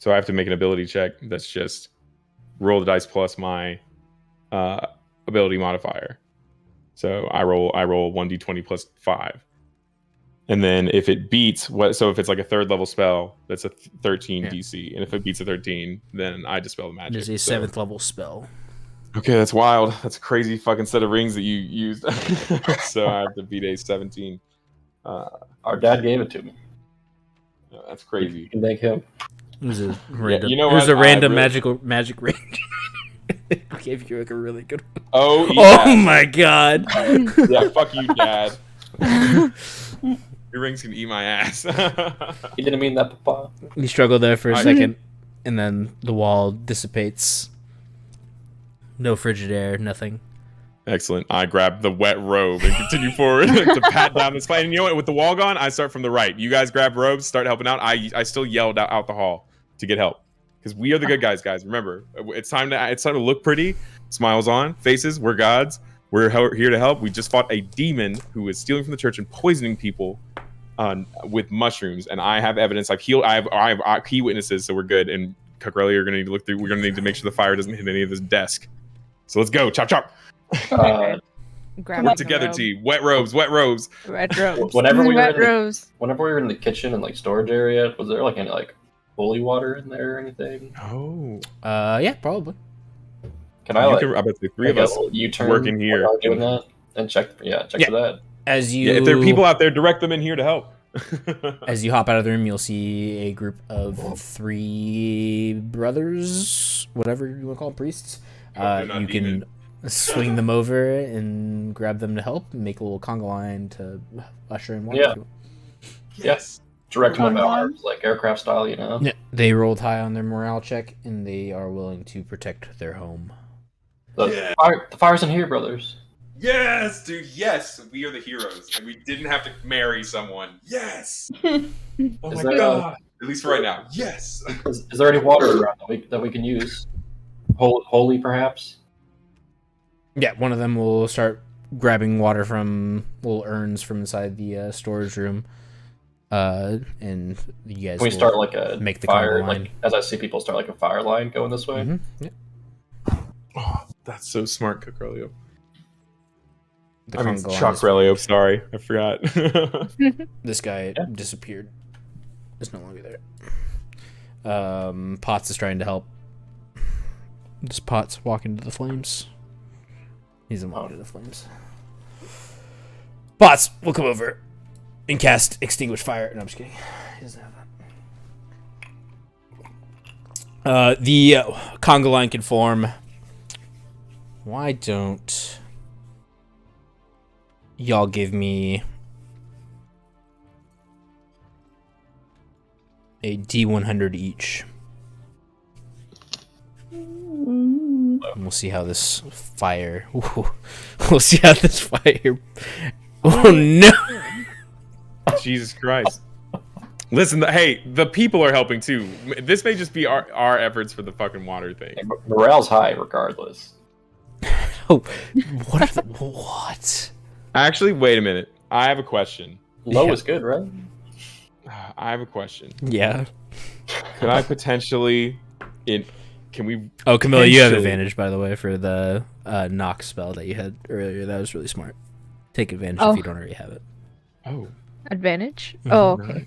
So I have to make an ability check. That's just roll the dice plus my ability modifier. So I roll 1d20 plus 5. And then if it beats so if it's like a third level spell, that's a 13 Yeah. DC. And if it beats a 13, then I dispel the It magic. is a So- 7th level spell. Okay, that's wild. That's a crazy fucking set of rings that you used. So I have to beat a 17. Our dad gave it to me. That's You crazy. can thank him. It was a random. you know it was what? a random I really- magic ring. It gave you like a really good one. Oh, Oh yeah. my god! Yeah, fuck you, Dad. Your rings can eat my ass. He didn't mean that, Papa. You struggle there for a I- second, and then the wall dissipates. No frigid air, nothing. Excellent. I grab the wet robe and continue forward to pat down this fight. And you know what? With the wall gone, I start from the right. You guys grab robes, start helping out. I still yelled out the hall to get help because we are the good guys. Remember, it's time to look pretty. Smiles on, faces. We're gods. We're here to help. We just fought a demon who is stealing from the church and poisoning people with mushrooms. And I have evidence. I've healed. I have key witnesses, so we're good. And Cucrelli, you're gonna need to look through. We're gonna need to make sure the fire doesn't hit any of this desk. So let's go. Chop chop. Uh, Grab Work the together, robe. T. Wet robes. Wet robes. Red robes. Whenever we were Red in the- robes. whenever we were in the kitchen and like storage area, was there like any like holy water in there or anything? Oh. Yeah, probably. Can I like I bet the three of make a us. little U-turn working here. while doing that and check? Yeah, check for that. As you Yeah, if there are people out there, direct them in here to help. As you hop out of the room, you'll see a group of 3 brothers, whatever you want to call them, priests. they're not You can demon. swing them over and grab them to help, and make a little conga line to usher in one. Yeah. if you want. Yes. Direct them with Conga arms, like aircraft style, you know. Yeah, they rolled high on their morale check, and they are willing to protect their home. The fire's in here, brothers. Yes, dude. Yes, we are the heroes, and we didn't have to marry someone. Yes. Oh Is my there, god. At least for right now. Yes. Is there any water around that we can use? Holy, perhaps. Yeah, one of them will start grabbing water from little urns from inside the storage room. And you guys Can we will start like a make the fire? conga line. Like as I see people start like a fire line going this way. Mhm, yeah. Oh, that's so smart, Cucrelio. The I mean, conga line is- Chocrelio. Sorry, I forgot. This guy Yeah. disappeared. Is no longer there. Potts is trying to help. This Potts walking to the flames. He's in walking to the flames. Potts will come over and cast Extinguish Fire. No, I'm just kidding. He doesn't have that. The conga line can form. Why don't y'all give me a D100 each? And we'll see how this fire. We'll see how this fire. Oh no! Jesus Christ. Listen, hey, the people are helping too. This may just be our efforts for the fucking water thing. Morale's high regardless. Oh, what? Actually, wait a minute. I have a question. Low Yeah. is good, right? I have a question. Yeah. Could I potentially can we Oh, Camilla, you have potentially- advantage, by the way, for the knock spell that you had earlier. That was really smart. Take advantage Oh. if you don't already have it. Oh, Advantage? Mhm. Oh, okay.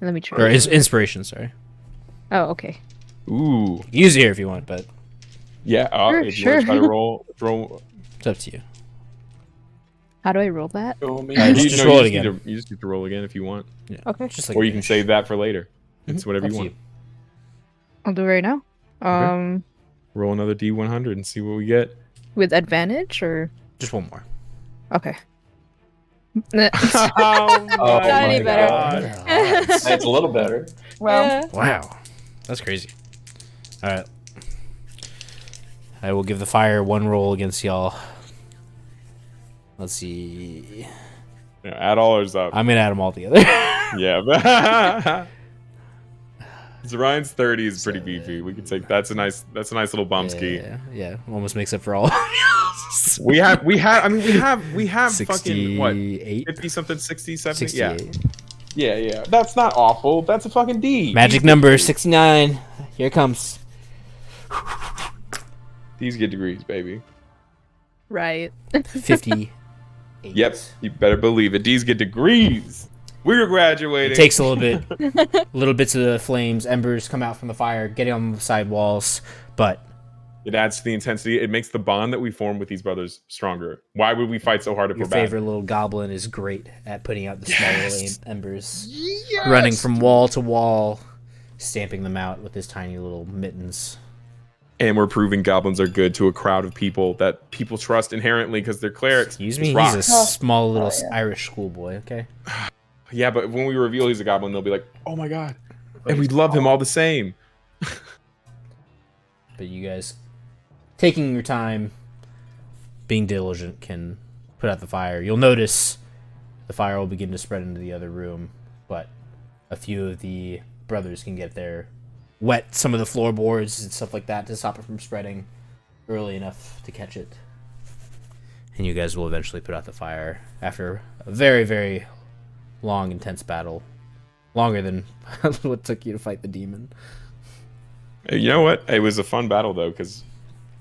Let me try. Or inspiration, sorry. Oh, okay. ooh, Use it here if you want, but yeah. Sure, If you want to try to sure. roll. it's up to you. How do I roll that? Oh, me. Just roll it need again. you just need to roll again if you want, Yeah. Okay. Just like or a you can finish. save that for later. It's Mhm. whatever Up you to want. I'll do it right now. Roll another D100 and see what we get. With advantage or Just one more. okay. Oh Oh Not any my better. God. Odds. It's a little better. Well, Wow. That's crazy. All right. I will give the fire one roll against y'all. Let's see. Yeah, add all ours up. I'm going to add them all together. Yeah. Ryan's 30 is pretty So, beefy. We can take that's a nice little bump ski. Yeah. Almost makes up for all. We have fucking what 68. 50 something 60 70 yeah. 68. Yeah. That's not awful. That's a fucking D. Magic number 69. Here it comes. These get degrees, baby. Right. 58. Yep. You better believe it. D's get degrees. We're graduating. It takes a little bit, little bits of the flames, embers come out from the fire, getting on the side walls, but It adds to the intensity. It makes the bond that we form with these brothers stronger. Why would we fight so hard if your we're bad? favorite little goblin is great at putting out the small little Yes. embers, Yes! running from wall to wall, stamping them out with his tiny little mittens. And we're proving goblins are good to a crowd of people that people trust inherently because they're clerics. Excuse me, It's he's a rocks. small little yeah. Irish schoolboy, okay? Yeah, but when we reveal he's a goblin, they'll be like, "Oh my god!" And we love him all the same. But you guys, taking your time, being diligent, can put out the fire. You'll notice the fire will begin to spread into the other room, but a few of the brothers can get there, wet some of the floorboards and stuff like that to stop it from spreading early enough to catch it. And you guys will eventually put out the fire after a very, very long, intense battle. Longer than what took you to fight the demon. You know what? It was a fun battle though because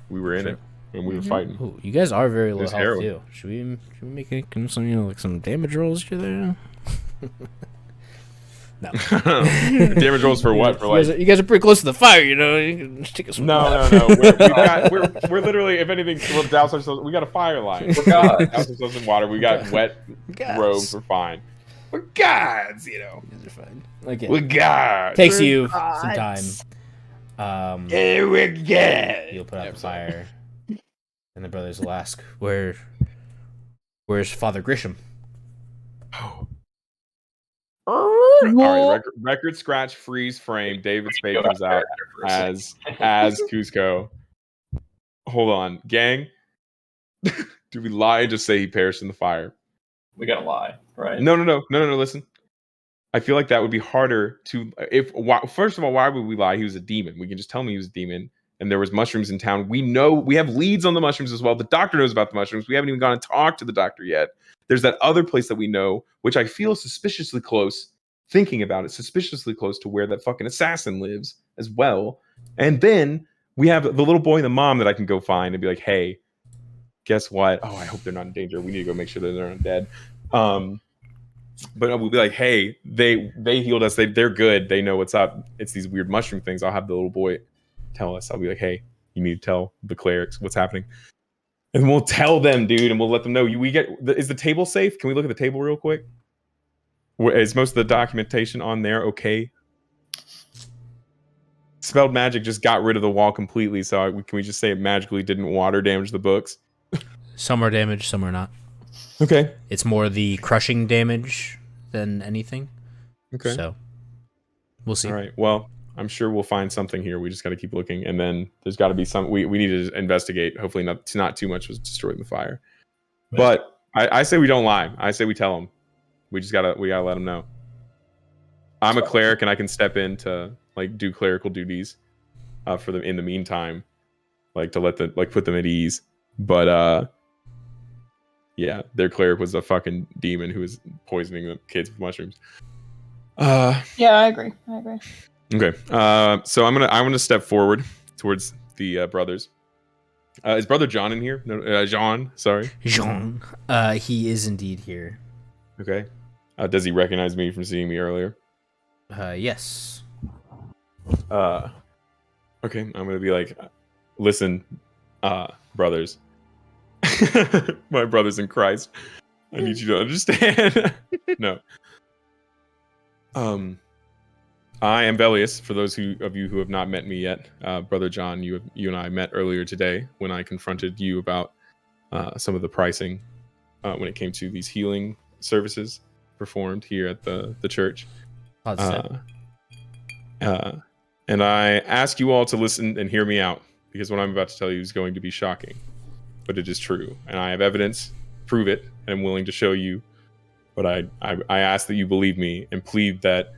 we were in Sure. it and we were fighting. Ooh, you guys are very low There's health heroin. too. Should we make some like some damage rolls here there? No. Damage rolls for what? For like you guys are pretty close to the fire, you know. You can just take a swim. no. We're literally, if anything, we'll douse ourselves. We got a fire line. We're gods. Douse ourselves in water. We got wet Gods. robes. We're fine. We're gods, you know. You guys are fine. Okay. We're gods. Takes We're you some time. gods. Yeah, we're gods. You'll put out Yeah, the fire, and the brothers will ask, "Where's Father Grisham?" All right, record scratch freeze frame. David Spade comes out as Cusco. Hold on, gang. Do we lie and just say he perished in the fire? We gotta lie, right? No. Listen, I feel like that would be harder to. First of all, why would we lie? He was a demon. We can just tell me he was a demon, and there was mushrooms in town. We know we have leads on the mushrooms as well. The doctor knows about the mushrooms. We haven't even gone and talked to the doctor yet. There's that other place that we know, which I feel suspiciously close. Thinking about it, suspiciously close to where that fucking assassin lives as well. And then we have the little boy and the mom that I can go find and be like, hey, guess what? Oh, I hope they're not in danger. We need to go make sure that they're not dead. But we'll be like, hey, they healed us. They're good. They know what's up. It's these weird mushroom things. I'll have the little boy tell us. I'll be like, hey, you need to tell the clerics what's happening. And we'll tell them, dude, and we'll let them know. Is the table safe? Can we look at the table real quick? Is most of the documentation on there okay? Spelled magic just got rid of the wall completely, so can we just say it magically didn't water damage the books? Some are damaged, some are not. Okay. It's more the crushing damage than anything. Okay. So we'll see. All right. Well, I'm sure we'll find something here. We just got to keep looking, and then there's got to be some. We need to investigate. Hopefully, not too much was destroyed in the fire. But I say we don't lie. I say we tell them. We let them know. I'm a cleric and I can step in to like do clerical duties for them in the meantime, like to let the like put them at ease. But yeah, their cleric was a fucking demon who was poisoning the kids with mushrooms. Yeah, I agree. Okay. So I'm gonna step forward towards the brothers. Is brother John in here? No, Jean. Sorry. Jean. He is indeed here. Okay. Does he recognize me from seeing me earlier? Yes. Okay. I'm gonna be like, listen, brothers, my brothers in Christ. I need you to understand. No. I am Velius. For those of you who have not met me yet, brother John, you and I met earlier today when I confronted you about some of the pricing when it came to these healing services performed here at the church. And I ask you all to listen and hear me out, because what I'm about to tell you is going to be shocking, but it is true, and I have evidence, prove it, and I'm willing to show you. But I ask that you believe me and plead that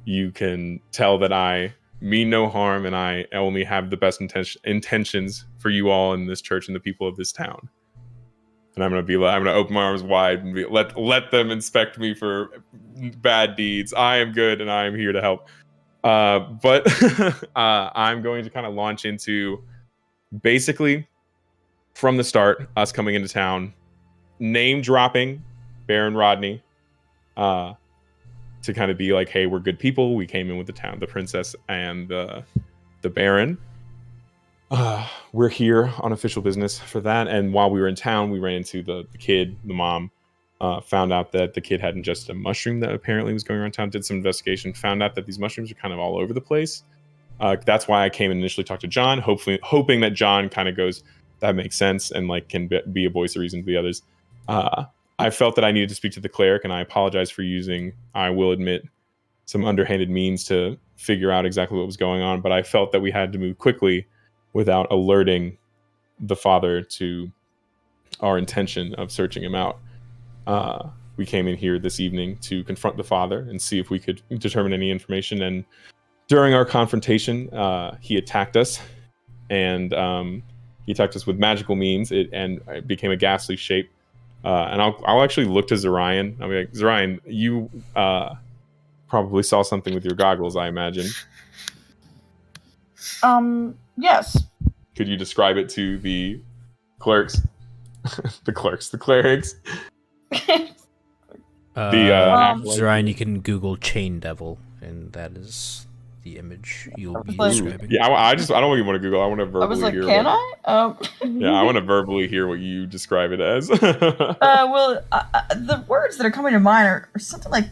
you can tell that I mean no harm and I only have the best intentions for you all in this church and the people of this town. And I'm gonna open my arms wide and let them inspect me for bad deeds. I am good and I am here to help. But I'm going to kind of launch into basically from the start, us coming into town, name dropping Baron Rodney, to kind of be like, hey, we're good people. We came in with the town, the princess and the Baron. We're here on official business for that. And while we were in town, we ran into the kid, the mom, found out that the kid had ingested a mushroom that apparently was going around town, did some investigation, found out that these mushrooms are kind of all over the place. That's why I came and initially talked to John, hoping that John kind of goes, that makes sense, and like can be a voice of reason to the others. I felt that I needed to speak to the cleric, and I apologize for using, I will admit, some underhanded means to figure out exactly what was going on, but I felt that we had to move quickly without alerting the father to our intention of searching him out. We came in here this evening to confront the father and see if we could determine any information, and during our confrontation, he attacked us, and he attacked us with magical means, and it became a ghastly shape. And I'll actually look to Zorion. I'll be like, Zorion, you probably saw something with your goggles, I imagine. Yes. Could you describe it to the clerks? the clerics. Zorion, you can Google Chain Devil, and that is the image you'll be describing. Yeah, I don't even want to Google. I want to verbally I was like, hear. can I? Yeah, I want to verbally hear what you describe it as. Well, the words that are coming to mind are something like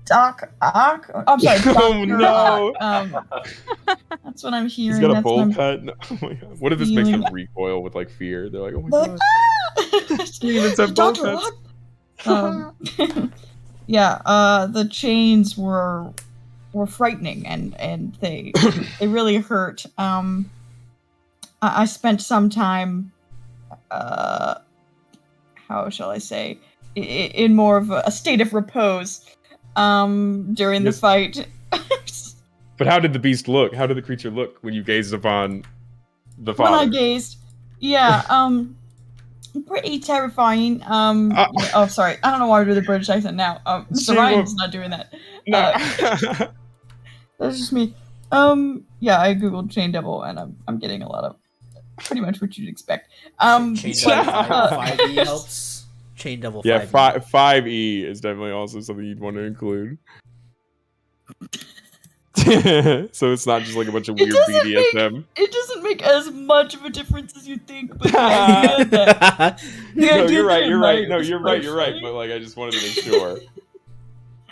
Doc Ock. I'm sorry. Oh no! That's what I'm hearing. He's got a That's bowl cut. No, oh my god! What if this makes them recoil with like fear? They're like, oh my god! It's a bowl cut. Yeah. The chains were frightening and they really hurt. I spent some time, how shall I say, in more of a state of repose during the fight. But how did the beast look? How did the creature look when you gazed upon the father? When I gazed, yeah, pretty terrifying. Oh, sorry, I don't know why I do the British accent now. Mr. Ryan's not doing that. No. That's just me. Yeah, I googled Chain Devil, and I'm getting a lot of pretty much what you'd expect. Chain Devil 5e helps. Chain Devil 5e. Yeah, 5e is definitely also something you'd want to include. So it's not just like a bunch of weird BDSM. It doesn't make as much of a difference as you think, but the idea that no, you're right. No, you're right. But like, I just wanted to make sure.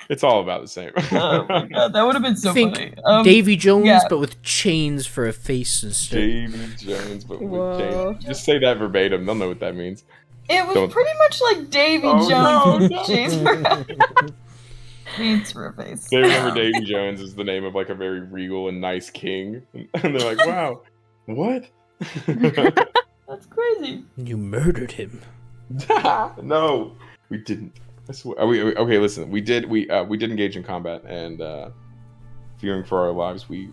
It's all about the same. Oh my god, that would have been so funny. Davy Jones, but with chains for a face instead. Davy Jones, but with chains. Just say that verbatim. They'll know what that means. It was pretty much like Davy Jones with chains for a face. They remember Davy Jones is the name of like a very regal and nice king, and they're like, "Wow, what? That's crazy." You murdered him. No, we didn't. I swear. Okay, listen. We did engage in combat, and fearing for our lives, we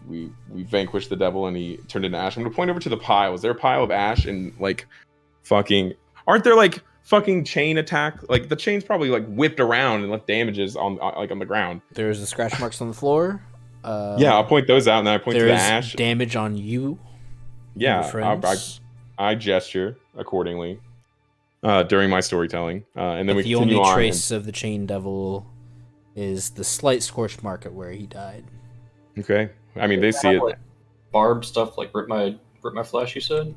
vanquished the devil, and he turned into ash. I'm gonna point over to the pile. Is there a pile of ash and like fucking? Aren't there like fucking chain attack? Like the chain's probably like whipped around and left damages on the ground. There's the scratch marks on the floor. Yeah, I'll point those out, and then I point to the There is ash. damage on you. and your Yeah, friends. I gesture accordingly during my storytelling, and then But we the continue only on. trace of the chain devil is the slight scorched mark at where he died. Okay, I mean they see it. Like, barb stuff like rip my flesh. You said.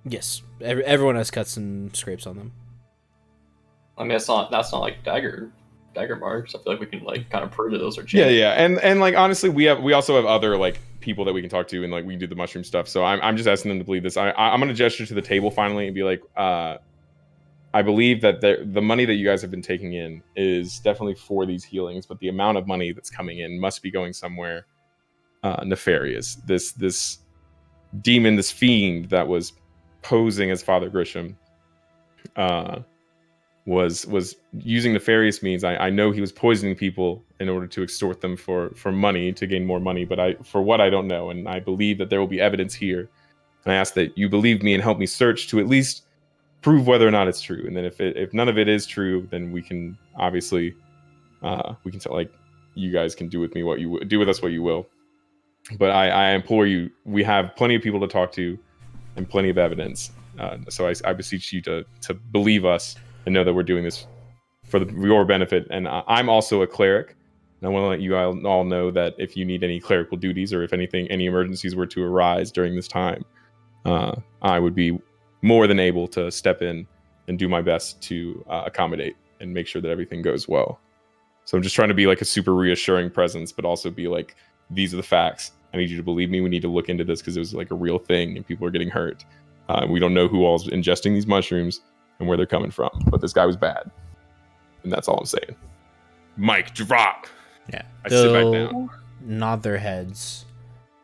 Yes, everyone has cuts and scrapes on them. I mean, that's not like dagger marks. I feel like we can like kind of prove that those are chains. Yeah, and like honestly, we also have other like people that we can talk to, and like we can do the mushroom stuff. So I'm just asking them to believe this. I'm gonna gesture to the table finally and be like, I believe that the money that you guys have been taking in is definitely for these healings, but the amount of money that's coming in must be going somewhere nefarious. This demon, this fiend that was posing as Father Grisham, was using nefarious means. I know he was poisoning people in order to extort them for money, to gain more money, but for what I don't know, and I believe that there will be evidence here. And I ask that you believe me and help me search to at least prove whether or not it's true. And then if none of it is true, then we can obviously we can tell, like, you guys can do with me what you do with us what you will. But I implore you, we have plenty of people to talk to and plenty of evidence. So I beseech you to believe us and know that we're doing this for your benefit. And I'm also a cleric. And I want to let you all know that if you need any clerical duties, or if any emergencies were to arise during this time, I would be more than able to step in and do my best to accommodate and make sure that everything goes well. So I'm just trying to be like a super reassuring presence, but also be like, these are the facts. I need you to believe me. We need to look into this because it was like a real thing and people are getting hurt. We don't know who all's ingesting these mushrooms and where they're coming from, but this guy was bad. And that's all I'm saying. Mic drop. Yeah. I sit back down. Nod their heads.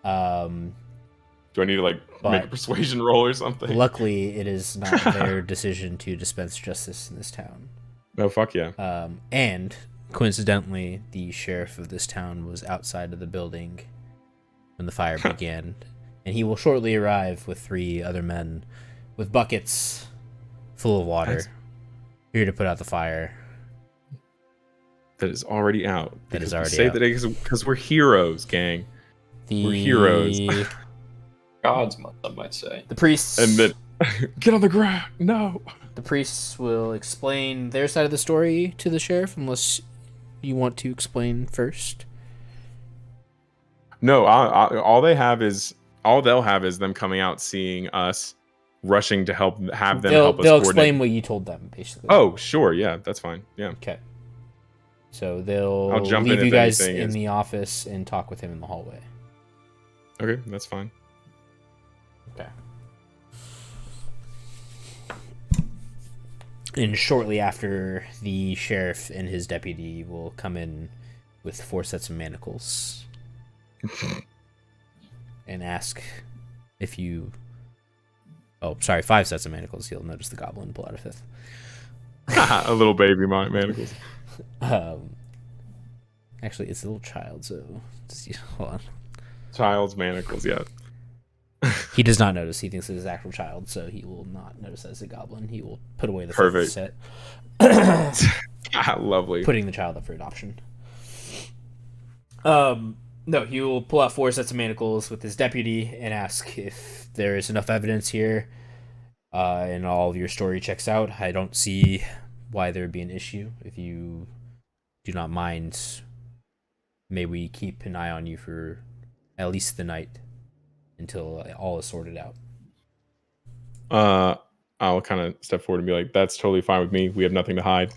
Do I need to like make a persuasion roll or something? Luckily, it is not their decision to dispense justice in this town. No, fuck yeah. And coincidentally, the sheriff of this town was outside of the building when the fire began, and he will shortly arrive with 3 other men with buckets full of water, here to put out the fire. That is already out. That is already say out. That because we're heroes, gang. We're heroes. Gods, some might say. The priests. And then get on the ground. No. The priests will explain their side of the story to the sheriff, unless you want to explain first. No, all they'll have is them coming out, seeing us, rushing to help, have them help us. They'll explain what you told them, basically. Oh, sure, yeah, that's fine. Yeah. Okay. So they'll I'll jump leave in you if guys anything in is- the office and talk with him in the hallway. Okay, that's fine. Okay. And shortly after, the sheriff and his deputy will come in with 4 sets of manacles and ask if you... Oh, sorry, 5 sets of manacles. You'll notice the goblin pull out a 5th. A little baby manacles. Actually, it's a little child, so just hold on. Child's manacles, yeah. He does not notice. He thinks it is actual child, so he will not notice that it's a goblin. He will put away the 5th set. Lovely. Putting the child up for adoption. No, he will pull out 4 sets of manacles with his deputy and ask if there is enough evidence here, and all of your story checks out. I don't see why there would be an issue. If you do not mind, may we keep an eye on you for at least the night until all is sorted out. I'll kind of step forward and be like, that's totally fine with me. We have nothing to hide.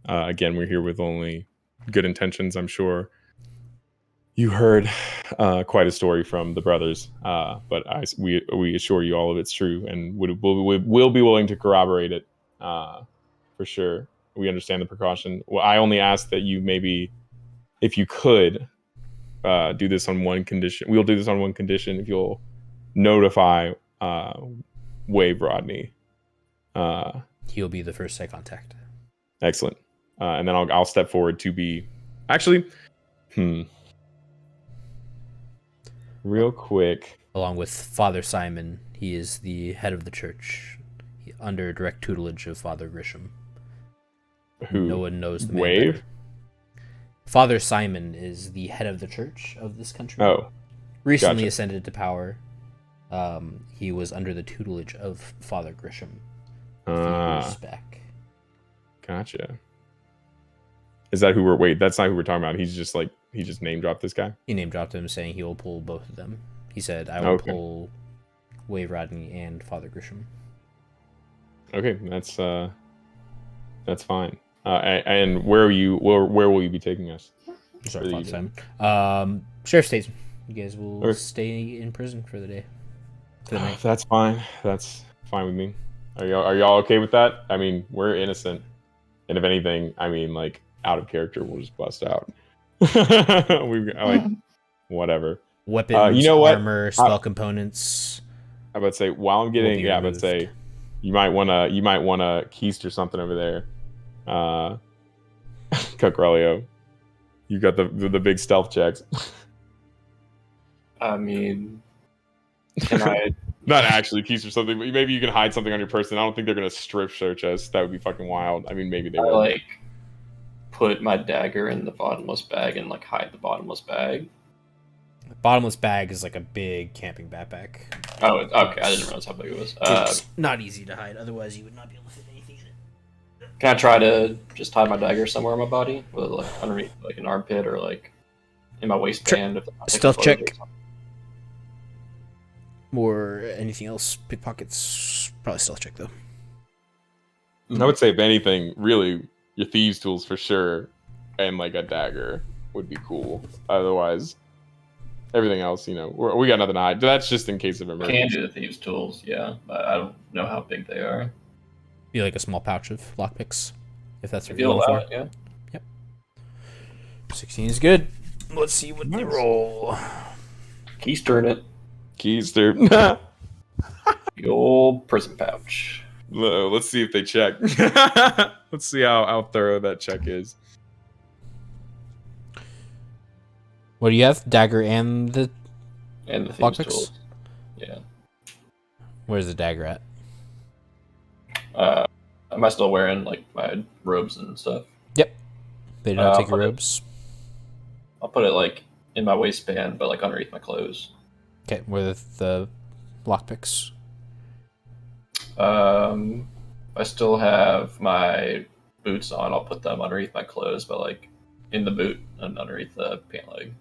Again, we're here with only good intentions. I'm sure you heard quite a story from the brothers, but we assure you all of it's true, and we'll be willing to corroborate it for sure. We understand the precaution. Well, I only ask that you maybe, if you could, do this on one condition. We'll do this on one condition: if you'll notify Wave Rodney. He'll be the first to contact. Excellent. and then I'll step forward to be actually. Real quick. Along with Father Simon, he is the head of the church, under direct tutelage of Father Grisham. Who? No one knows the man Wave? better. Father Simon is the head of the church of this country. Oh, recently gotcha. ascended to power. He was under the tutelage of Father Grisham a few years back. Gotcha. Is that who we're? Wait, that's not who we're talking about. He just name dropped this guy. He name dropped him, saying he will pull both of them. He said, "I will pull Wave Rodney and Father Grisham." Okay, that's fine. And where will you be taking us? Sorry, Father Simon. Sheriff's station. You guys will stay in prison for the day. For the night. That's fine. That's fine with me. Are y'all okay with that? I mean, we're innocent, and if anything, I mean, like, out of character, we'll just bust out. We've like whatever. Weapons, armor, spell components. I about to say while I'm getting I would say you might wanna keister something over there. Cucrelio. You got the big stealth checks. I mean, can I not actually keister something, but maybe you can hide something on your person. I don't think they're gonna strip search us. That would be fucking wild. I mean, maybe they will. Like put my dagger in the bottomless bag and like hide the bottomless bag. The bottomless bag is like a big camping backpack. Oh, okay. I didn't realize how big it was. It's not easy to hide. Otherwise, you would not be able to fit anything in it. Can I try to just hide my dagger somewhere on my body, whether like underneath like an armpit or like in my waistband? Stealth check. Or anything else? Pickpockets. Probably stealth check though. I would say if anything, really, your thieves' tools for sure, and like a dagger would be cool. Otherwise, everything else, we got nothing to hide. That's just in case of emergency. Can do the thieves' tools, yeah, but I don't know how big they are. Be like a small pouch of lockpicks, if that's what you're going for. Yeah. Yep. 16 is good. Let's see what they roll. Keystern it. Keister. The old prison pouch. Let's see if they check. Let's see how thorough that check is. What do you have? Dagger and the thieves' lockpicks? Tools. Yeah. Where's the dagger at? Am I still wearing like my robes and stuff? Yep. They do not take your robes. I'll put it like in my waistband, but like underneath my clothes. Okay, where the lockpicks? I still have my boots on. I'll put them underneath my clothes, but like in the boot and underneath the pant leg.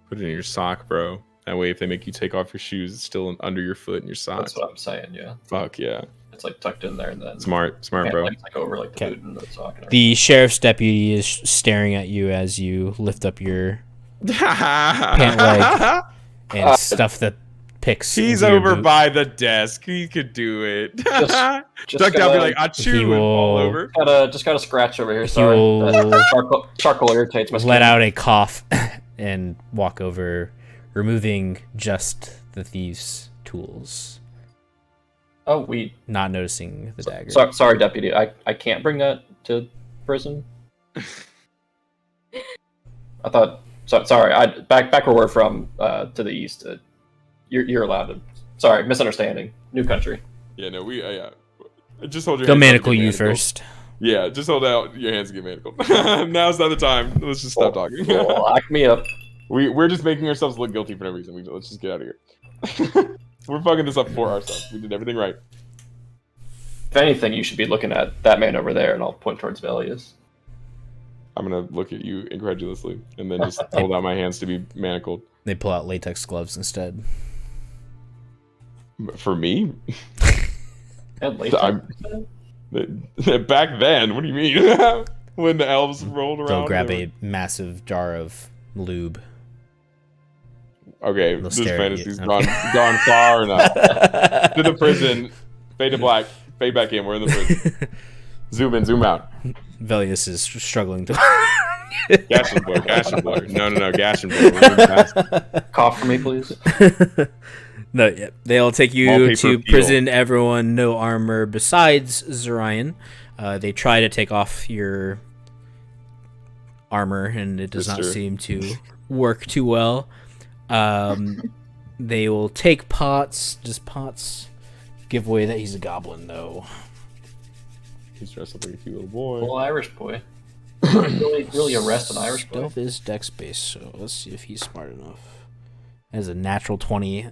Put it in your sock, bro. That way, if they make you take off your shoes, it's still under your foot in your sock. That's what I'm saying. Yeah. Fuck yeah. It's like tucked in there, and then smart, pant bro. leg's, like over like the boot and the sock. And the sheriff's deputy is staring at you as you lift up your pant leg and stuff the picks. He's over by the desk. He could do it. Just Duck down, be like, achoo, and fall over. Just got a scratch over here. Sorry. Charcoal irritates my skin. Let out a cough and walk over, removing just the thieves' tools. Oh, not noticing the dagger. Sorry, deputy. I can't bring that to prison. I thought. Sorry. Back where we're from, to the east. You're allowed to. Sorry, misunderstanding. New country. Yeah, no, yeah. Just hold your. They'll hands manacle you manacled. first. Yeah, just hold out your hands and get manacled. Now's not the time. Let's just stop talking. Lock me up. We're just making ourselves look guilty for no reason. Let's just get out of here. We're fucking this up for ourselves. We did everything right. If anything, you should be looking at that man over there, and I'll point towards Velius. I'm gonna look at you incredulously, and then just hold out my hands to be manacled. They pull out latex gloves instead. For me? And latex. Back then, what do you mean? When the elves rolled around? They'll grab a massive jar of lube. Okay, this fantasy's gone far enough. To the prison, fade to black, fade back in. We're in the prison. Zoom in, zoom out. Velius is struggling to. Gash and blur, gash and blur. No, gash and blur. We're moving fast. Cough for me, please. No, yeah. They'll take you Wallpaper to peel. prison. Everyone, no armor besides Zorion. They try to take off your armor, and it does not Sister. seem to work too well. They will take Potts. Does Potts give away that he's a goblin, though? He's dressed up like a cute little boy. Little Irish boy. really arrest an Irish boy. Stealth is dex based, so let's see if he's smart enough. As a natural 20.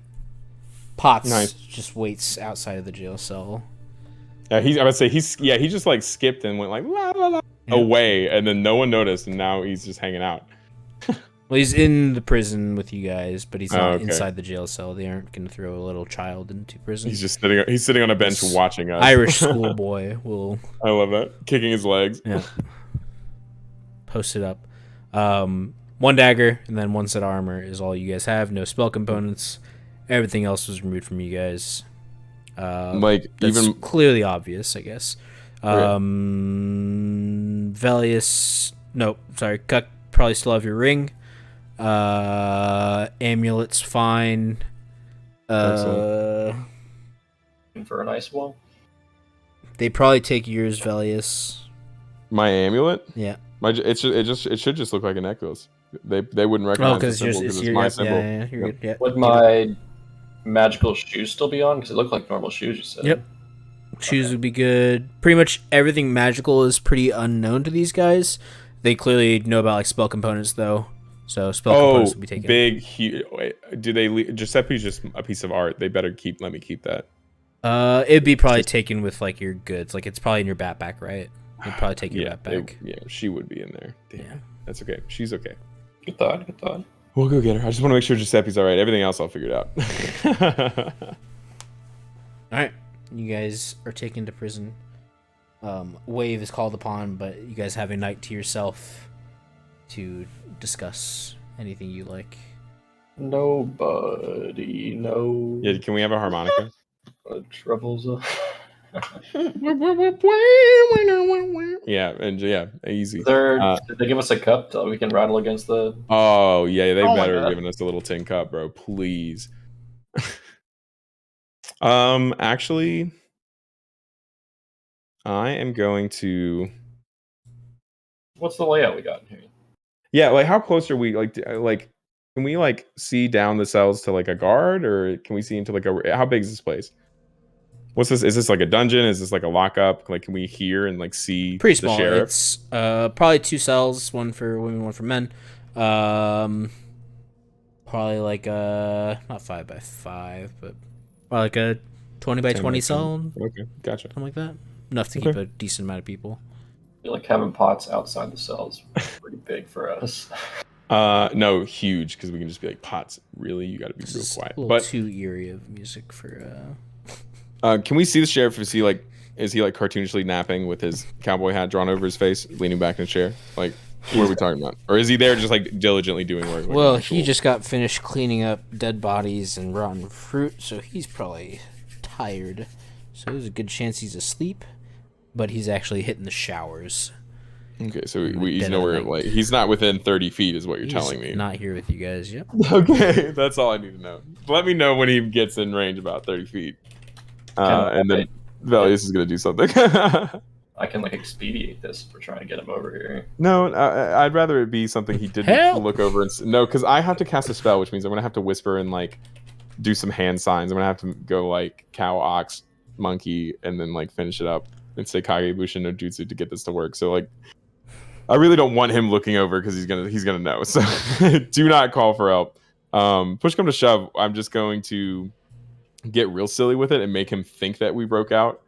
Potts Nice. just waits outside of the jail cell. Yeah, I would say he just like skipped and went like la la la Yeah. away, and then no one noticed, and now he's just hanging out. Well, he's in the prison with you guys, but he's not okay. inside the jail cell. They aren't going to throw a little child into prison. He's just sitting. He's sitting on a bench This watching us. Irish schoolboy will I love that. Kicking his legs. post it up. One dagger and then one set of armor is all you guys have. No spell components. Everything else was removed from you guys. Like That's even clearly obvious, I guess. Yeah. Velius. No, sorry. Cuck probably still have your ring. Amulet's fine. Excellent. For an ice wall. They probably take yours, Velius. my amulet. Yeah. It should just look like a necklace. They wouldn't recognize Oh, because the symbol it's because your it's my yeah, symbol. yeah, you're good. Yeah. Would my magical shoes still be on? Because it looked like normal shoes, you said. Yep. Shoes would be good. Pretty much everything magical is pretty unknown to these guys. They clearly know about like spell components though, so spell components would be taken. Big, huge. Wait, do they? Giuseppe's just a piece of art. They better let me keep that. It'd be probably taken with like your goods. Like it's probably in your backpack, right? You'd probably take your backpack. She would be in there. Damn, Yeah. that's okay. She's okay. Good thought. Good thought. We'll go get her. I just want to make sure Giuseppe's all right. Everything else I'll figure it out. All right, you guys are taken to prison. Wave is called upon, but you guys have a night to yourself to discuss anything you like. Nobody knows Yeah, can we have a harmonica? what troubles us. Yeah, and easy. Did they give us a cup so we can rattle against the? Oh yeah, they Oh my better God. have given us a little tin cup, bro. Please. Actually, I am going to. What's the layout we got in here? Yeah, like how close are we? Like, can we like see down the cells to like a guard, or can we see into like how big is this place? What's this? Is this like a dungeon? Is this like a lockup? Like, can we hear and like see Pretty the small. sheriff? It's probably 2 cells, one for women, one for men. Probably like not 5 by 5, but probably like a 20 by 10 20 by 10. cell, Okay, gotcha. something like that. Enough to Okay. keep a decent amount of people. I feel like having pots outside the cells is pretty big for us. No, huge, because we can just be like, Potts, really? You got to be This real is quiet. a little But too eerie of music for. can we see the sheriff? Is he like cartoonishly napping with his cowboy hat drawn over his face, leaning back in a chair? Like, what are we talking about? Or is he there just like diligently doing work? Like Well, an actual- he just got finished cleaning up dead bodies and rotten fruit, so he's probably tired. So there's a good chance he's asleep, but he's actually hitting the showers. Okay, so he's Dead of nowhere. night. Like, he's not within 30 feet, is what you're He's telling me. not here with you guys. Yep. Okay, that's all I need to know. Let me know when he gets in range about 30 feet. And then Velius is going to do something. I can like expedite this if we're trying to get him over here. No, I'd rather it be something he didn't Help! look over. No, because I have to cast a spell, which means I'm going to have to whisper and like do some hand signs. I'm going to have to go like cow, ox, monkey, and then like finish it up and say Kage Bushin no Jutsu to get this to work. So like, I really don't want him looking over because he's gonna know. So do not call for help. Push come to shove, I'm just going to get real silly with it and make him think that we broke out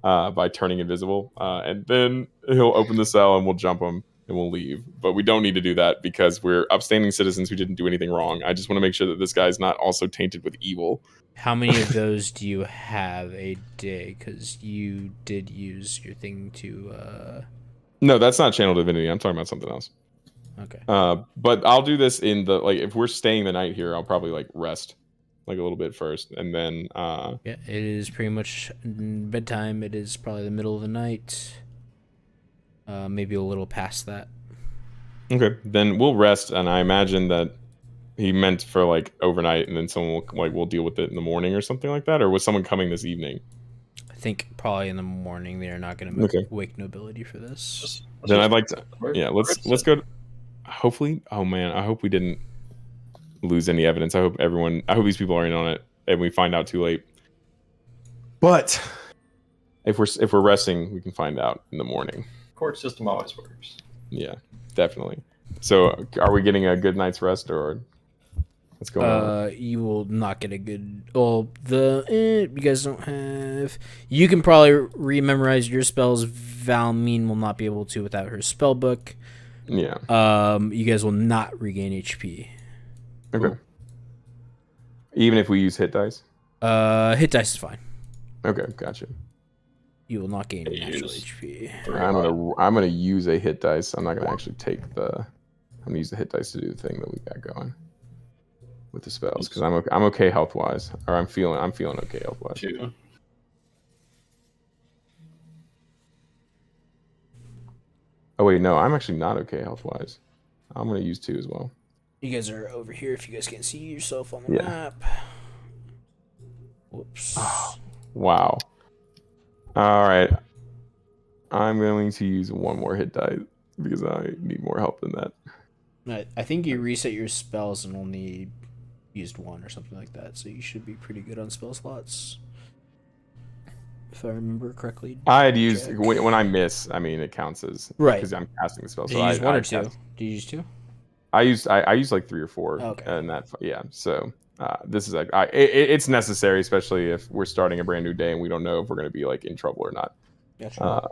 by turning invisible, and then he'll open the cell and we'll jump him and we'll leave. But we don't need to do that because we're upstanding citizens who didn't do anything wrong. I just want to make sure that this guy's not also tainted with evil. How many of those do you have a day? Because you did use your thing to. No, that's not channel divinity. I'm talking about something else. Okay. But I'll do this in the like if we're staying the night here, I'll probably like rest like a little bit first, and then Yeah, it is pretty much bedtime. It is probably the middle of the night. maybe a little past that. Okay, then we'll rest, and I imagine that he meant for like overnight, and then someone will deal with it in the morning or something like that, or was someone coming this evening? I think probably in the morning they are not going to Okay. wake nobility for this. Then I'd like to, let's go. Hopefully, oh man, I hope we didn't lose any evidence. I hope these people are in on it, and we find out too late. But if we're resting, we can find out in the morning. Court system always works. Yeah, definitely. So, are we getting a good night's rest, or what's going on? You will not get a good. Well, you guys don't have. You can probably rememorize your spells. Valmeen will not be able to without her spell book. Yeah. You guys will not regain HP. Okay. Even if we use hit dice. Hit dice is fine. Okay, gotcha. You will not gain natural HP. I'm gonna use a hit dice. I'm not gonna actually take the. I'm gonna use the hit dice to do the thing that we got going with the spells because I'm okay health wise, or I'm feeling okay health wise. Two. Oh wait, no, I'm actually not okay health wise. I'm gonna use 2 as well. You guys are over here. If you guys can't see yourself on the map. Whoops. Oh, wow. All right. I'm going to use 1 more hit die because I need more help than that. I think you reset your spells and only used 1 or something like that, so you should be pretty good on spell slots. If I remember correctly. I had used when I miss. I mean, it counts as because I'm casting the spell. Did you use 1 or 2? Did you use 2? I used like 3 or 4. Okay. And that So this is like it's necessary, especially if we're starting a brand new day and we don't know if we're going to be like in trouble or not. Gotcha.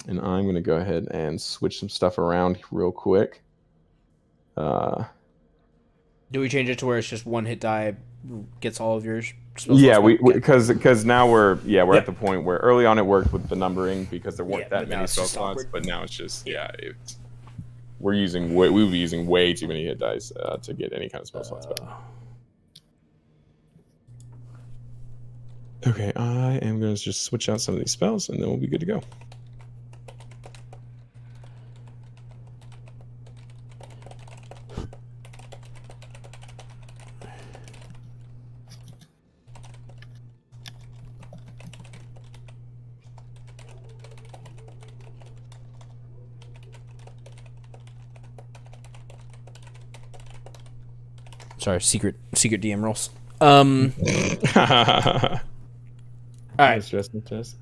And I'm going to go ahead and switch some stuff around real quick. Do we change it to where it's just 1 hit die gets all of your spells? Yeah, because now we're at the point where early on it worked with the numbering because there weren't that many spell slots, but now it's just we would be using way too many hit dice to get any kind of spell slots back. Okay, I am going to just switch out some of these spells and then we'll be good to go. Sorry, secret DM rolls. All right.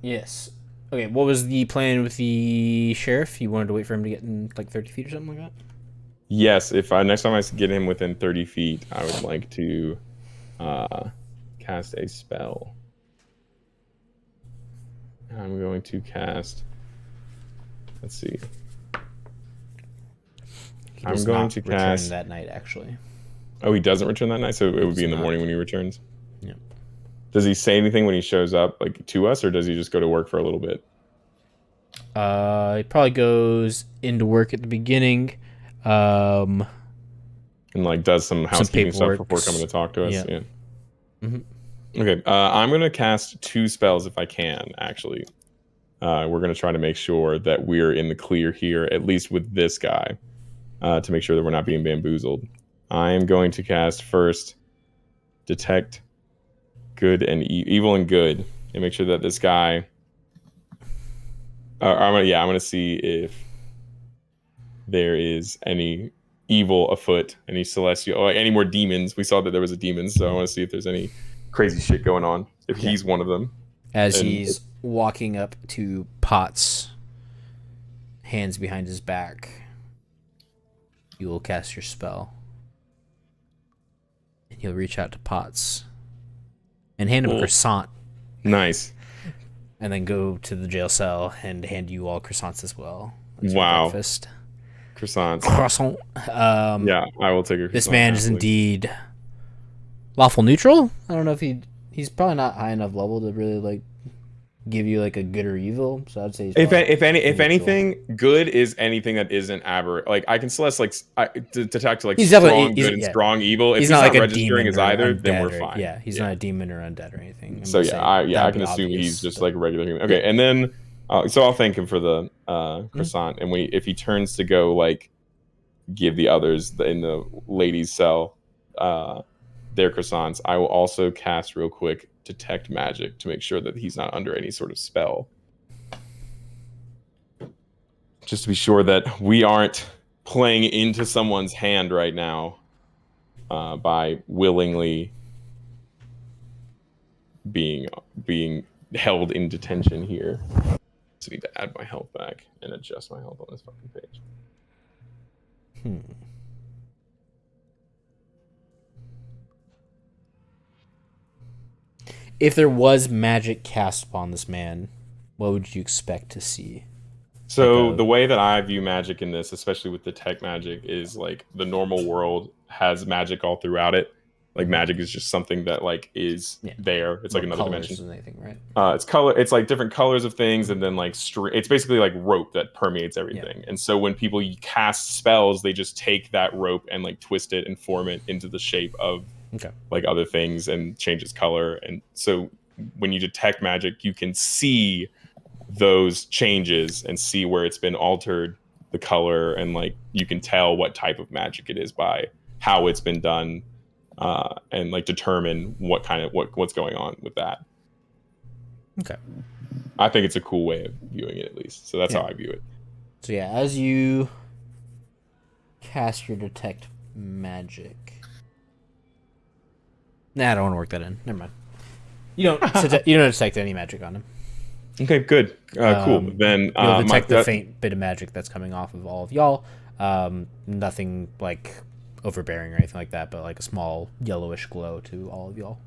Yes. Okay, what was the plan with the sheriff? You wanted to wait for him to get in like 30 feet or something like that? Yes, if next time I get him within 30 feet, I would like to cast a spell. I'm going to cast. Let's see. I'm going to cast that night actually. Oh, he doesn't return that night, so it would be in the morning when he returns. Yeah. Does he say anything when he shows up, like to us, or does he just go to work for a little bit? He probably goes into work at the beginning, and like does some housekeeping stuff before coming to talk to us. Yeah. Mm-hmm. Okay. I'm gonna cast 2 spells if I can. Actually, we're gonna try to make sure that we're in the clear here, at least with this guy, to make sure that we're not being bamboozled. I am going to cast first detect good and evil and good, and make sure that this guy. I'm gonna see if there is any evil afoot, any celestial, or any more demons. We saw that there was a demon, so I want to see if there's any crazy shit going on. If he's one of them, as he's walking up to Potts, hands behind his back, you will cast your spell. He'll reach out to Potts and hand him a croissant. Nice. And then go to the jail cell and hand you all croissants as well. Wow. Breakfast. Croissants. Croissant. Yeah, I will take a croissant. This man is indeed lawful neutral. I don't know if he's probably not high enough level to really like give you like a good or evil. So I'd say he's if anything, good is anything that isn't aberrant. Like I can select detect like strong good and strong evil. If he's not like registering as either, then we're fine. Yeah, he's not a demon or undead or anything. So I can assume he's just like a regular human. Okay, and then So I'll thank him for the croissant, and if he turns to go like give the others in the ladies' cell their croissants, I will also cast real quick detect magic to make sure that he's not under any sort of spell, just to be sure that we aren't playing into someone's hand right now by willingly being held in detention here. So I need to add my health back and adjust my health on this fucking page. If there was magic cast upon this man, what would you expect to see? So the way that I view magic in this, especially with the tech magic, is like the normal world has magic all throughout it. Like magic is just something that like is there. It's like another dimension. Anything, right? It's color. It's like different colors of things, and then like it's basically like rope that permeates everything. Yeah. And so when people cast spells, they just take that rope and like twist it and form it into the shape of like other things and change its color. And so when you detect magic, you can see those changes and see where it's been altered, the color, and like you can tell what type of magic it is by how it's been done. And like determine what kind of what's going on with that. Okay. I think it's a cool way of viewing it, at least. So that's how I view it. So yeah, as you cast your detect magic. Nah, I don't want to work that in. Never mind. You don't detect any magic on him. Okay, good. Cool. Then you'll detect the faint bit of magic that's coming off of all of y'all. Nothing like overbearing or anything like that, but like a small yellowish glow to all of y'all.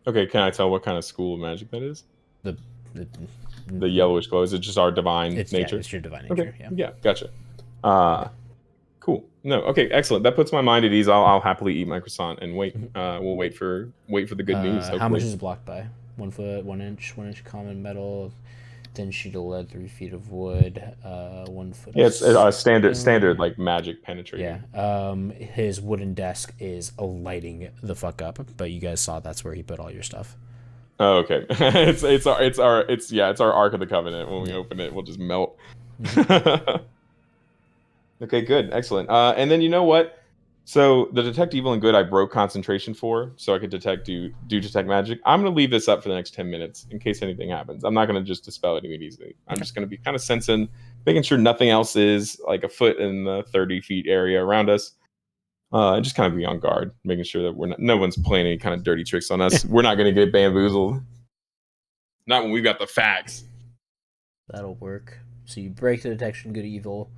Okay, can I tell what kind of school of magic that is? The yellowish glow. Is it just our divine nature? Yeah, it's your divine nature. Okay. Yeah, gotcha. Cool. No, okay, excellent. That puts my mind at ease. I'll happily eat my croissant and wait. We'll wait for the good news. Hopefully. How much is it blocked by? 1 foot, 1 inch, 1 inch common metal, thin sheet of lead, 3 feet of wood, 1 foot. Yeah, it's standard like magic penetrating. Yeah. His wooden desk is lighting the fuck up, but you guys saw that's where he put all your stuff. Oh, okay. it's our Ark of the Covenant. When we open it, we'll just melt. Okay, good, excellent. And then you know what? So the detect evil and good, I broke concentration for, so I could do detect magic. I'm gonna leave this up for the next 10 minutes in case anything happens. I'm not gonna just dispel it immediately. I'm just gonna be kind of sensing, making sure nothing else is like a foot in the 30 feet area around us. And just kind of be on guard, making sure that no one's playing any kind of dirty tricks on us. We're not gonna get bamboozled. Not when we've got the facts. That'll work. So you break the detection good evil.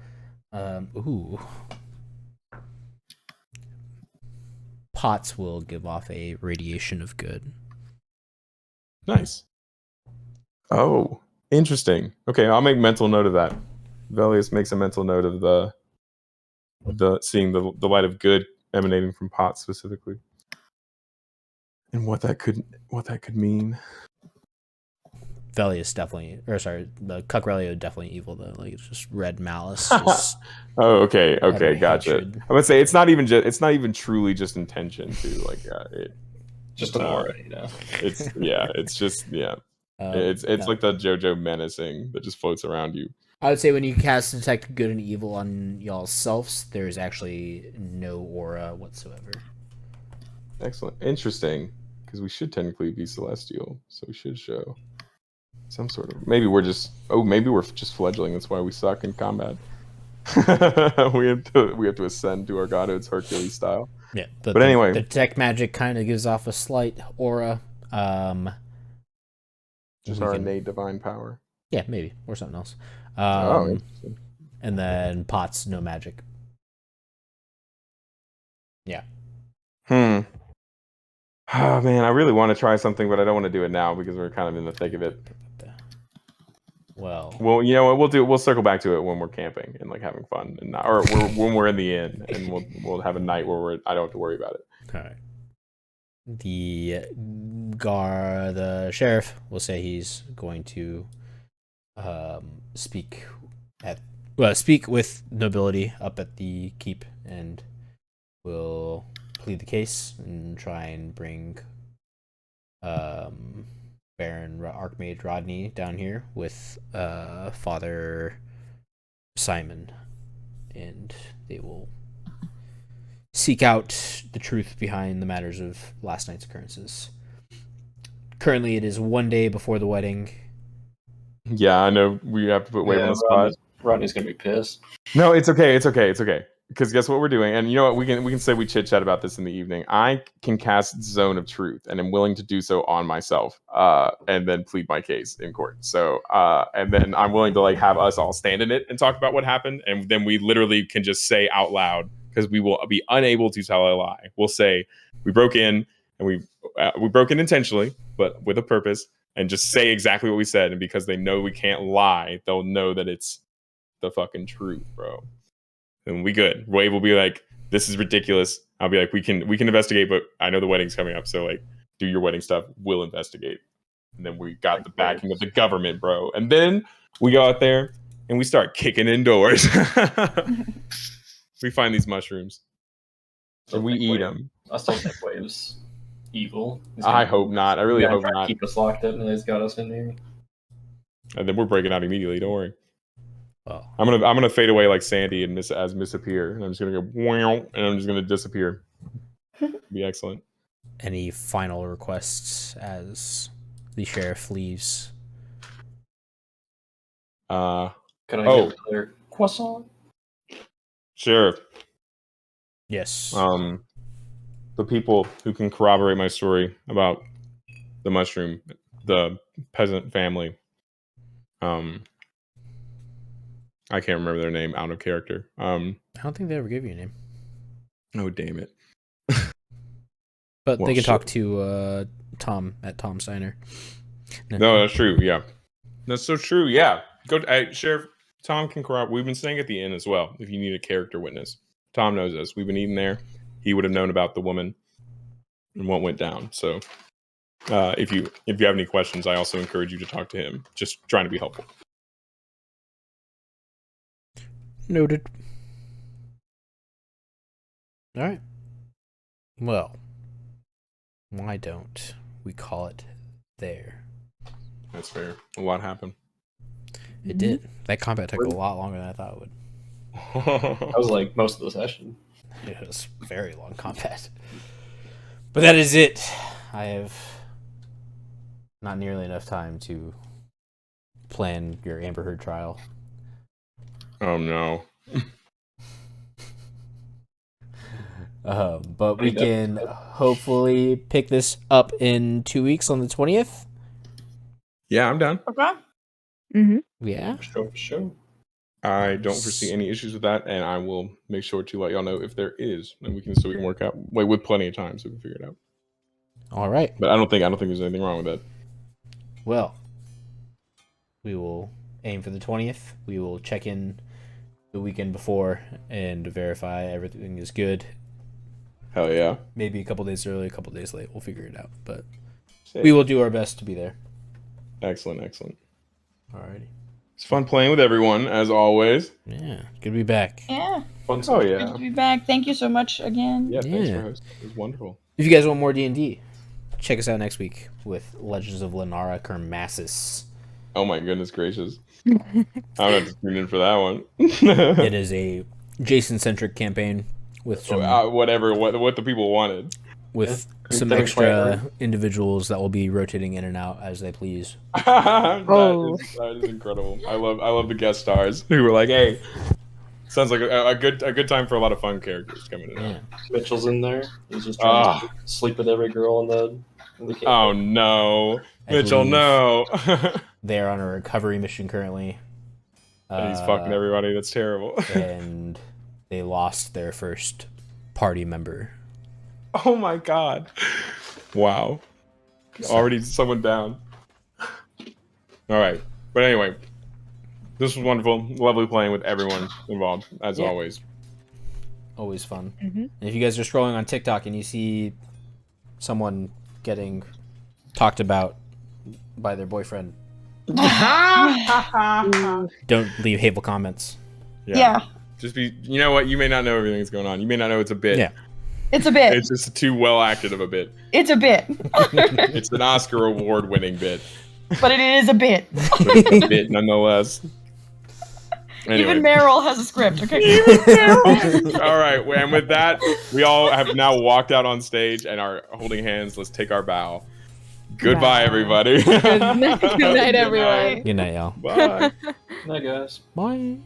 Pots will give off a radiation of good. Nice. Oh, interesting. Okay, I'll make mental note of that. Velius makes a mental note of the seeing the light of good emanating from pots specifically, and what that could mean. Velius definitely, the Cuckrelio definitely evil though. Like it's just red malice. Just oh, okay, gotcha. I'm gonna say it's not even truly just intention to like it. Just an aura, you know. It's just it's like the JoJo menacing that just floats around you. I would say when you cast detect good and evil on y'all's selves, there's actually no aura whatsoever. Excellent, interesting, because we should technically be celestial, so we should show some sort of maybe we're just fledgling. That's why we suck in combat. we have to ascend to our godhood's Hercules style. Yeah, but anyway, the detect magic kind of gives off a slight aura. Just our innate divine power. Yeah, maybe or something else. And then pots, no magic. Yeah. Oh man, I really want to try something, but I don't want to do it now because we're kind of in the thick of it. Well, you know what we'll circle back to it when we're camping and like having fun, or when we're in the inn, and we'll have a night where I don't have to worry about it. All right. The sheriff will say he's going to speak with nobility up at the keep, and will plead the case and try and bring Baron Archmage Rodney down here with Father Simon, and they will seek out the truth behind the matters of last night's occurrences. Currently, it is 1 day before the wedding. Yeah, I know we have to put Wave on the spot. Rodney's gonna be pissed. No, it's okay. It's okay. It's okay. Because guess what we're doing? And you know what? We can say we chit chat about this in the evening. I can cast Zone of Truth, and I'm willing to do so on myself, and then plead my case in court. So, and then I'm willing to like have us all stand in it and talk about what happened, and then we literally can just say out loud, because we will be unable to tell a lie. We'll say we broke in and we broke in intentionally, but with a purpose, and just say exactly what we said. And because they know we can't lie, they'll know that it's the fucking truth, bro. And we good. Wave will be like, this is ridiculous. I'll be like, we can investigate, but I know the wedding's coming up, so like, do your wedding stuff. We'll investigate. And then we got the backing of the government, bro. And then we go out there and we start kicking in doors. We find these mushrooms and we eat them. I still think Wave's evil. I hope not. I really hope not. Keep us locked in, and he's got us in here. And then we're breaking out immediately. Don't worry. Well, I'm gonna fade away like Sandy and Misappear, and I'm just gonna go wow, and I'm just gonna disappear. Be excellent. any final requests as the sheriff leaves? Can I get another croissant? Sure. Yes. The people who can corroborate my story about the mushroom, the peasant family. I can't remember their name out of character. I don't think they ever gave you a name. Oh, damn it. But Well, they can shit. talk to Tom at Tom Steiner. No, that's true. Yeah, that's so true. Yeah, go. Sheriff Tom can corroborate. We've been staying at the inn as well. If you need a character witness, Tom knows us. We've been eating there. He would have known about the woman and what went down. So, if you have any questions, I also encourage you to talk to him. Just trying to be helpful. Noted. All right. Well, why don't we call it there? That's fair. A lot happened. It did. That combat took a lot longer than I thought it would. That was like most of the session. It was very long combat. But that is it. I have not nearly enough time to plan your Amber Heard trial. Oh no. But we can hopefully pick this up in 2 weeks on the 20th. Yeah, I'm down. Okay. Mm-hmm. Yeah. Show. I don't foresee any issues with that, and I will make sure to let y'all know if there is, and we can work out with plenty of time so we can figure it out. All right. But I don't think there's anything wrong with that. Well, we will aim for the 20th. We will check in the weekend before and verify everything is good. Hell yeah. Maybe a couple days early, a couple days late. We'll figure it out. But we will do our best to be there. Excellent. Alrighty. It's fun playing with everyone, as always. Yeah. Good to be back. Yeah. Fun Oh stuff. Good yeah. to be back. Thank you so much again. Yeah, thanks Yeah. for hosting. It was wonderful. If you guys want more D&D, check us out next week with Legends of Lenara Kermassus. Oh my goodness gracious. I'm gonna have to tune in for that one. It is a Jason-centric campaign with some Whatever, what the people wanted. with Yeah. some Very extra flattering. individuals that will be rotating in and out as they please. That is incredible. I love the guest stars who were like, hey, sounds like a good time for a lot of fun characters coming in. Yeah. Mitchell's in there. He's just trying to sleep with every girl in the camp. Oh no, I Mitchell, believe no. They are on a recovery mission currently. And he's fucking everybody. That's terrible. And they lost their first party member. Oh my god. Wow. Already someone down. All right. But anyway, this was wonderful. Lovely playing with everyone involved, as Yeah. always. Always fun. Mm-hmm. And if you guys are scrolling on TikTok and you see someone getting talked about by their boyfriend, don't leave hateful comments. Yeah. Just be, you know what? You may not know everything that's going on. You may not know it's a bit. Yeah. It's a bit. It's just too well acted of a bit. It's a bit. It's an Oscar award winning bit. But it is a bit. But it's a bit nonetheless. Anyway. Even Meryl has a script, okay? All right, and with that, we all have now walked out on stage and are holding hands. Let's take our bow. Goodbye, everybody. Good night, everyone. Good night, y'all. Bye. Night, guys. Bye.